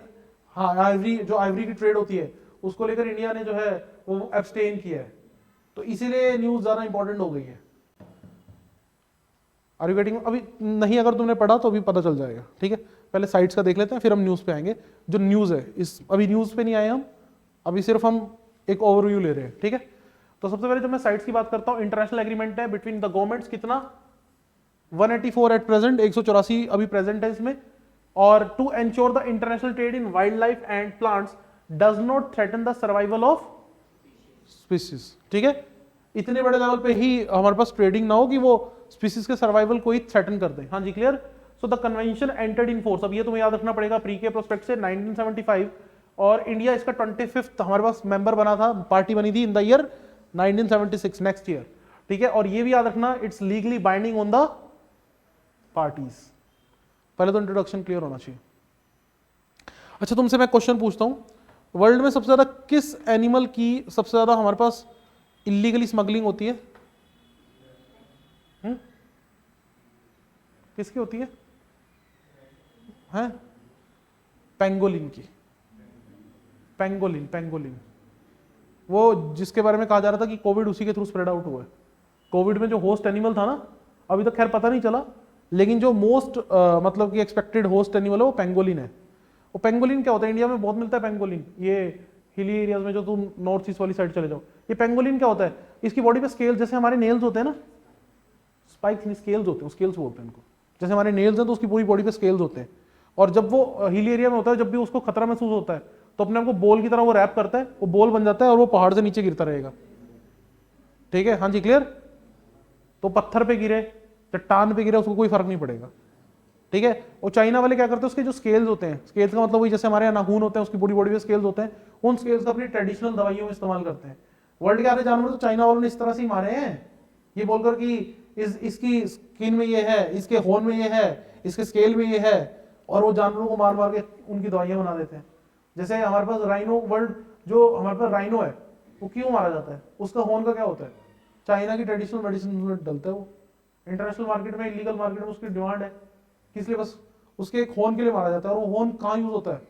[SPEAKER 3] हाँ आइवरी, जो आइवरी की ट्रेड होती है उसको लेकर इंडिया ने जो है वो एब्सटेन किया है, तो इसीलिए न्यूज ज्यादा इंपॉर्टेंट हो गई है। Are you getting? अभी नहीं अगर तुमने पढ़ा तो अभी पता चल जाएगा, ठीक है। पहले साइट्स का देख लेते हैं, फिर हम न्यूज़ पे आएंगे। जो न्यूज़ है इस अभी न्यूज़ पे नहीं आए हम, अभी सिर्फ हम एक ओवरव्यू ले रहे हैं, ठीक है। तो सबसे पहले जब मैं साइट्स की बात करता हूँ, इंटरनेशनल एग्रीमेंट है बिटवीन द गवर्नमेंट्स, कितना 184 एट प्रेजेंट, 184 अभी प्रेजेंट है इसमें। और to ensure the international trade in wildlife and plants does not threaten the survival of species, ठीक है। इतने बड़े लेवल पे ही हमारे पास ट्रेडिंग ना हो कि वो स्पीसीज के सर्वाइवल को ही थ्रेटन कर दे। हाँ जी, clear. So the convention entered in force, अब ये तुम्हें याद रखना पड़ेगा प्री के प्रोस्पेक्ट से 1975, और इंडिया इसका 25th हमारे पास मेंबर बना था, पार्टी बनी थी in the year 1976, next year, ठीक है। और ये भी याद रखना, it's legally binding on the parties. पहले तो इंट्रोडक्शन क्लियर होना चाहिए। अच्छा, तुमसे मैं क्वेश्चन पूछता हूं, वर्ल्ड में सबसे ज्यादा किस एनिमल की सबसे ज्यादा हमारे पास इलीगली स्मगलिंग होती है? किसकी होती है? पेंगोलिन की। पेंगोलिन वो जिसके बारे में कहा जा रहा था कि कोविड उसी के थ्रू स्प्रेड आउट हुआ है। कोविड में जो होस्ट एनिमल था ना, अभी तक खैर पता नहीं चला, लेकिन जो मोस्ट मतलब कि एक्सपेक्टेड होस्ट एनिमल है वो पेंगोलिन है। वो पेंगोलिन क्या होता है? इंडिया में बहुत मिलता है पेंगोलिन, ये हिली एरियाज में, जो तुम नॉर्थ ईस्ट वाली साइड चले जाओ। ये पेंगोलिन क्या होता है? इसकी बॉडी पे स्केल, जैसे हमारे नेल्स होते हैं ना, स्पाइक्स नहीं, स्केल्स होते हैं, स्केल्स बोलते हैं इनको। जैसे हमारे नेल्स हैं तो उसकी पूरी बॉडी पे स्केल्स होते हैं, और जब वो हिली एरिया में होता है, जब भी उसको खतरा महसूस होता है तो अपने आप को बॉल की तरह वो रैप करता है, वो बॉल बन जाता है और वो पहाड़ से नीचे गिरता रहेगा, ठीक है। हाँ जी, क्लियर। तो पत्थर पे गिरे, चट्टान पे गिरे, उसको कोई फर्क नहीं पड़ेगा, ठीक है। और चाइना वाले क्या करते हैं, उसके जो स्केल्स होते हैं, स्केल्स का मतलब वही जैसे हमारे यहाँ नाखून होते हैं, उसकी पूरी बॉडी पे स्केल्स होते हैं, उन स्केल्स का अपनी ट्रेडिशनल दवाइयों में इस्तेमाल करते हैं। वर्ल्ड के आधे जानवर तो चाइना वालों ने इस तरह से ही मारे हैं, ये बोलकर कि इसकी स्किन में ये है, इसके होर्न में ये है, इसके स्केल में ये है, और वो जानवरों को मार मार के उनकी दवाइयां बना देते हैं। जैसे हमारे पास राइनो, वर्ल्ड जो हमारे पास राइनो है, वो क्यों मारा जाता है? उसका होर्न का क्या होता है? चाइना की ट्रेडिशनल मेडिसिन में डलता है वो। इंटरनेशनल मार्केट में, इलीगल मार्केट में उसकी डिमांड है, किस लिए? बस उसके एक होर्न के लिए मारा जाता है। और वो होर्न कहाँ यूज होता है?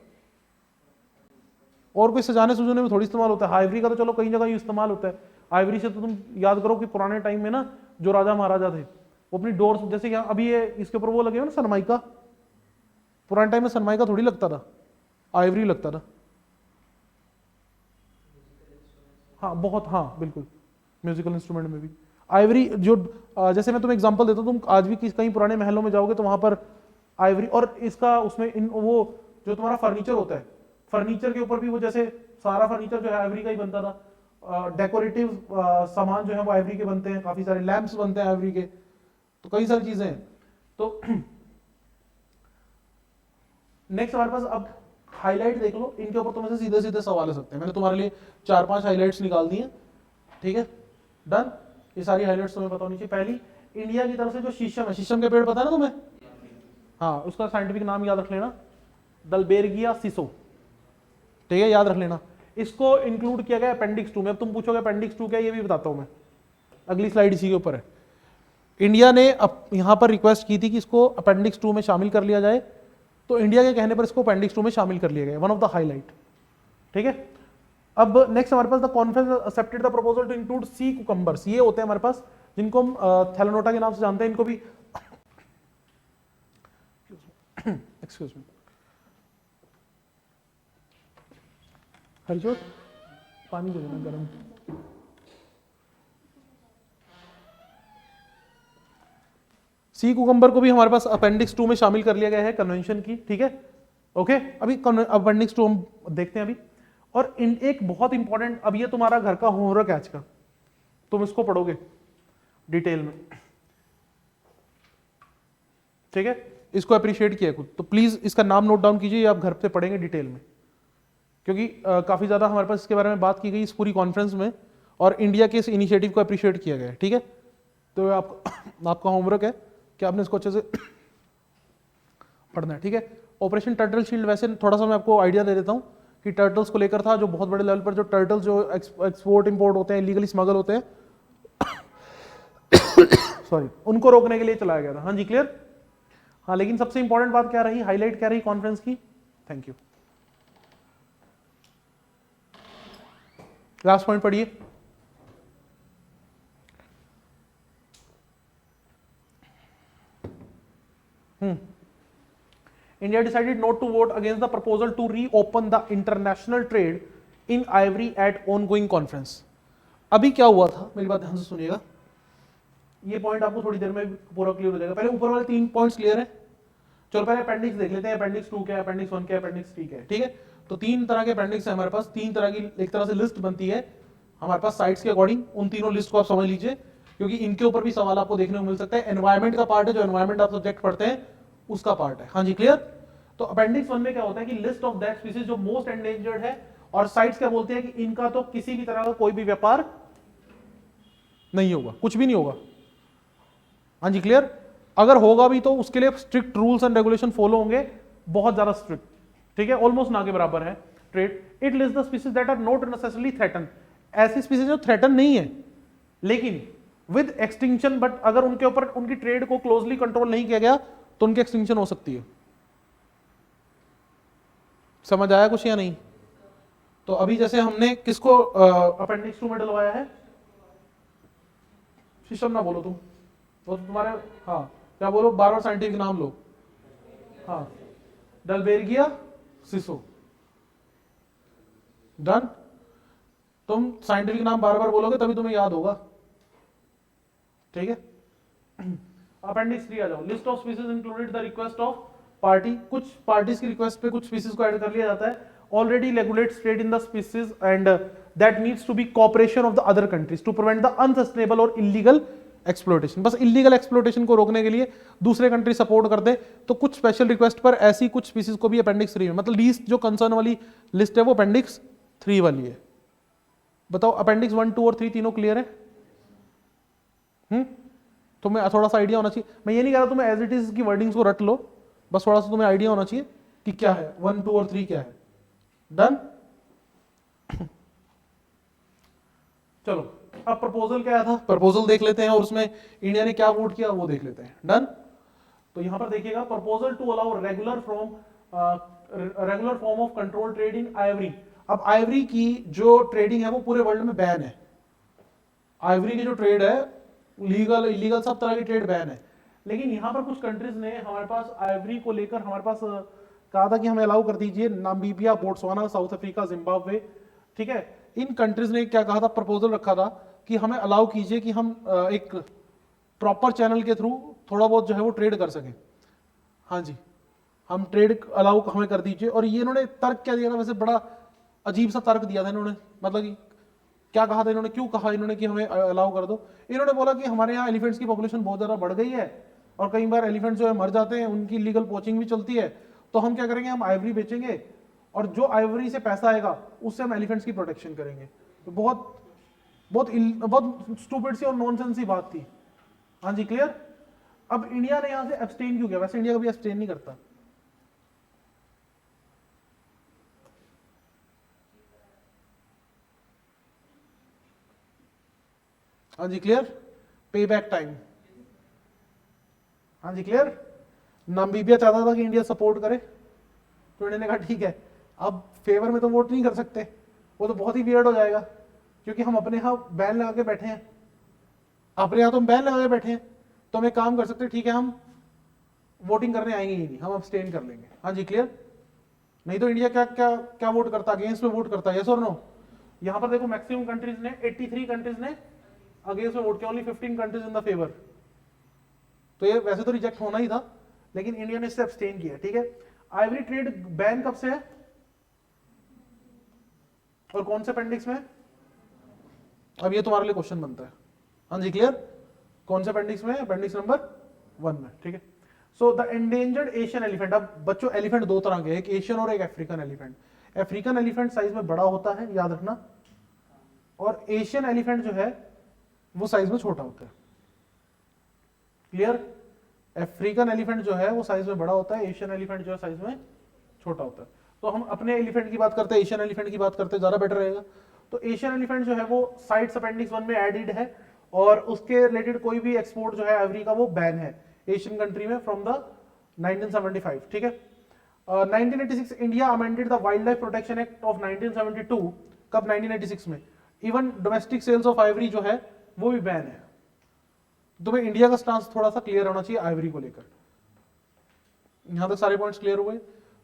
[SPEAKER 3] और कोई सजाने सुजाने में थोड़ी इस्तेमाल होता है। आइवरी का तो चलो कई जगह इस्तेमाल होता है। आइवरी से तो तुम याद करो कि पुराने टाइम में ना, जो राजा महाराजा थे, वो अपनी डोर्स, जैसे यहाँ अभी ये इसके ऊपर वो लगे हो ना सनमाइका, पुराने टाइम में सनमाइका थोड़ी लगता था, आइवरी लगता था। हाँ बहुत, हाँ बिल्कुल, म्यूजिकल इंस्ट्रूमेंट में भी आइवरी। जो जैसे मैं तुम्हें एग्जांपल देता हूँ, तुम आज भी कहीं पुराने महलों में जाओगे तो वहां पर आइवरी, और इसका उसमें वो जो तुम्हारा फर्नीचर होता है, फर्नीचर के ऊपर भी वो, जैसे सारा फर्नीचर जो है आइवरी का ही बनता था। डेकोरेटिव सामान जो है वो आइवरी के बनते हैं, काफी सारे लैंप्स बनते हैं आइवरी के, तो कई सारी चीजें हैं। तो नेक्स्ट हमारे पास अब हाईलाइट देख लो, इनके ऊपर तुम्हें से सीधे सीधे सवाल हो सकते हैं। मैंने तुम्हारे लिए 4-5 हाईलाइट्स निकाल दी हैं, ठीक है, डन। ये सारी हाईलाइट्स तुम्हें पता होनी चाहिए। पहली, इंडिया की तरफ से जो शीशम है, शीशम के पेड़ पता है ना तुम्हें? हाँ, उसका साइंटिफिक नाम याद रख लेना, दलबेर्गिया सिसो, ठीक है, याद रख लेना। इसको इंक्लूड किया गया अपेंडिक्स 2 में। अब तुम पूछोगे अपेंडिक्स 2 क्या, ये भी बताता हूं मैं, अगली स्लाइड इसी के ऊपर है। इंडिया ने यहां पर रिक्वेस्ट की थी कि इसको अपेंडिक्स 2 में शामिल कर लिया जाए, तो इंडिया के कहने पर इसको अपेंडिक्स 2 में शामिल कर लिया गया, वन ऑफ द हाईलाइट, ठीक है। अब नेक्स्ट हमारे पास, the conference accepted the proposal to include sea cucumbers. ये होते हैं हमारे पास, जिनको हम थैलेनोटा के नाम से जानते हैं, इनको भी एक्सक्यूज मी, हरजोत पानी दे देना गर्म। सी कुकम्बर को भी हमारे पास अपेंडिक्स 2 में शामिल कर लिया गया है कन्वेंशन की, ठीक है, ओके। अभी अपेंडिक्स 2 हम देखते हैं अभी। और एक बहुत इंपॉर्टेंट, अब ये तुम्हारा घर का होमवर्क है आज का, तुम इसको पढ़ोगे डिटेल में, ठीक है, इसको अप्रिशिएट किया खुद, तो प्लीज इसका नाम नोट डाउन कीजिए, आप घर पे पढ़ेंगे डिटेल में, क्योंकि काफी ज्यादा हमारे पास इसके बारे में बात की गई इस पूरी कॉन्फ्रेंस में, और इंडिया के इस इनिशिएटिव को अप्रिशिएट किया गया है, ठीक है। तो आपका होमवर्क है कि आपने इसको अच्छे से पढ़ना है, ठीक है। ऑपरेशन टर्टल शील्ड, वैसे थोड़ा सा मैं आपको आइडिया दे देता हूँ कि टर्टल्स को लेकर था, जो बहुत बड़े लेवल पर जो टर्टल्स जो एक्सपोर्ट इंपोर्ट होते हैं, इलीगली स्मगल होते हैं, सॉरी, उनको रोकने के लिए चलाया गया था। हाँ जी, क्लियर। हाँ, लेकिन सबसे इंपॉर्टेंट बात क्या रही, हाईलाइट क्या रही कॉन्फ्रेंस की? Thank you. लास्ट पॉइंट पढ़िए। India decided not to vote against the proposal to reopen the international trade in ivory at ongoing conference. अभी क्या हुआ था, मेरी बात ध्यान से सुनिएगा, ये पॉइंट आपको थोड़ी देर में पूरा क्लियर हो जाएगा। पहले ऊपर वाले 3 पॉइंट्स क्लियर है। चलो पहले अपेंडिक्स देख लेते हैं, अपेंडिक्स 2 क्या है, अपेंडिक्स 1 क्या है, अपेंडिक्स 3 क्या है। ठीक है, तो 3 तरह के अपेंडिक्स है हमारे पास, 3 तरह की एक तरह से लिस्ट बनती है हमारे पास साइट्स के अकॉर्डिंग। उन तीनों लिस्ट को आप समझ लीजिए, क्योंकि इनके ऊपर भी सवाल आपको देखने को मिल सकता है। एनवायरमेंट का पार्ट है, जो एनवायरमेंट आप सब्जेक्ट पढ़ते हैं उसका पार्ट है। हाँ जी, क्लियर। तो अपेंडिक्स 1 में क्या होता है कि लिस्ट ऑफ दैट स्पीसीज जो मोस्ट एंडेंजर्ड है, और साइट्स क्या बोलते हैं कि इनका तो किसी भी तरह का कोई भी व्यापार नहीं होगा, कुछ भी नहीं होगा। हाँ जी, क्लियर। अगर होगा भी तो उसके लिए strict rules and regulation follow होंगे, बहुत ज्यादा स्ट्रिक्ट। ठीक है, ऑलमोस्ट ना के बराबर है trade. It list the species that are not necessarily threaten, ऐसी स्पीसीज जो थ्रेटन नहीं है लेकिन विद एक्सटिंक्शन, बट अगर उनके ऊपर उनकी ट्रेड को क्लोजली कंट्रोल नहीं किया गया तो उनकी एक्सटिंक्शन हो सकती है। समझ आया कुछ या नहीं? तो अभी जैसे हमने किसको अपेंडिक्स 2 में डलवाया है, सिस्टम ना बोलो तुम, तो तुम्हारे, हाँ क्या बोलो, बार बार साइंटिफिक नाम लो। हाँ, डलबेर्गिया सिसो, डन। तुम साइंटिफिक नाम बार बार बोलोगे तभी तुम्हें याद होगा। ठीक है, अपेंडिक्स 3 आ जाओ। List of species included the request of party, कुछ पार्टीज की रिक्वेस्ट पे कुछ स्पीसीज को ऐड कर लिया जाता है। Already regulates trade in the species and that needs to be cooperation of the other countries to prevent the unsustainable और इलीगल एक्सप्लोटेशन। बस इलीगल एक्सप्लोटेशन को रोकने के लिए दूसरे कंट्री सपोर्ट कर दे, तो कुछ स्पेशल रिक्वेस्ट पर ऐसी कुछ स्पीसीज को भी अपेंडिक्स 3 में, मतलब लीस्ट जो कंसर्न वाली लिस्ट है वो अपेंडिक्स 3 वाली है। बताओ अपेंडिक्स 1, 2 और 3 तीनों क्लियर है? तुम्हें थोड़ा सा आइडिया होना चाहिए। मैं ये नहीं कह रहा तुम्हें एज इट इज की वर्डिंग्स को रट लो, बस थोड़ा सा तुम्हें आइडिया होना चाहिए कि क्या है 1, 2 और 3 क्या है। डन। चलो अब प्रपोजल क्या था, प्रपोजल देख लेते हैं, और उसमें इंडिया ने क्या वोट किया वो देख लेते हैं। डन। तो यहां पर देखिएगा, proposal to allow regular form of control trade in ivory. अब आइवरी की जो ट्रेडिंग है वो पूरे वर्ल्ड में बैन है। आइवरी की जो ट्रेड है, लीगल इलीगल सब तरह की ट्रेड बैन है, लेकिन यहां पर कुछ कंट्रीज ने हमारे पास आइवरी को लेकर हमारे पास कहा था कि हमें अलाउ कर दीजिए। Namibia, Botswana, south Africa, Zimbabwe. ठीक है, इन कंट्रीज ने क्या कहा था, प्रपोजल रखा था कि हमें अलाउ कीजिए कि हम एक प्रॉपर चैनल के थ्रू थोड़ा बहुत जो है वो ट्रेड कर सकें। हाँ जी, हम ट्रेड अलाउ हमें कर दीजिए। और ये इन्होंने तर्क क्या दिया था, वैसे बड़ा अजीब सा तर्क दिया था इन्होंने, मतलब कि क्या कहा था इन्होंने, क्यों कहा इन्होंने कि हमें अलाउ कर दो। इन्होंने बोला कि हमारे यहाँ एलिफेंट्स की पॉपुलेशन बहुत ज़्यादा बढ़ गई है और कई बार एलिफेंट्स जो है मर जाते हैं, उनकी लीगल पोचिंग भी चलती है, तो हम क्या करेंगे, हम आइवरी बेचेंगे और जो आइवरी से पैसा आएगा उससे हम एलिफेंट्स की प्रोटेक्शन करेंगे। तो बहुत बहुत स्टूपिड सी और नॉनसेंस सी बात थी। हाँ जी, क्लियर। अब इंडिया ने यहां से एब्सटेन क्यों किया? वैसे इंडिया कभी एब्सटेन नहीं करता। हाँ जी, क्लियर। पे बैक टाइम। हाँ जी, क्लियर। नामीबिया चाहता था कि इंडिया सपोर्ट करे, तो इंडिया ने कहा ठीक है, अब फेवर में तो वोट नहीं कर सकते, वो तो बहुत ही वियर्ड हो जाएगा, क्योंकि हम अपने यहाँ बैन लगा के बैठे हैं, अपने यहाँ तो हम बैन लगा के बैठे हैं, तो हम एक काम कर सकते हैं, ठीक है हम वोटिंग करने आएंगे ही नहीं, हम अब्सटेन कर लेंगे। हाँ जी, क्लियर। नहीं तो इंडिया क्या क्या क्या वोट करता, अगेंस्ट में वोट करता, यस और नो। यहाँ पर देखो मैक्सिमम कंट्रीज ने 83 कंट्रीज ने अगेंस्ट में वोट किया, only 15 countries in the favour. तो ये वैसे तो रिजेक्ट होना ही था, लेकिन इंडिया ने इससे अब्सटेन किया। ठीक है, आइवरी ट्रेड बैन कब से है और कौन से अपेंडिक्स में? अब ये तुम्हारे लिए क्वेश्चन बनता है। हाँ जी, क्लियर। कौन से अपेंडिक्स में? अपेंडिक्स नंबर 1 में। ठीक है, so the endangered Asian elephant. अब बच्चों एलिफेंट 2 तरह के, एक एशियन और एक African elephant. African elephant size में बड़ा होता है, याद रखना, और एशियन एलिफेंट जो है वो साइज में छोटा होता है। क्लियर। अफ्रीकन एलिफेंट जो है वो साइज में बड़ा होता है, एशियन एलिफेंट जो है साइज में छोटा होता है। तो हम अपने एलिफेंट की बात करते हैं, एशियन एलिफेंट की बात करते हैं, ज्यादा बेटर रहेगा। तो एशियन एलिफेंट जो है वो साइट्स अपेंडिक्स 1 में एडेड है, और उसके रिलेटेड कोई भी एक्सपोर्ट जो है आइवरी का वो बैन है एशियन कंट्री में फ्रॉम द 1975। ठीक है, 1986 India amended the wildlife protection act of 1972। कब? 1986 में। Even domestic sales of ivory जो है वो भी बैन है। तुम्हें इंडिया का स्टांस थोड़ा सा क्लियर होना चाहिए आइवरी को लेकर। यहाँ तक सारे पॉइंट्स क्लियर हुए।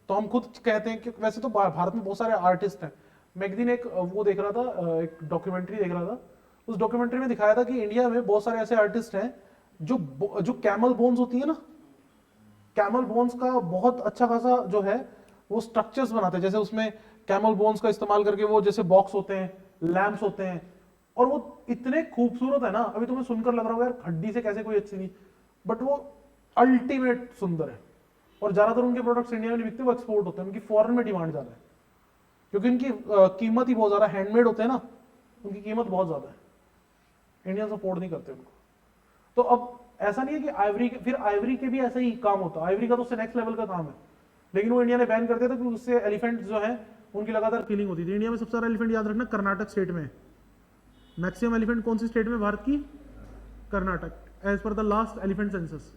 [SPEAKER 3] तो हम खुद कहते हैं कि वैसे तो भारत में बहुत सारे आर्टिस्ट हैं। मैं एक दिन एक वो देख रहा था, एक डॉक्यूमेंट्री देख रहा था। उस डॉक्यूमेंट्री में दिखाया था कि इंडिया में बहुत सारे ऐसे आर्टिस्ट हैं जो कैमल बोन्स होती है ना, कैमल बोन्स का बहुत अच्छा खासा जो है वो स्ट्रक्चर्स बनाते हैं। जैसे उसमें कैमल बोन्स का इस्तेमाल करके वो जैसे बॉक्स होते हैं, लैंप्स होते हैं, और वो इतने खूबसूरत है ना, अभी तुम्हें सुनकर लग रहा होगा यार हड्डी से कैसे कोई अच्छी नहीं, बट वो अल्टीमेट सुंदर है। और ज्यादातर उनके प्रोडक्ट्स इंडिया में नहीं बिकते, वो एक्सपोर्ट होते हैं, उनकी फॉरेन में डिमांड ज्यादा है, क्योंकि इनकी कीमत ही बहुत ज्यादा, हैंडमेड होते हैं ना, उनकी कीमत बहुत ज्यादा है, इंडियन सपोर्ट नहीं करते उनको। तो अब ऐसा नहीं है कि आइवरी के भी ऐसा ही काम होता है, आइवरी का तो उससे नेक्स्ट लेवल का काम है, लेकिन वो इंडिया ने बैन कर दिया था क्योंकि उससे एलिफेंट जो है उनकी लगातार किलिंग होती थी। इंडिया में सबसे ज्यादा एलिफेंट याद रखना कर्नाटक स्टेट में, मैक्सिमम एलिफेंट कौन सी स्टेट में भारत की? Karnataka, as per the last elephant census.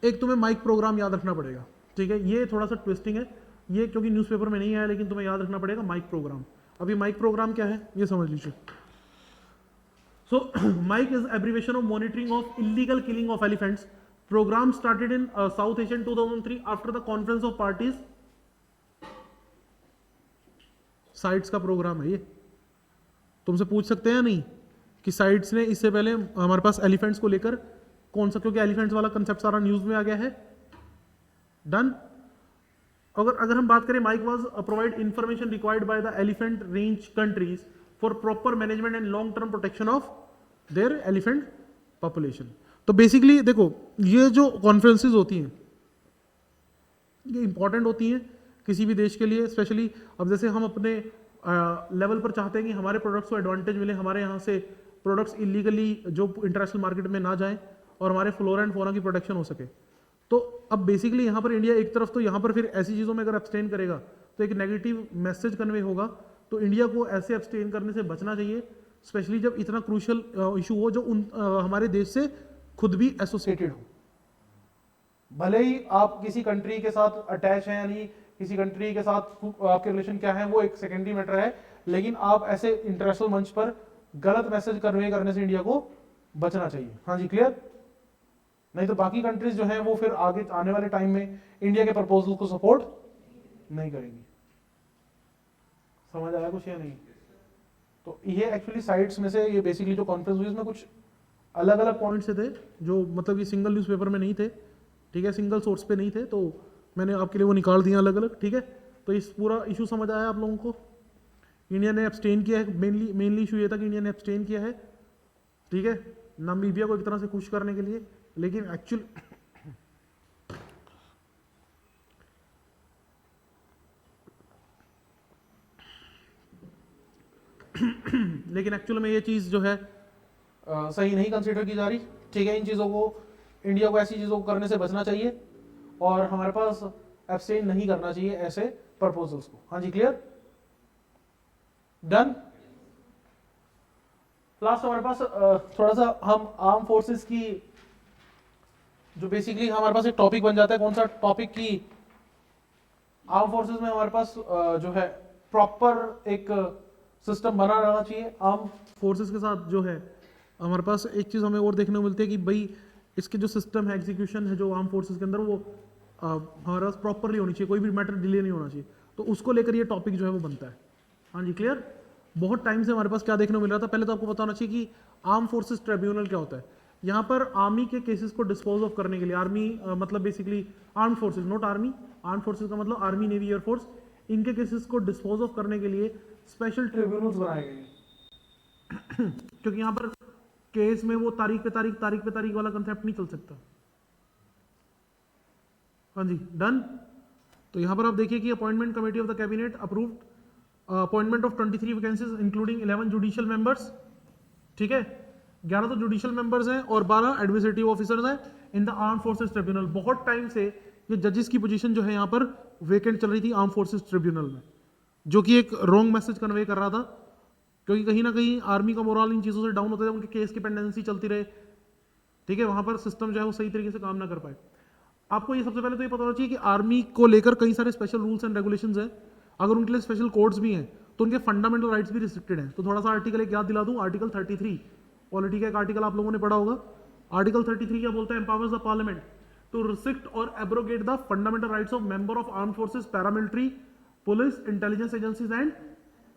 [SPEAKER 3] एक तुम्हें माइक प्रोग्राम याद रखना पड़ेगा, ठीक है, ये थोड़ा सा ट्विस्टिंग है ये, क्योंकि न्यूज़पेपर में नहीं आया, लेकिन तुम्हें याद रखना पड़ेगा माइक प्रोग्राम। अभी माइक प्रोग्राम क्या है ये समझ लीजिए। So, MIC is abbreviation of monitoring of illegal killing of elephants. Program started in South Asia in 2003 after the conference of parties. Sites का प्रोग्राम है ये, तुमसे पूछ सकते हैं नहीं कि साइट्स ने इससे पहले हमारे पास एलिफेंट्स को लेकर कौन सा, क्योंकि एलिफेंट्स वाला कंसेप्ट सारा न्यूज में आ गया है। डन। अगर हम बात करें, MIKE was provide information required by the elephant range countries for proper management and long term protection of their elephant population. तो बेसिकली देखो, ये जो कॉन्फ्रेंसेज होती हैं ये इंपॉर्टेंट होती हैं किसी भी देश के लिए, स्पेशली अब जैसे हम अपने लेवल पर चाहते हैं कि हमारे प्रोडक्ट्स को एडवांटेज मिले, हमारे यहाँ से प्रोडक्ट्स इलीगली जो इंटरनेशनल मार्केट में ना जाएं और हमारे फ्लोरा एंड फौना की प्रोटेक्शन हो सके। तो अब बेसिकली यहाँ पर इंडिया एक तरफ, तो यहाँ पर फिर ऐसी चीज़ों में अगर एब्सटेन करेगा तो एक नेगेटिव मैसेज कन्वे होगा। तो इंडिया को ऐसे एब्सटेन करने से बचना चाहिए, स्पेशली जब इतना क्रूशियल इशू हो जो हमारे देश से खुद भी एसोसिएटेड हो। भले ही आप किसी कंट्री के साथ अटैच हैं या नहीं, किसी कंट्री के साथ आपके रिलेशन क्या है वो एक सेकेंडरी मैटर है, लेकिन आप ऐसे इंटरनेशनल मंच पर गलत मैसेज कन्वे करने से इंडिया को बचना चाहिए। हाँ जी, क्लियर? नहीं तो बाकी कंट्रीज जो हैं वो फिर आगे आने वाले टाइम में इंडिया के प्रपोजल को सपोर्ट नहीं करेंगी। समझ आया कुछ या नहीं? तो ये एक्चुअली साइट्स में से ये बेसिकली जो कॉन्फ्रेंस हुई इसमें कुछ अलग अलग पॉइंट्स थे जो मतलब ये सिंगल न्यूज़पेपर में नहीं थे, ठीक है, सिंगल सोर्स पे नहीं थे, तो मैंने आपके लिए वो निकाल दिया अलग अलग, ठीक है। तो इस पूरा इशू समझ आया आप लोगों को? इंडिया ने एब्सटेन किया है, मेनली इशू ये था कि इंडिया ने एब्सटेन किया है, ठीक है, नामीबिया को एक तरह से खुश करने के लिए, लेकिन एक्चुअल में ये चीज़ जो है सही नहीं कंसीडर की जा रही, ठीक है। इन चीज़ों को, इंडिया को ऐसी चीज़ों को करने से बचना चाहिए और हमारे पास एब्सटेन नहीं करना चाहिए ऐसे प्रपोजल्स को। हाँ जी, क्लियर? डन। लास्ट हमारे पास थोड़ा सा हम आर्म फोर्सेस की, जो बेसिकली हमारे पास एक टॉपिक बन जाता है, कौन सा टॉपिक की आर्म फोर्सेस में हमारे पास जो है प्रॉपर एक सिस्टम बना रहना चाहिए। आर्म फोर्सेस के साथ जो है हमारे पास एक चीज़ हमें और देखने को मिलती है कि भाई इसके जो सिस्टम है, एग्जीक्यूशन है जो आर्म फोर्सेस के अंदर, वो हमारे पास प्रॉपरली होनी चाहिए, कोई भी मैटर डिले नहीं होना चाहिए। तो उसको लेकर ये टॉपिक जो है वो बनता है। हाँ जी, क्लियर? बहुत टाइम से हमारे पास क्या देखने को मिल रहा था, पहले तो आपको पता होना चाहिए कि आर्म फोर्सेस ट्रिब्यूनल क्या होता है। यहाँ पर आर्मी के केसेस को डिस्पोज ऑफ करने के लिए, आर्मी मतलब basically arm forces, not army, arm forces का मतलब आर्मी, नेवी, एयरफोर्स, इनके केसेस को डिस्पोज ऑफ करने के लिए स्पेशल ट्रिब्यूनल्स बनाए गए हैं। क्योंकि यहाँ पर केस में वो तारीख पे तारीख वाला कंसेप्ट नहीं चल सकता। हाँ जी, डन। तो यहाँ पर आप देखिए कि appointment committee of the cabinet approved appointment of 23 vacancies including 11 judicial members, ठीक है, 11 तो जुडिशियल मेंबर्स हैं और 12 एडमिनिस्ट्रेटिव ऑफिसर्स हैं in the armed forces tribunal. बहुत टाइम से ये जजेस की पोजीशन जो है यहाँ पर वेकेंट चल रही थी आर्म फोर्सेस ट्रिब्यूनल में, जो कि एक रॉन्ग मैसेज कन्वे कर रहा था, क्योंकि कहीं ना कहीं आर्मी का मोरल इन चीज़ों से डाउन होता है, उनके केस की पेंडेंसी चलती रहे, ठीक है, वहाँ पर सिस्टम जो है वो सही तरीके से काम ना कर पाए। आपको ये सबसे पहले तो ये पता होना चाहिए कि आर्मी को लेकर कई सारे स्पेशल रूल्स एंड रेगुलेशंस हैं। अगर उनके लिए स्पेशल कोड्स भी हैं तो उनके फंडामेंटल राइट्स भी रिस्ट्रिक्टेड हैं। तो थोड़ा सा आर्टिकल एक याद दिला दूं, आर्टिकल 33 पॉलिटी का एक आर्टिकल आप लोगों ने पढ़ा होगा। आर्टिकल 33 क्या बोलता है? Empowers the parliament to restrict or abrogate the fundamental rights of member of armed forces, paramilitary, police, intelligence agencies and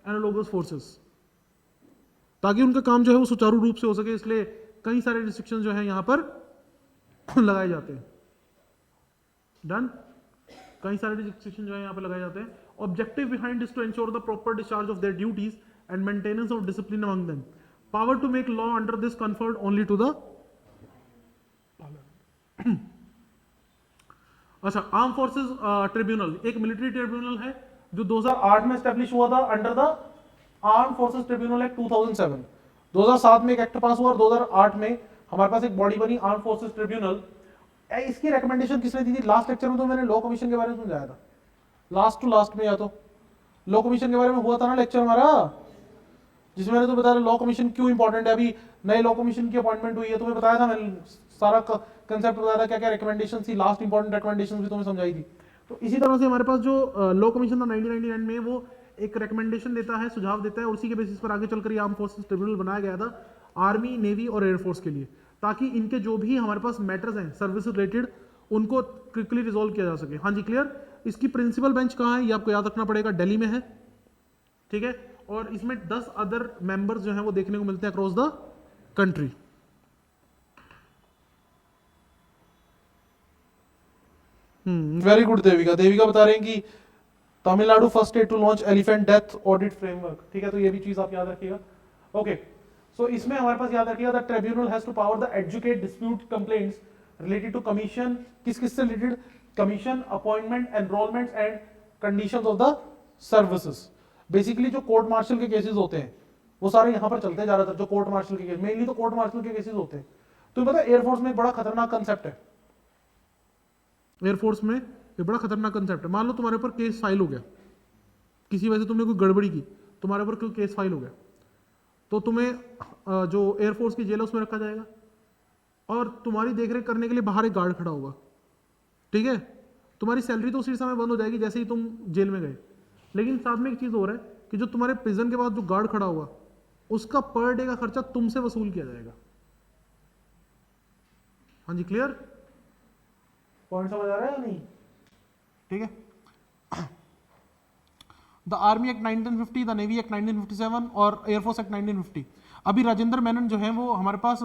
[SPEAKER 3] analogous forces, ताकि उनका काम जो है वो सुचारू रूप से हो सके, इसलिए कई सारे रिस्ट्रिक्शन जो है यहां पर लगाए जाते हैं। डन, कई सारे रिस्ट्रिक्शन जो है यहां पर लगाए जाते हैं। Objective behind is to ensure the proper discharge of their duties and maintenance of discipline among them. Power to make law under this conferred only to the अच्छा, आर्म फोर्सेस ट्रिब्यूनल एक military tribunal है जो 2008 में establish हुआ था under the armed forces tribunal act 2007। 2007 में एक act पास हुआ और 2008 में हमारे पास एक बॉडी बनी आर्म फोर्सेस ट्रिब्यूनल। इसकी रिकमेंडेशन किसने दी थी? लास्ट लेक्चर में तो मैंने लॉ कमीशन के बारे में समझाया था, लास्ट टू लास्ट में, या तो लॉ कमीशन के बारे में हुआ था ना लेक्चर हमारा, जिसमें मैंने तो बताया लॉ कमीशन क्यों इंपॉर्टेंट है। अभी नए लॉ कमीशन की अपॉइंटमेंट हुई है, तुम्हें बताया था मैंने, सारा कंसेप्ट बताया था, क्या क्या रिकमेंडेशन थी, लास्ट इंपॉर्टेंट रिकमेंडेशन भी तुम्हें समझाई थी। तो इसी तरह से हमारे पास जो लॉ कमीशन था 1999 में, वो एक रिकमेंडेशन देता है, सुझाव देता है, और उसी के बेसिस पर आगे चलकर आर्म फोर्सेस ट्रिब्यूनल बनाया गया था आर्मी, नेवी और एयरफोर्स के लिए, ताकि इनके जो भी हमारे पास मैटर्स हैं सर्विस रिलेटेड उनको क्विकली रिजोल्व किया जा सके। हाँ जी, क्लियर। इसकी प्रिंसिपल बेंच कहाँ है ये आपको याद रखना पड़ेगा, दिल्ली में है, ठीक है। और इसमें 10 अदर मेंबर्स जो हैं वो देखने को मिलते हैं across the country. Very good Devika. Devika बता रहे हैं कि Tamil Nadu first state to launch elephant death audit framework, ठीक है, तो ये भी चीज आप याद रखिएगा। ओके, सो इसमें हमारे पास याद रखिएगा the tribunal has to power the adjudicate dispute complaints related to commission, किस से related? Commission, appointment, enrolment and conditions of the services. Basically जो कोर्ट मार्शल के केसेस होते हैं वो सारे यहां पर चलते हैं ज्यादातर, जो कोर्ट मार्शल के केस, मेनली तो कोर्ट मार्शल के केसेस होते हैं। तो पता है एयरफोर्स में एक बड़ा खतरनाक कंसेप्ट है, एयरफोर्स में एक बड़ा खतरनाक कंसेप्ट है। मान लो तुम्हारे ऊपर केस फाइल हो गया, किसी वजह से तुमने कोई गड़बड़ी की, तुम्हारे ऊपर कोई केस फाइल हो गया, तो तुम्हें जो एयरफोर्स की जेल है उसमें रखा जाएगा और तुम्हारी देखरेख करने के लिए बाहर एक गार्ड खड़ा होगा, ठीक है। तुम्हारी सैलरी तो उसी समय बंद हो जाएगी जैसे ही तुम जेल में गए, लेकिन साथ में एक चीज और है कि जो तुम्हारे प्रिजन के बाद जो गार्ड खड़ा हुआ उसका पर डे का खर्चा तुमसे वसूल किया जाएगा। हाँ जी, क्लियर, पॉइंट समझ आ रहा है या नहीं? ठीक है। The army act 1950, the navy act 1957 और एयरफोर्स एक्ट 1950। अभी राजेंद्र मेनन जो है वो हमारे पास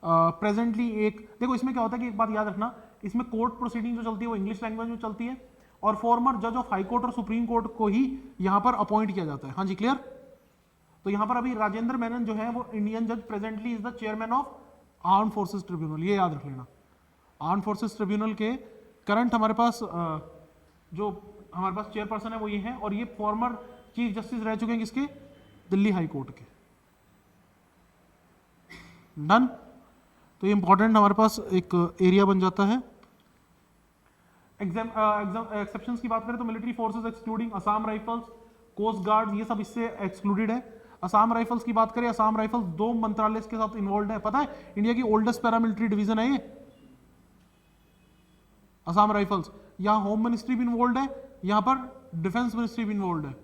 [SPEAKER 3] प्रेजेंटली एक, देखो इसमें क्या होता है कि एक बात याद रखना, इसमें कोर्ट प्रोसीडिंग जो चलती है वो इंग्लिश लैंग्वेज में चलती है और फॉर्मर जज ऑफ हाई कोर्ट और सुप्रीम कोर्ट को ही यहां पर अपॉइंट किया जाता है। हाँ जी, क्लियर। तो यहां पर अभी राजेंद्र मेनन जो है वो इंडियन जज presently is the chairman of arm forces tribunal, ये याद रख लेना। आर्म फोर्सेस ट्रिब्यूनल के करंट हमारे पास जो हमारे पास चेयरपर्सन है वो ये है, और ये फॉर्मर चीफ जस्टिस रह चुके हैं किसके? दिल्ली हाई कोर्ट के। डन। तो ये इंपॉर्टेंट हमारे पास एक एरिया बन जाता है। एक्सेप्शंस की बात करें तो military forces excluding Assam Rifles, coast guard, ये सब इससे एक्सक्लूडेड है। असम राइफल्स की बात करें, असम राइफल्स 2 मंत्रालय के साथ इन्वॉल्व है। पता है इंडिया की ओल्डेस्ट पैरामिलिट्री डिवीजन है ये असम राइफल्स। यहां होम मिनिस्ट्री भी इन्वॉल्व है, यहां पर डिफेंस मिनिस्ट्री भी इन्वॉल्व है।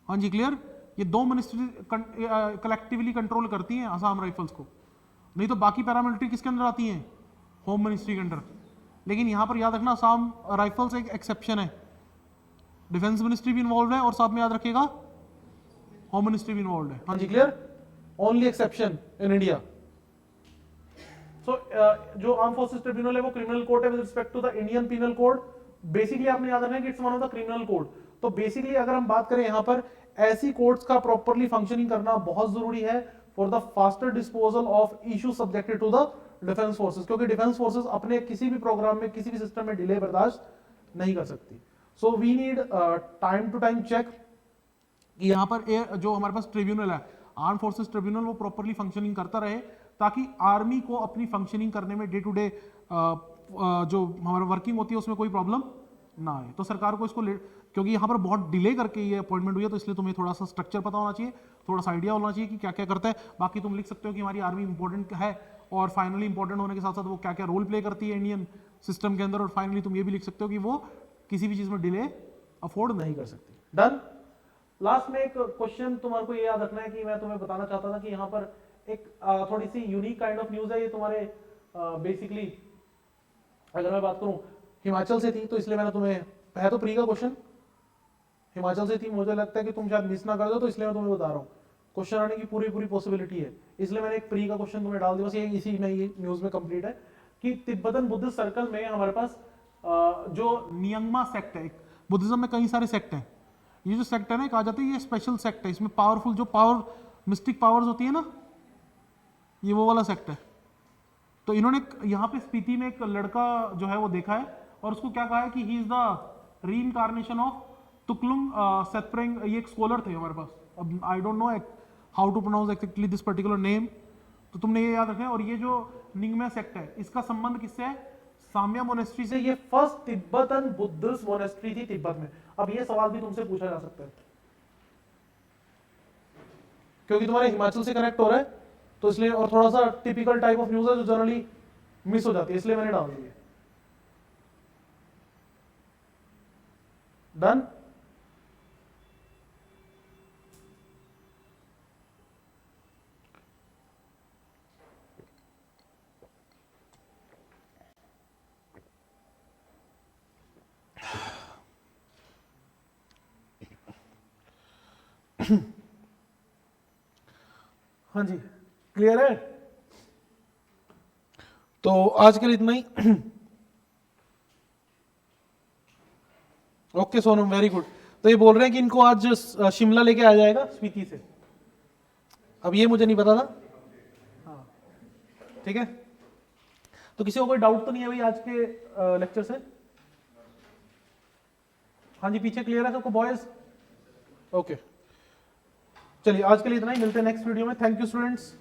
[SPEAKER 3] हाँ जी, क्लियर। ये 2 मिनिस्ट्री कलेक्टिवली कंट्रोल करती हैं असम राइफल्स को, नहीं तो बाकी पैरामिलिट्री किसके अंदर आती हैं? होम मिनिस्ट्री के अंदर। लेकिन यहां पर याद रखना असम राइफल्स एक एक्सेप्शन है, डिफेंस मिनिस्ट्री भी इन्वॉल्व है और साथ में याद रखिएगा होम मिनिस्ट्री भी इन्वॉल्व है। हाँ जी, clear. Only exception in India. So जो आर्म फोर्सेस ट्रिब्यूनल है वो क्रिमिनल कोर्ट है with respect to the Indian penal code. Basically आपने याद रखना है कि it's one of the criminal code. तो बेसिकली अगर हम बात करें यहां पर ऐसी कोर्ट्स का प्रॉपर्ली फंक्शनिंग करना बहुत जरूरी है for the faster disposal of issue subjected to the defence forces, क्योंकि डिफेंस फोर्सेस अपने किसी भी प्रोग्राम में किसी भी सिस्टम में डिले बर्दाश्त नहीं कर सकती। So we need time to time check कि यहाँ पर जो हमारे पास ट्रिब्यूनल है आर्म फोर्सेस ट्रिब्यूनल, वो प्रॉपर्ली फंक्शनिंग करता रहे ताकि आर्मी को अपनी फंक्शनिंग करने में डे टू डे जो हमारा वर्किंग होती है उसमें कोई प्रॉब्लम ना आए। तो सरकार को इसको क्योंकि यहाँ पर बहुत डिले करके ये अपॉइंटमेंट हुई है, तो इसलिए तुम्हें थोड़ा सा स्ट्रक्चर पता होना चाहिए, थोड़ा सा आइडिया होना चाहिए कि क्या क्या करता है। बाकी तुम लिख सकते हो कि हमारी आर्मी इंपॉर्टेंट है और फाइनली इंपॉर्टेंट होने के साथ साथ वो क्या क्या रोल प्ले करती है इंडियन सिस्टम के अंदर, और फाइनली तुम ये भी लिख सकते हो कि वो किसी भी चीज में डिले अफोर्ड नहीं कर सकती। डन। लास्ट में एक क्वेश्चन तुम्हारे को ये याद रखना है कि मैं तुम्हें बताना चाहता था कि यहाँ पर एक थोड़ी सी यूनिक काइंड ऑफ न्यूज है। ये तुम्हारे बेसिकली अगर मैं बात करूं हिमाचल से थी तो इसलिए मैंने तुम्हें, है तो प्री का क्वेश्चन हिमाचल से थी, मुझे लगता है कि तुम शायद मिस ना कर दो, तो इसलिए मैं तुम्हें बता रहा हूँ क्वेश्चन आने की पूरी पूरी पॉसिबिलिटी है, इसलिए मैंने एक प्री का क्वेश्चन तुम्हें डाल दिया। बस ये इसी में ये न्यूज में कंप्लीट है कि तिब्बतन बुद्धिस्ट सर्कल में हमारे पास जो नियंगमा सेक्ट है, बुद्धिज्म में कई सारे सेक्ट हैं, ये जो सेक्ट है ना, कहा जाता है ये स्पेशल सेक्ट है, इसमें पावरफुल जो पावर मिस्टिक पावर्स होती है ना, ये वो वाला सेक्ट है। तो इन्होंने यहाँ पे स्पीति में एक लड़का जो है वो देखा है और उसको क्या कहा है कि he is the reincarnation of Tuklung Setpreng, ये एक स्कॉलर थे हमारे पास, अब I don't know how to pronounce actually this particular name, तो तुमने ये याद रखना है। और ये जो निंगमे सेक्ट है इसका संबंध किससे है, साम्या मोनेस्ट्री से, ये फर्स्ट तिब्बतन बुद्धिस्ट मोनेस्ट्री थी तिब्बत में। अब ये सवाल भी तुमसे पूछा जा सकता है क्योंकि तुम्हारे हिमाचल से कनेक्ट हो रहा है, तो इसलिए, और थोड़ा सा टिपिकल टाइप ऑफ न्यूज है जो जनरली मिस हो जाती है, इसलिए मैंने डाल दी है। डन। हाँ जी, क्लियर है। तो आज के लिए इतना ही। Okay Sonam, very good. तो ये बोल रहे हैं कि इनको आज शिमला लेके आ जाएगा स्पीति से, अब ये मुझे नहीं पता था। हाँ ठीक है, तो किसी को कोई डाउट तो नहीं है भाई आज के लेक्चर से? हाँ जी, पीछे क्लियर है सबको बॉयज? ओके, चलिए आज के लिए इतना ही, मिलते हैं नेक्स्ट वीडियो में। Thank you students.